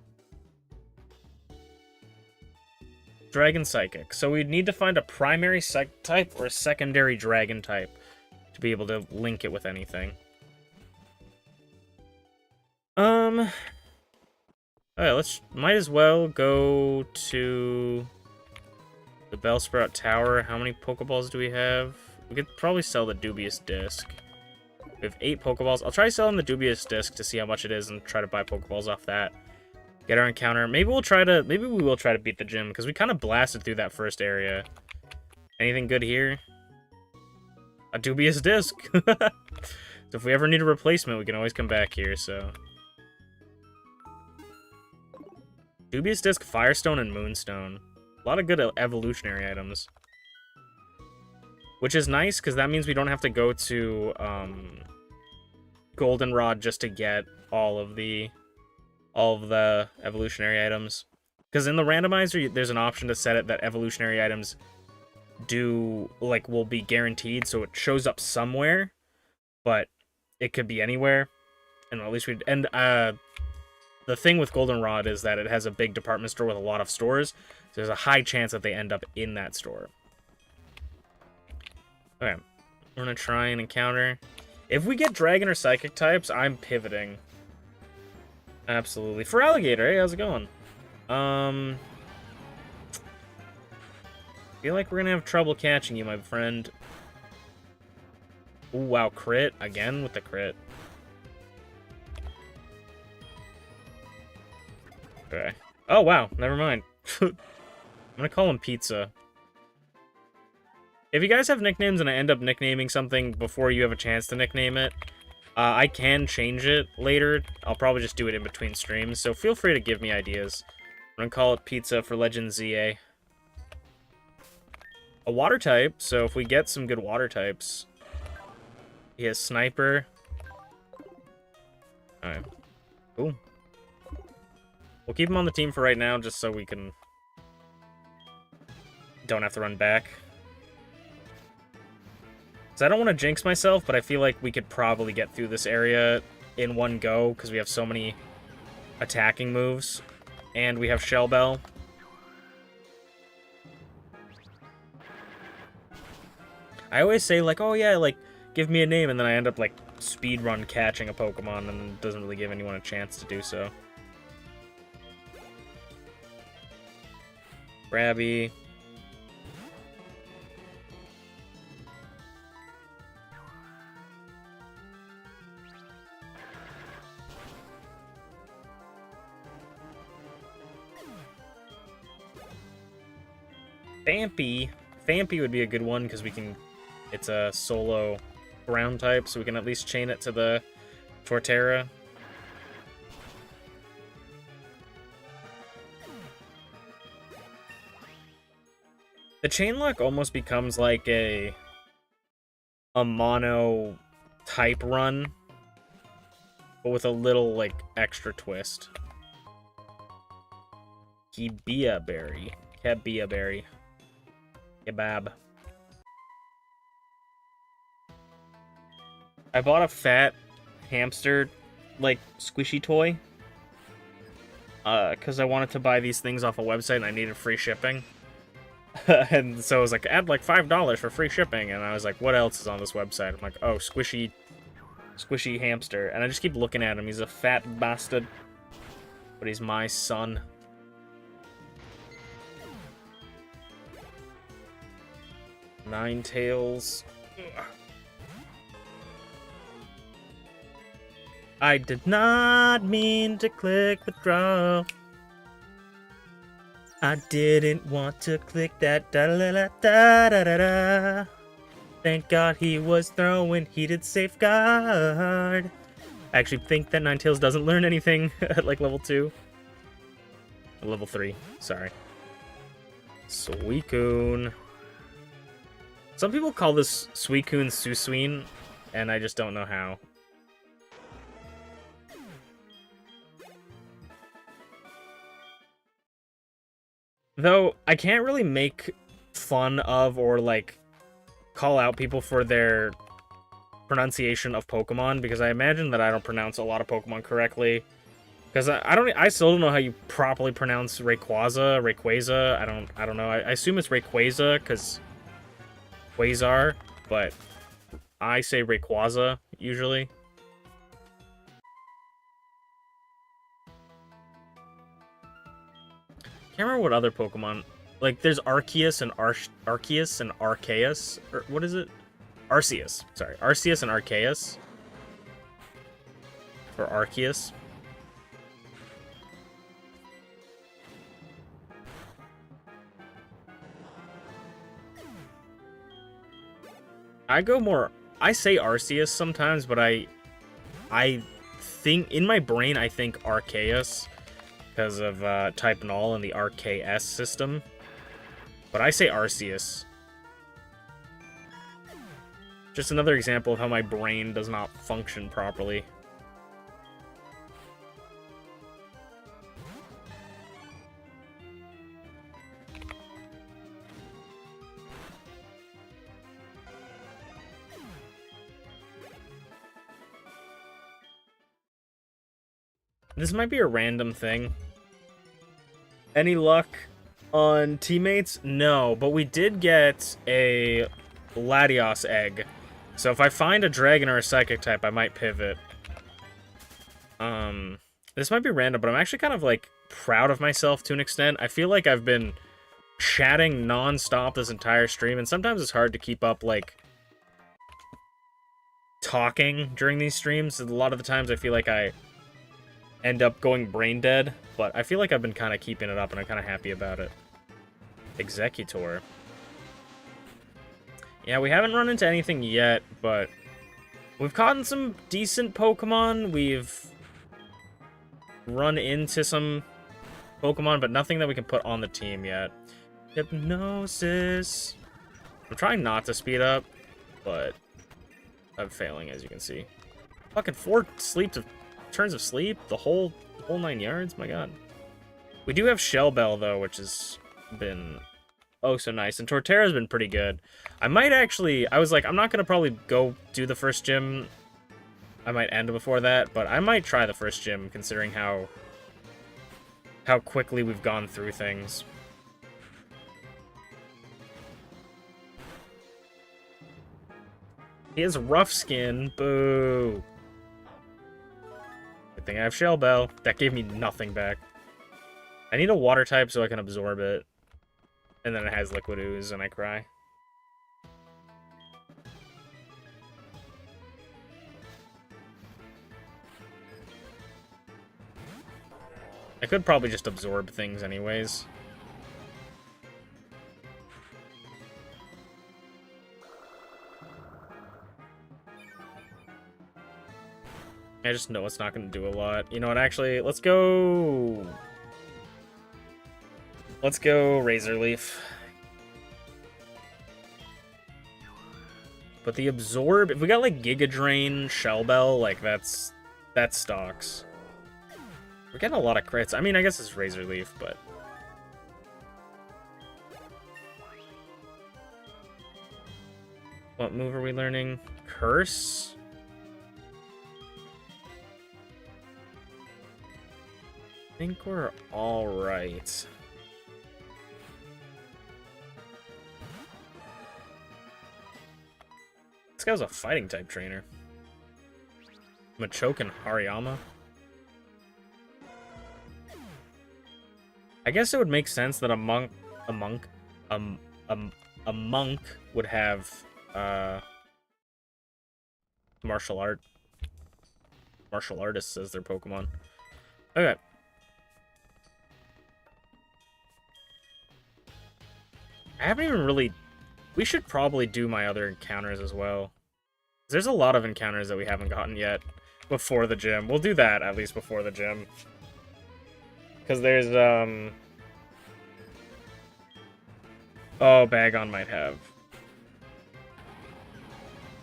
A: Dragon Psychic. So we'd need to find a primary Psychic type or a secondary Dragon type to be able to link it with anything. Alright, might as well go to the Bellsprout Tower. How many Pokeballs do we have? We could probably sell the Dubious Disc. We have 8 Pokeballs. I'll try selling the Dubious Disc to see how much it is and try to buy Pokeballs off that. Get our encounter. Maybe we will try to beat the gym, because we kind of blasted through that first area. Anything good here? A Dubious Disc. So if we ever need a replacement, we can always come back here, so. Dubious Disc, Firestone, and Moonstone. A lot of good evolutionary items. Which is nice, because that means we don't have to go to Goldenrod just to get all of the evolutionary items. Because in the randomizer, there's an option to set it that evolutionary items will be guaranteed, so it shows up somewhere, but it could be anywhere. And at least the thing with Goldenrod is that it has a big department store with a lot of stores, so there's a high chance that they end up in that store. Okay, we're gonna try and encounter. If we get Dragon or Psychic types, I'm pivoting. Absolutely. For Alligator, hey, how's it going? Feel like we're gonna have trouble catching you, my friend. Ooh, wow, crit. Again with the crit. Okay. Oh, wow, never mind. I'm gonna call him Pizza. If you guys have nicknames and I end up nicknaming something before you have a chance to nickname it, I can change it later. I'll probably just do it in between streams, so feel free to give me ideas. I'm gonna call it Pizza for Legend ZA. A water type, so if we get some good water types. He has Sniper. Alright. Cool. We'll keep him on the team for right now, just so we don't have to run back. So I don't want to jinx myself, but I feel like we could probably get through this area in one go, because we have so many attacking moves. And we have Shell Bell. I always say, like, oh yeah, like, give me a name, and then I end up, like, speedrun catching a Pokemon, and it doesn't really give anyone a chance to do so. Krabby. Fampy. Fampy would be a good one, because it's a solo ground type, so we can at least chain it to the Torterra. The ChainLocke almost becomes like a mono type run, but with a little, like, extra twist. Kebia Berry. Kebab. I bought a fat hamster, like, squishy toy. Because I wanted to buy these things off a website and I needed free shipping. And so I was like, add like $5 for free shipping. And I was like, what else is on this website? I'm like, oh, squishy hamster. And I just keep looking at him. He's a fat bastard. But he's my son. Ninetales. I did not mean to click withdraw. I didn't want to click that da-da-da-da-da-da-da. Thank God he was throwing heated safeguard. I actually think that Ninetales doesn't learn anything at like level 2. Level 3, sorry. Suicune. Some people call this Suicune Susween, and I just don't know how. Though, I can't really make fun of or, like, call out people for their pronunciation of Pokemon, because I imagine that I don't pronounce a lot of Pokemon correctly. Because I still don't know how you properly pronounce Rayquaza. I don't know. I assume it's Rayquaza because Quasar, but I say Rayquaza usually. Can't remember what other Pokemon. Like, there's Arceus and Arceus, or what is it? Arceus. Sorry, Arceus and Arceus. Or Arceus. I say Arceus sometimes, but I think, in my brain, I think Arceus because of Type Null and the RKS system. But I say Arceus. Just another example of how my brain does not function properly. This might be a random thing. Any luck on teammates? No, but we did get a Latios egg. So if I find a dragon or a psychic type, I might pivot. This might be random, but I'm actually kind of, like, proud of myself to an extent. I feel like I've been chatting non-stop this entire stream, and sometimes it's hard to keep up, like, talking during these streams. A lot of the times I feel like I end up going brain dead, but I feel like I've been kind of keeping it up, and I'm kind of happy about it. Executor. Yeah, we haven't run into anything yet, but we've caught some decent Pokemon. We've run into some Pokemon, but nothing that we can put on the team yet. Hypnosis. I'm trying not to speed up, but I'm failing, as you can see. Fucking 4 turns of sleep, the whole 9 yards. My God. We do have Shell Bell though, which has been oh so nice, and Torterra's been pretty good. I might actually. I was like, I'm not gonna probably go do the first gym. I might end before that, but I might try the first gym, considering how quickly we've gone through things. He has rough skin. Boo. Good thing I have Shell Bell. That gave me nothing back. I need a water type so I can absorb it. And then it has Liquid Ooze, and I cry. I could probably just absorb things anyways. I just know it's not going to do a lot. You know what, actually, let's go... Let's go Razor Leaf. But the Absorb, if we got like Giga Drain, Shell Bell, like that stocks. We're getting a lot of crits. I mean, I guess it's Razor Leaf, but... What move are we learning? Curse? I think we're alright. This guy's a fighting type trainer. Machoke and Hariyama. I guess it would make sense that a monk would have martial artists as their Pokemon. Okay. I haven't even really... We should probably do my other encounters as well. There's a lot of encounters that we haven't gotten yet before the gym. We'll do that at least before the gym. Because there's, Oh, Bagon might have.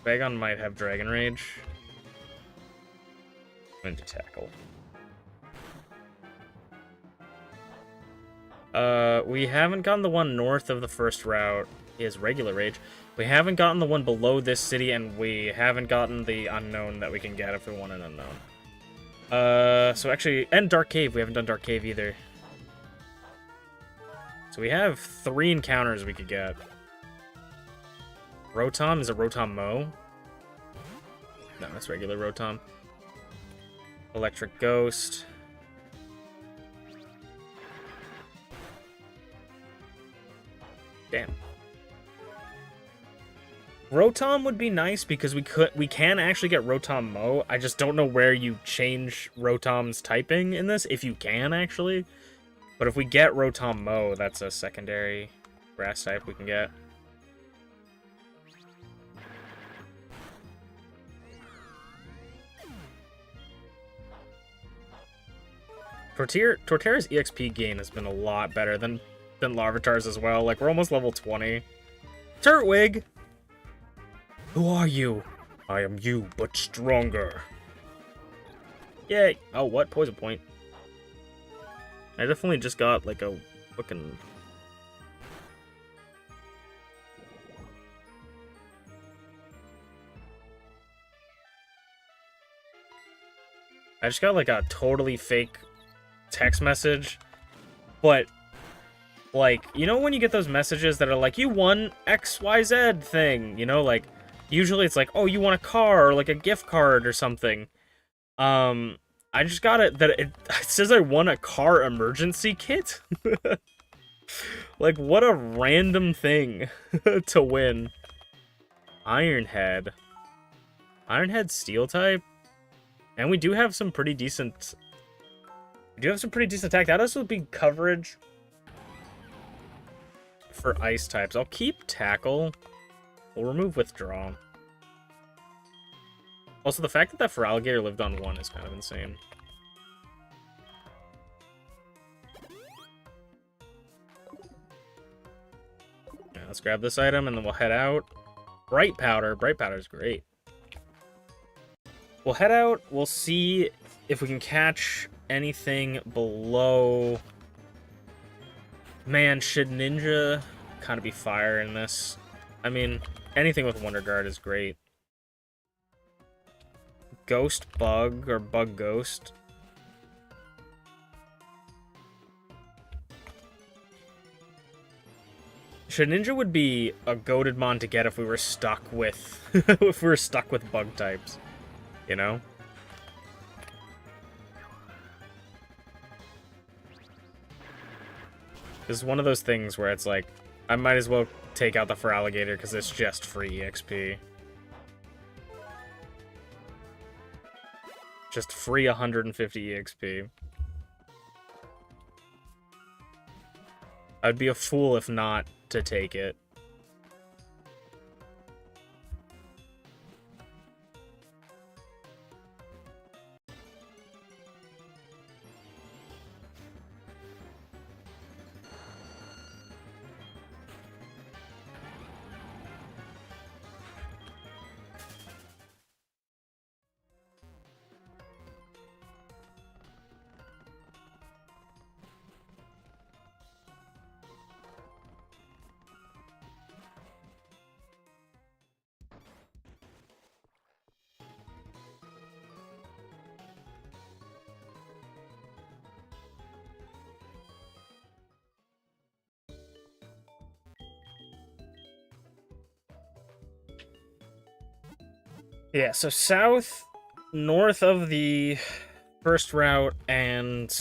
A: Bagon might have Dragon Rage. I'm going to tackle. We haven't gotten the one north of the first route. Is regular rage. We haven't gotten the one below this city, and we haven't gotten the unknown that we can get if we want an unknown. So actually, and Dark Cave. We haven't done Dark Cave either. So we have 3 encounters we could get. Rotom? Is it Rotom Mo? No, that's regular Rotom. Electric Ghost. Damn. Rotom would be nice because we can actually get Rotom Mo. I just don't know where you change Rotom's typing in this, if you can actually. But if we get Rotom Mo, that's a secondary grass type we can get. Torterra's EXP gain has been a lot better than Larvitar's as well. Like, we're almost level 20. Turtwig! Who are you? I am you, but stronger. Yay! Oh, what? Poison point. I definitely just got, like, a fucking... I just got, like, a totally fake text message. But, like, you know when you get those messages that are like, you won XYZ thing? You know, like, usually it's like, oh, you won a car, or, like, a gift card or something. I just got it that it says I won a car emergency kit. Like, what a random thing to win. Ironhead. Ironhead steel type. And we do have some pretty decent... We do have some pretty decent attack. That also be coverage for ice types. I'll keep tackle. We'll remove withdraw. Also, the fact that that Feraligatr lived on 1 is kind of insane. Yeah, let's grab this item and then we'll head out. Bright Powder. Bright Powder is great. We'll head out. We'll see if we can catch anything below... Man, should Ninja kind of be fire in this? I mean, anything with Wonder Guard is great. Ghost Bug, or Bug Ghost. Shedinja would be a goated mon to get if we were stuck with if we were stuck with bug types, you know? It's one of those things where it's like, I might as well take out the Feraligatr because it's just free EXP. Just free 150 EXP. I'd be a fool if not to take it. Yeah, so south, north of the first route and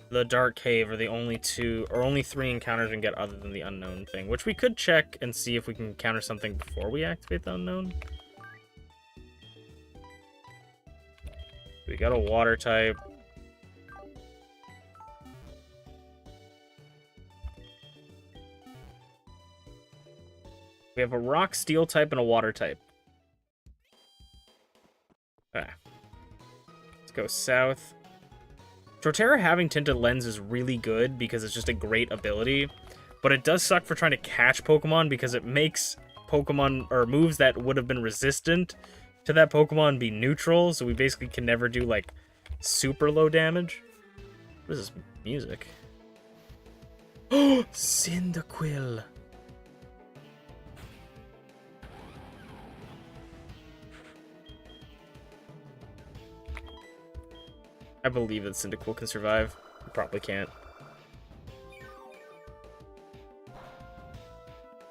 A: the Dark Cave are the only two, or only 3 encounters we can get other than the unknown thing, which we could check and see if we can counter something before we activate the unknown. We got a water type. We have a rock steel type and a water type. Okay. Let's go south. Torterra having Tinted Lens is really good because it's just a great ability, but it does suck for trying to catch Pokemon because it makes Pokemon, or moves that would have been resistant to that Pokemon, be neutral, so we basically can never do, like, super low damage. What is this music? Oh, Cyndaquil. I believe that Cyndaquil can survive. Probably can't.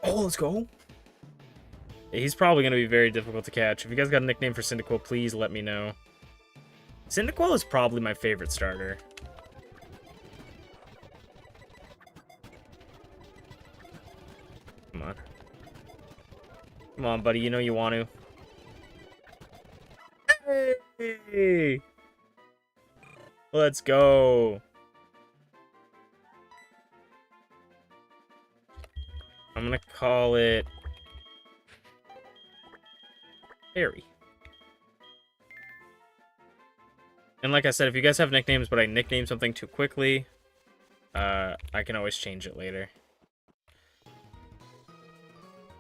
A: Oh, let's go. He's probably going to be very difficult to catch. If you guys got a nickname for Cyndaquil, please let me know. Cyndaquil is probably my favorite starter. Come on. Come on, buddy. You know you want to. Hey! Let's go. I'm going to call it Harry. And like I said, if you guys have nicknames, but I nicknamed something too quickly, I can always change it later.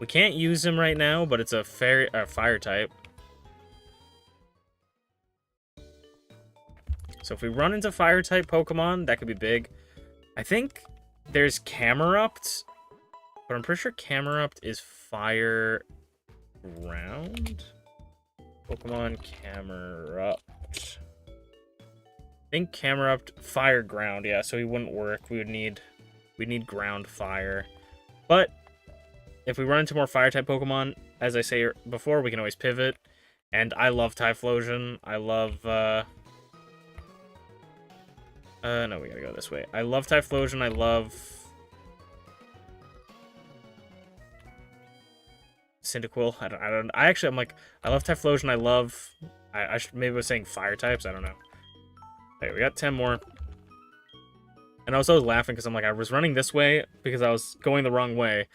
A: We can't use him right now, but it's a fire type. So if we run into fire type Pokemon, that could be big. I think there's Camerupt, but I'm pretty sure Camerupt is fire ground. Pokemon Camerupt. I think Camerupt fire ground, yeah, so he wouldn't work. We'd need ground fire. But if we run into more fire type Pokemon, as I say before, we can always pivot. And I love Typhlosion. I love no, we gotta go this way. I love Typhlosion. I love Cyndaquil. I'm like, I love Typhlosion. I love. I should maybe was saying fire types. I don't know. Okay, we got 10 more. And I was always laughing because I'm like, I was running this way because I was going the wrong way.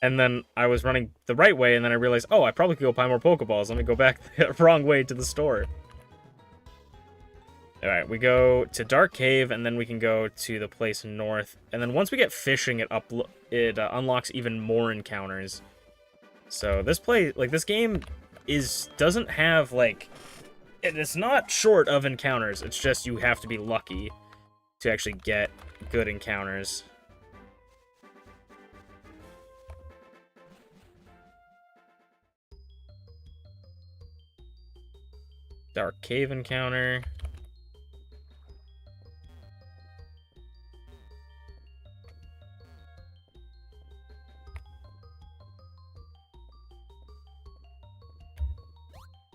A: And then I was running the right way, and then I realized, oh, I probably could go buy more Pokeballs. Let me go back the wrong way to the store. Alright, we go to Dark Cave, and then we can go to the place north. And then once we get fishing, it unlocks even more encounters. So this game doesn't have, like... It's not short of encounters. It's just you have to be lucky to actually get good encounters. Dark Cave encounter.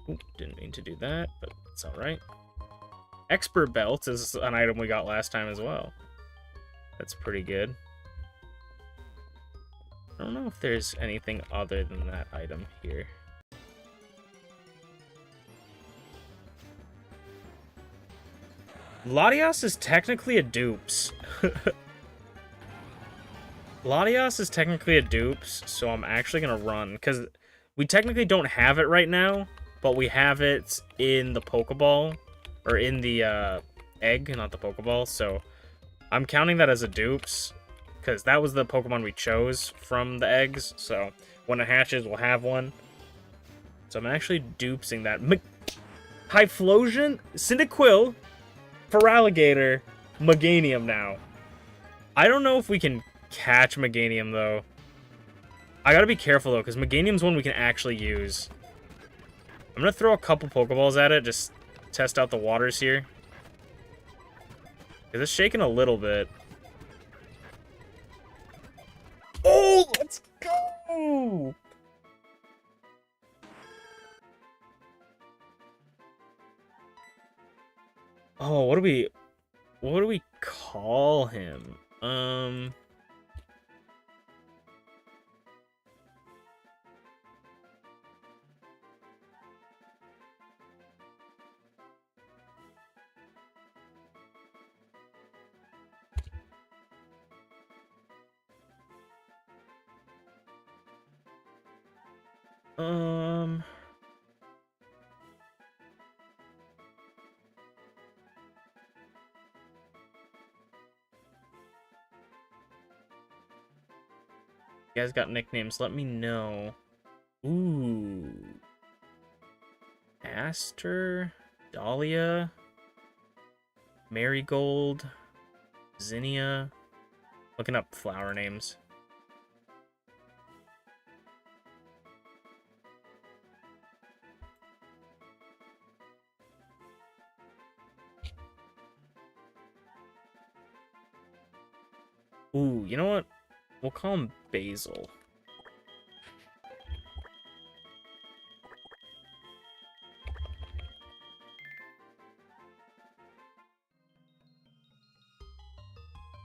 A: Ooh, didn't mean to do that, but it's alright. Expert Belt is an item we got last time as well. That's pretty good. I don't know if there's anything other than that item here. Latios is technically a dupes. Latios is technically a dupes, so I'm actually going to run. Because we technically don't have it right now, but we have it in the Pokeball. Or in the egg, not the Pokeball. So I'm counting that as a dupes. Because that was the Pokemon we chose from the eggs. So when it hatches, we'll have one. So I'm actually dupesing that. Typhlosion, Cyndaquil, Feraligatr, Meganium now. I don't know if we can catch Meganium, though. I gotta be careful, though, because Meganium's one we can actually use. I'm gonna throw a couple Pokeballs at it, just test out the waters here. Because it's shaking a little bit. Oh, let's go! Oh, what do we call him? You guys got nicknames, let me know. Ooh. Aster, Dahlia, Marigold, Zinnia. Looking up flower names. Ooh, you know what? We'll call him Basil.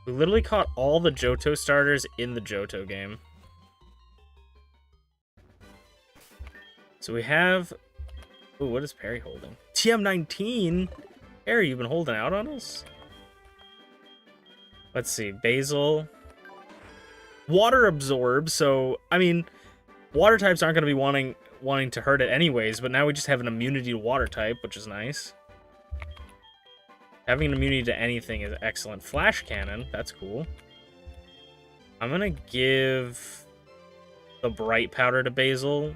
A: We literally caught all the Johto starters in the Johto game. So we have... Ooh, what is Perry holding? TM19? Perry, you've been holding out on us? Let's see. Basil. Water absorb, so, I mean, water types aren't going to be wanting to hurt it anyways, but now we just have an immunity to water type, which is nice. Having an immunity to anything is excellent. Flash cannon, that's cool. I'm going to give the bright powder to Basil.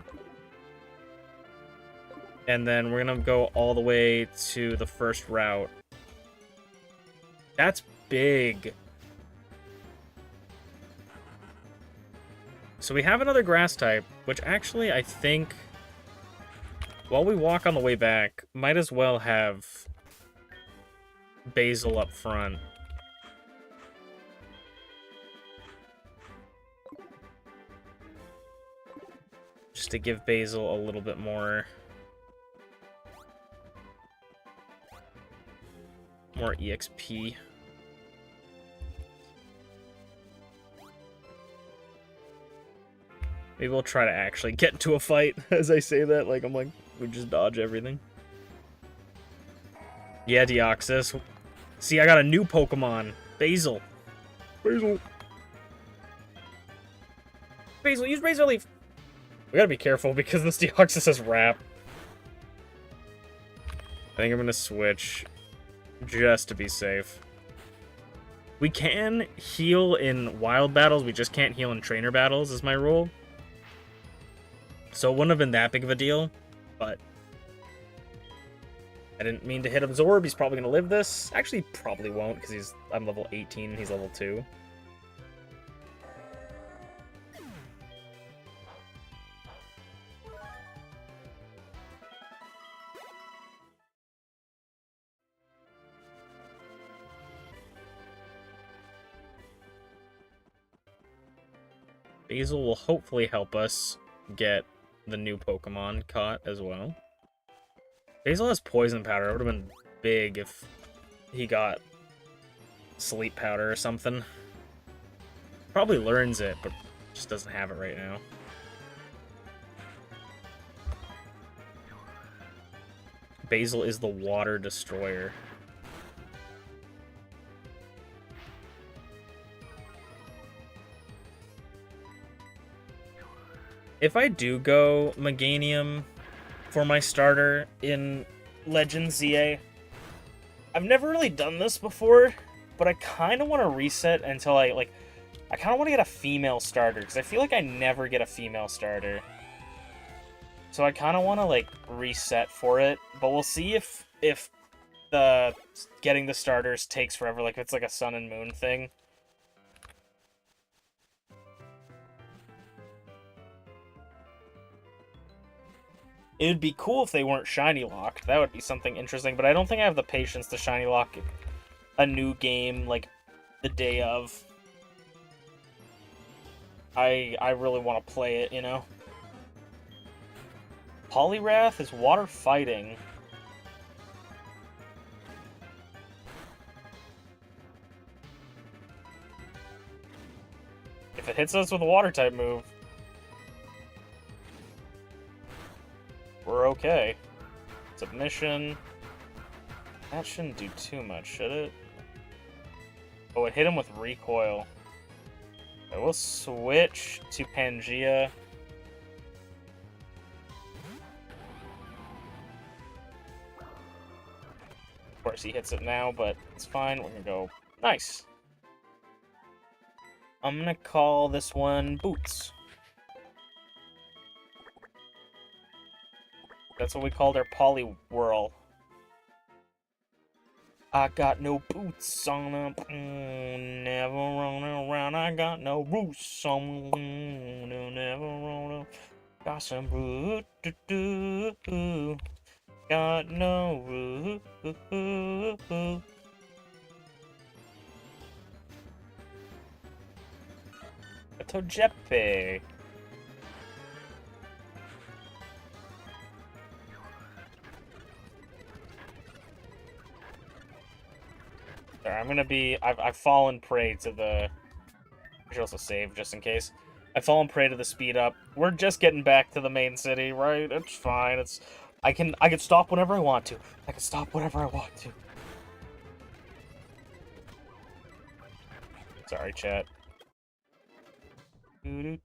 A: And then we're going to go all the way to the first route. That's big. So we have another grass type, which actually I think, while we walk on the way back, might as well have Basil up front. Just to give Basil a little bit more EXP. Maybe we'll try to actually get into a fight as I say that. Like, I'm like, we just dodge everything. Yeah, Deoxys. See, I got a new Pokemon. Basil. Basil. Basil, use Razor Leaf. We gotta be careful because this Deoxys has Wrap. I think I'm gonna switch just to be safe. We can heal in wild battles, we just can't heal in trainer battles, is my rule. So it wouldn't have been that big of a deal, but I didn't mean to hit Absorb. He's probably going to live this. Actually, probably won't, because I'm level 18 and he's level 2. Basil will hopefully help us get the new Pokemon caught as well. Basil has Poison Powder. It would have been big if he got Sleep Powder or something. Probably learns it, but just doesn't have it right now. Basil is the Water Destroyer. If I do go Meganium for my starter in Legends ZA, I've never really done this before, but I kind of want to reset until I kind of want to get a female starter, because I feel like I never get a female starter. So I kind of want to, reset for it, but we'll see if the getting the starters takes forever, like if it's like a Sun and Moon thing. It would be cool if they weren't shiny locked. That would be something interesting, but I don't think I have the patience to shiny lock a new game, like, the day of. I really want to play it, you know? Poliwrath is water fighting. If it hits us with a water type move, we're okay. Submission. That shouldn't do too much, should it? Oh, it hit him with recoil. Okay, we'll switch to Pangea. Of course, he hits it now, but it's fine. We're gonna go. Nice. I'm gonna call this one Boots. That's what we called our Poliwhirl. I got no boots on them, never run around. I got no roots on, never run. Got some root, got no root. A Togepi. Sorry, I'm gonna be. I've fallen prey to the. I should also save just in case. I've fallen prey to the speed up. We're just getting back to the main city, right? It's fine. It's. I can stop whenever I want to. I can stop whenever I want to. Sorry, chat. And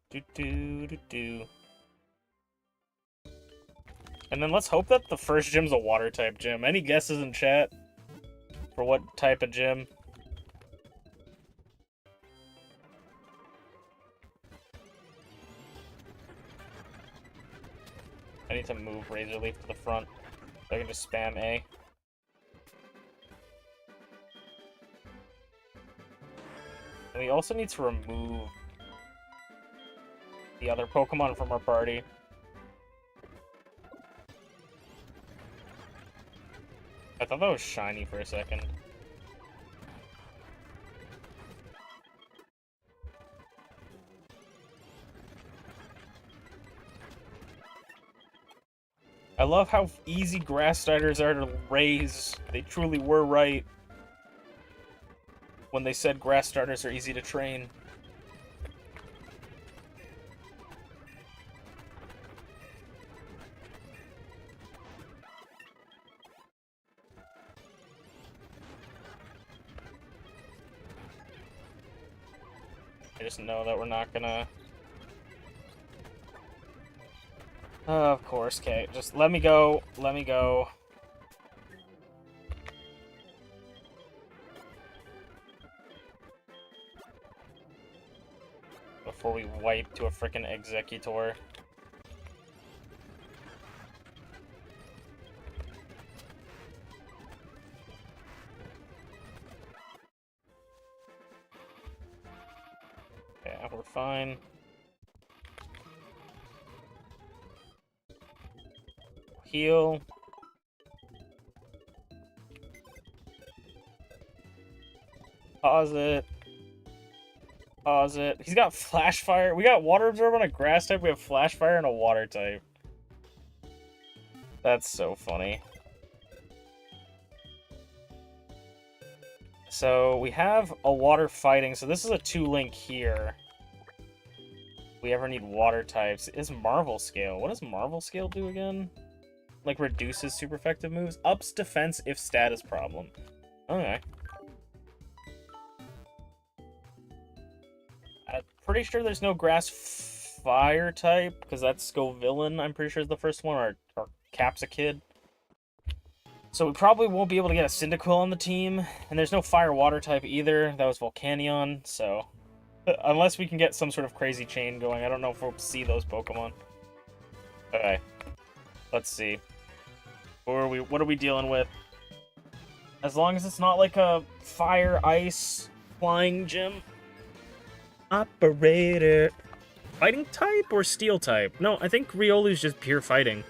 A: then let's hope that the first gym's a water type gym. Any guesses in chat for what type of gym? I need to move Razor Leaf to the front so I can just spam A. And we also need to remove the other Pokemon from our party. I thought that was shiny for a second. I love how easy grass starters are to raise. They truly were right when they said grass starters are easy to train. I just know that we're not gonna... of course, okay. Just let me go. Let me go. Before we wipe to a frickin' Executor. Okay, we're fine. Heal. Pause it. Pause it. He's got Flash Fire. We got Water Absorb on a Grass type. We have Flash Fire and a Water type. That's so funny. So we have a Water Fighting. So this is a 2-link here. If we ever need Water types. Is Marvel Scale. What does Marvel Scale do again? Like, reduces super effective moves. Ups defense if status problem. Okay. I'm pretty sure there's no grass fire type, because that's Scovillain, I'm pretty sure is the first one, or Capsakid. So we probably won't be able to get a Cyndaquil on the team, and there's no fire water type either. That was Volcanion, so... unless we can get some sort of crazy chain going, I don't know if we'll see those Pokemon. Okay. Let's see. What are we dealing with? As long as it's not like a fire, ice, flying gym. Operator. Fighting type or steel type? No, I think Riolu's just pure fighting.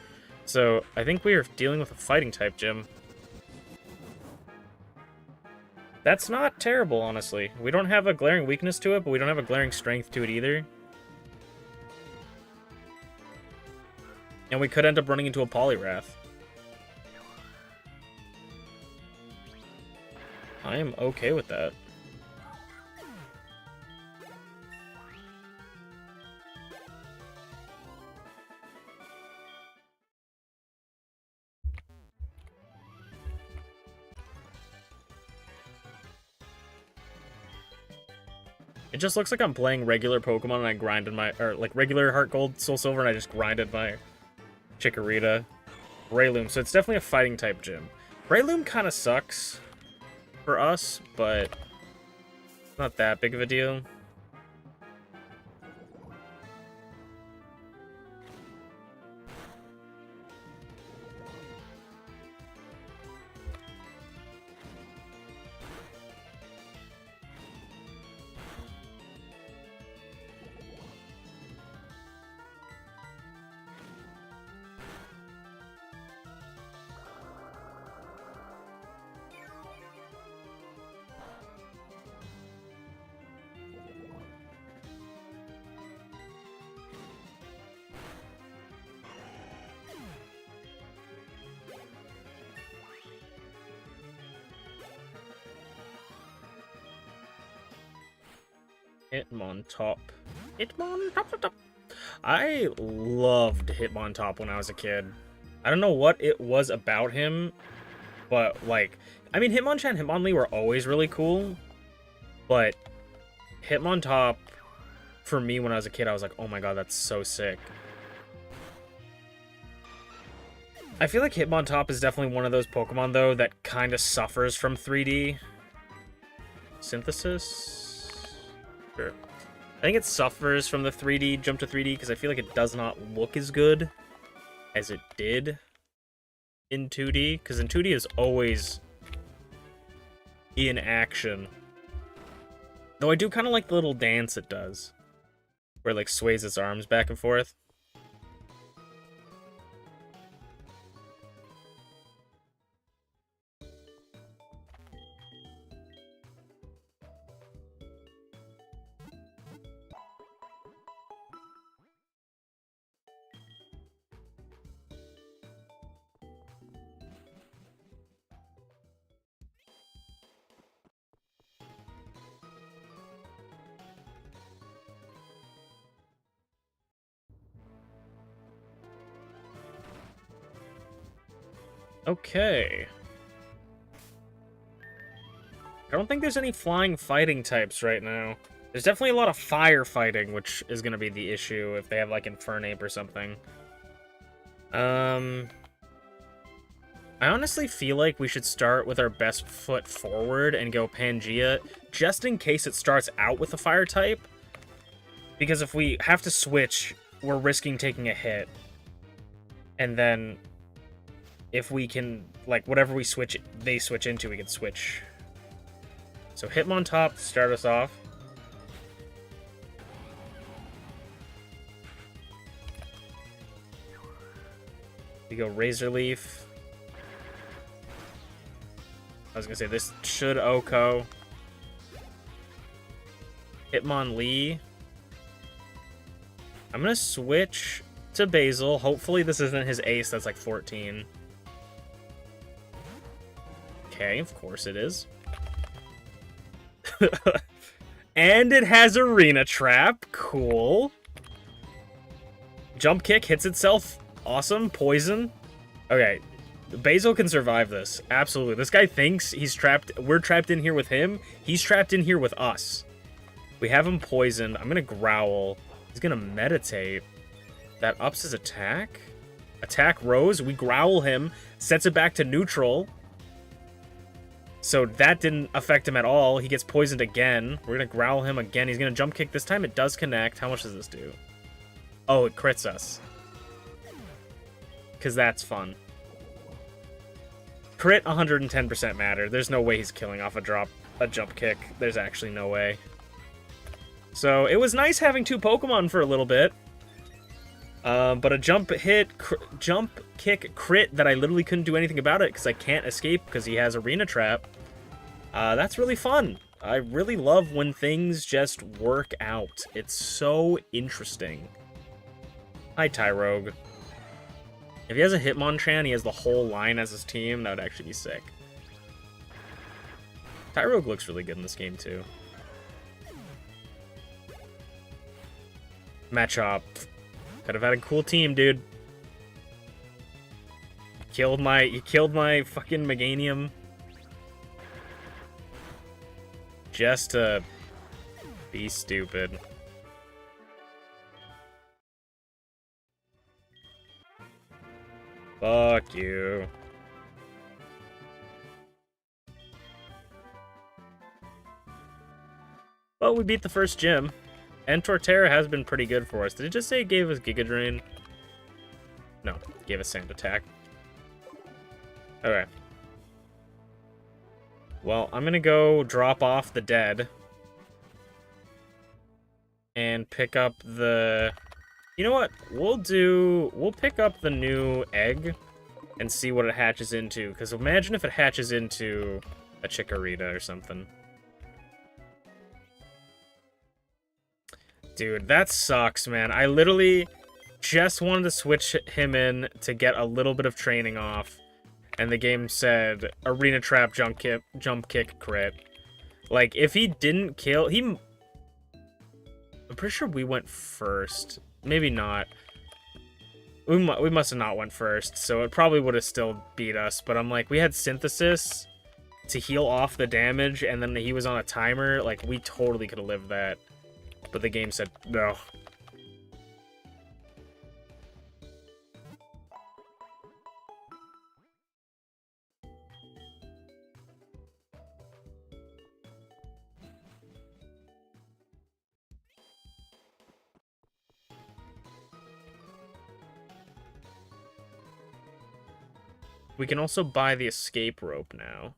A: So I think we are dealing with a fighting type gym. That's not terrible, honestly. We don't have a glaring weakness to it, but we don't have a glaring strength to it either. And we could end up running into a Poliwrath. I am okay with that. It just looks like I'm playing regular Pokemon and I grinded my... or, like, regular Heart Gold, Soul Silver, and I just grinded my Chikorita. Breloom, so it's definitely a fighting type gym. Breloom kind of sucks for us, but not that big of a deal. Hitmontop. Hitmontop. I loved Hitmontop when I was a kid. I don't know what it was about him, but, like, I mean, Hitmonchan and Hitmonlee were always really cool, but Hitmontop, for me when I was a kid, I was like, oh my god, that's so sick. I feel like Hitmontop is definitely one of those Pokemon, though, that kind of suffers from 3D synthesis. Sure. I think it suffers from the 3D, jump to 3D, because I feel like it does not look as good as it did in 2D, because in 2D it's always in action. Though I do kind of like the little dance it does, where it, like, sways its arms back and forth. Okay. I don't think there's any flying fighting types right now. There's definitely a lot of fire fighting, which is going to be the issue if they have, like, Infernape or something. I honestly feel like we should start with our best foot forward and go Pangea, just in case it starts out with a fire type. Because if we have to switch, we're risking taking a hit. And then, if we can, like, whatever we switch, they switch into, we can switch. So Hitmontop to start us off. We go Razor Leaf. I was gonna say, this should OHKO. Hitmonlee. I'm gonna switch to Basil. Hopefully this isn't his ace that's like 14. Okay, of course it is. And it has Arena Trap. Cool. Jump Kick hits itself. Awesome. Poison. Okay. Basil can survive this. Absolutely. This guy thinks he's trapped. We're trapped in here with him. He's trapped in here with us. We have him poisoned. I'm going to Growl. He's going to Meditate. That ups his attack. Attack Rose. We Growl him. Sets it back to neutral. So that didn't affect him at all. He gets poisoned again. We're going to Growl him again. He's going to Jump Kick. This time it does connect. How much does this do? Oh, it crits us. Because that's fun. Crit 110% matter. There's no way he's killing off a Jump Kick. There's actually no way. So it was nice having two Pokemon for a little bit. But a Jump Kick crit that I literally couldn't do anything about it because I can't escape because he has Arena Trap. That's really fun. I really love when things just work out. It's so interesting. Hi, Tyrogue. If he has a Hitmonchan, he has the whole line as his team, that would actually be sick. Tyrogue looks really good in this game, too. Machop. Could have had a cool team, dude. You killed my fucking Meganium. Just to be stupid. Fuck you. Well, we beat the first gym. And Torterra has been pretty good for us. Did it just say it gave us Giga Drain? No, it gave us Sand Attack. Okay. Well, I'm gonna go drop off the dead. And pick up the... You know what? We'll pick up the new egg and see what it hatches into. Because imagine if it hatches into a Chikorita or something. Dude, that sucks, man. I literally just wanted to switch him in to get a little bit of training off. And the game said, Arena Trap, Jump Kick, crit. Like, if he didn't kill... I'm pretty sure we went first. Maybe not. We must have not went first, so it probably would have still beat us. But I'm like, we had Synthesis to heal off the damage, and then he was on a timer. Like, we totally could have lived that. But the game said no. We can also buy the escape rope now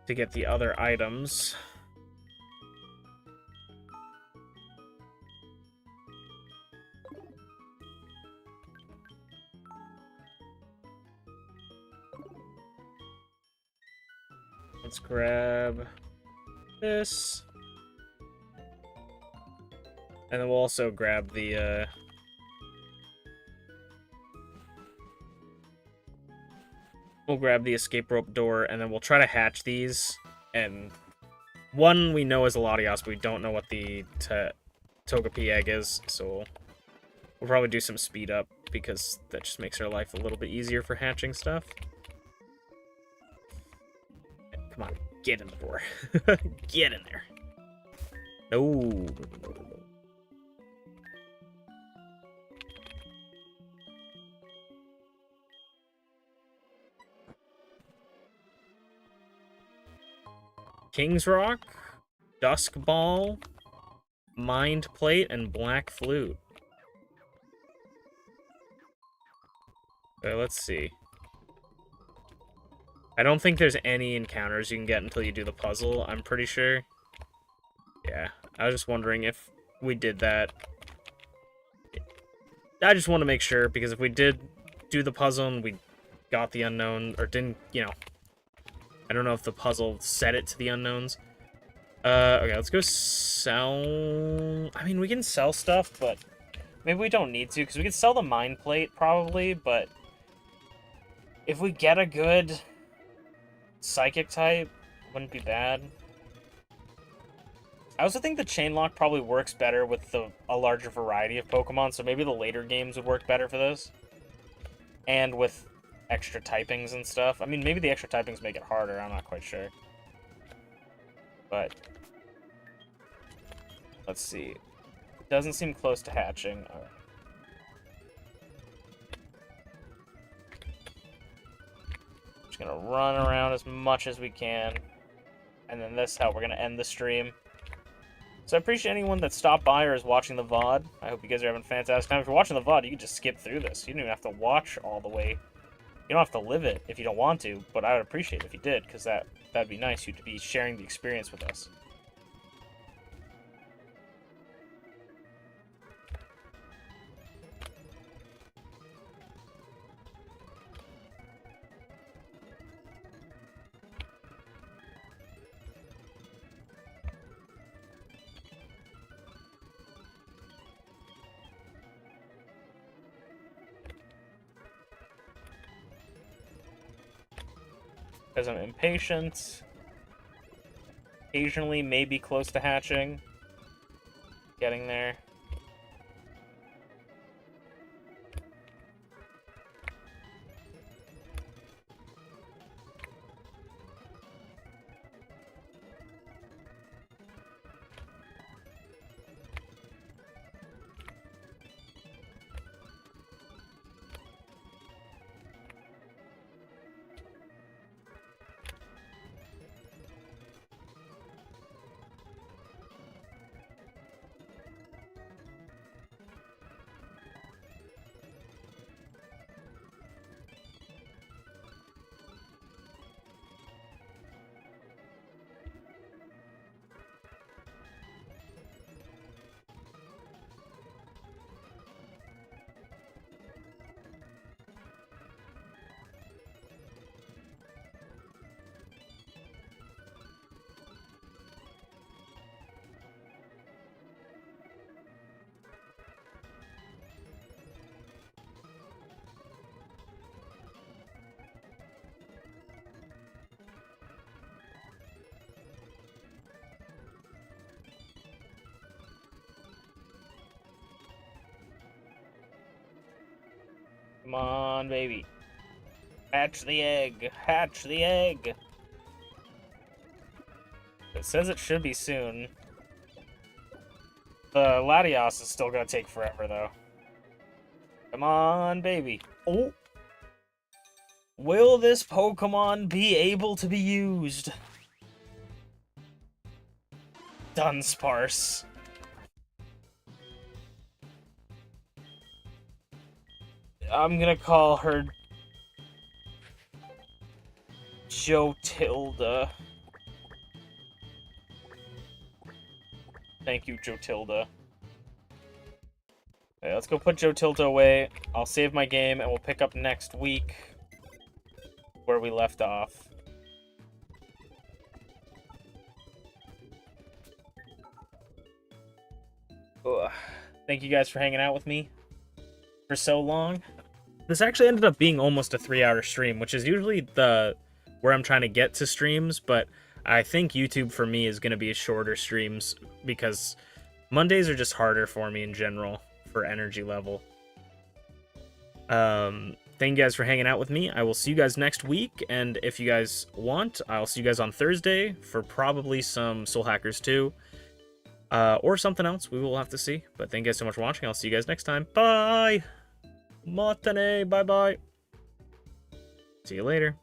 A: to get the other items. Let's grab this. And then we'll also grab the, we'll grab the escape rope door, and then we'll try to hatch these. And one we know is a Latios, but we don't know what the Togepi egg is, so we'll probably do some speed up, because that just makes our life a little bit easier for hatching stuff. Come on, get in the door. Get in there. No. King's Rock, Dusk Ball, Mind Plate, and Black Flute. Okay, let's see. I don't think there's any encounters you can get until you do the puzzle, I'm pretty sure. Yeah, I was just wondering if we did that. I just want to make sure, because if we did do the puzzle and we got the unknown, or didn't, you know, I don't know if the puzzle set it to the unknowns. Okay, let's go sell... I mean, we can sell stuff, but maybe we don't need to, because we can sell the Mind Plate, probably, but if we get a good Psychic type, wouldn't be bad. I also think the ChainLocke probably works better with a larger variety of Pokemon, so maybe the later games would work better for this. And with extra typings and stuff. I mean, maybe the extra typings make it harder, I'm not quite sure. But let's see. It doesn't seem close to hatching. All right. Just gonna run around as much as we can. And then this is how we're gonna end the stream. So I appreciate anyone that stopped by or is watching the VOD. I hope you guys are having a fantastic time. If you're watching the VOD, you can just skip through this. You don't even have to watch all the way. You don't have to live it if you don't want to, but I would appreciate it if you did, because that'd be nice. You'd be sharing the experience with us. Because I'm impatient. Occasionally, maybe close to hatching. Getting there. Come on, baby. Hatch the egg. Hatch the egg. It says it should be soon. The Latios is still gonna take forever, though. Come on, baby. Oh! Will this Pokemon be able to be used? Dunsparce. I'm gonna call her Jotilda. Thank you, Jotilda. Okay, let's go put Jotilda away. I'll save my game, and we'll pick up next week where we left off. Ugh. Thank you guys for hanging out with me for so long. This actually ended up being almost a 3-hour stream, which is usually where I'm trying to get to streams, but I think YouTube for me is going to be shorter streams because Mondays are just harder for me in general for energy level. Thank you guys for hanging out with me. I will see you guys next week, and if you guys want, I'll see you guys on Thursday for probably some Soul Hackers 2. Or something else. We will have to see. But thank you guys so much for watching. I'll see you guys next time. Bye! Matane! Bye-bye! See you later.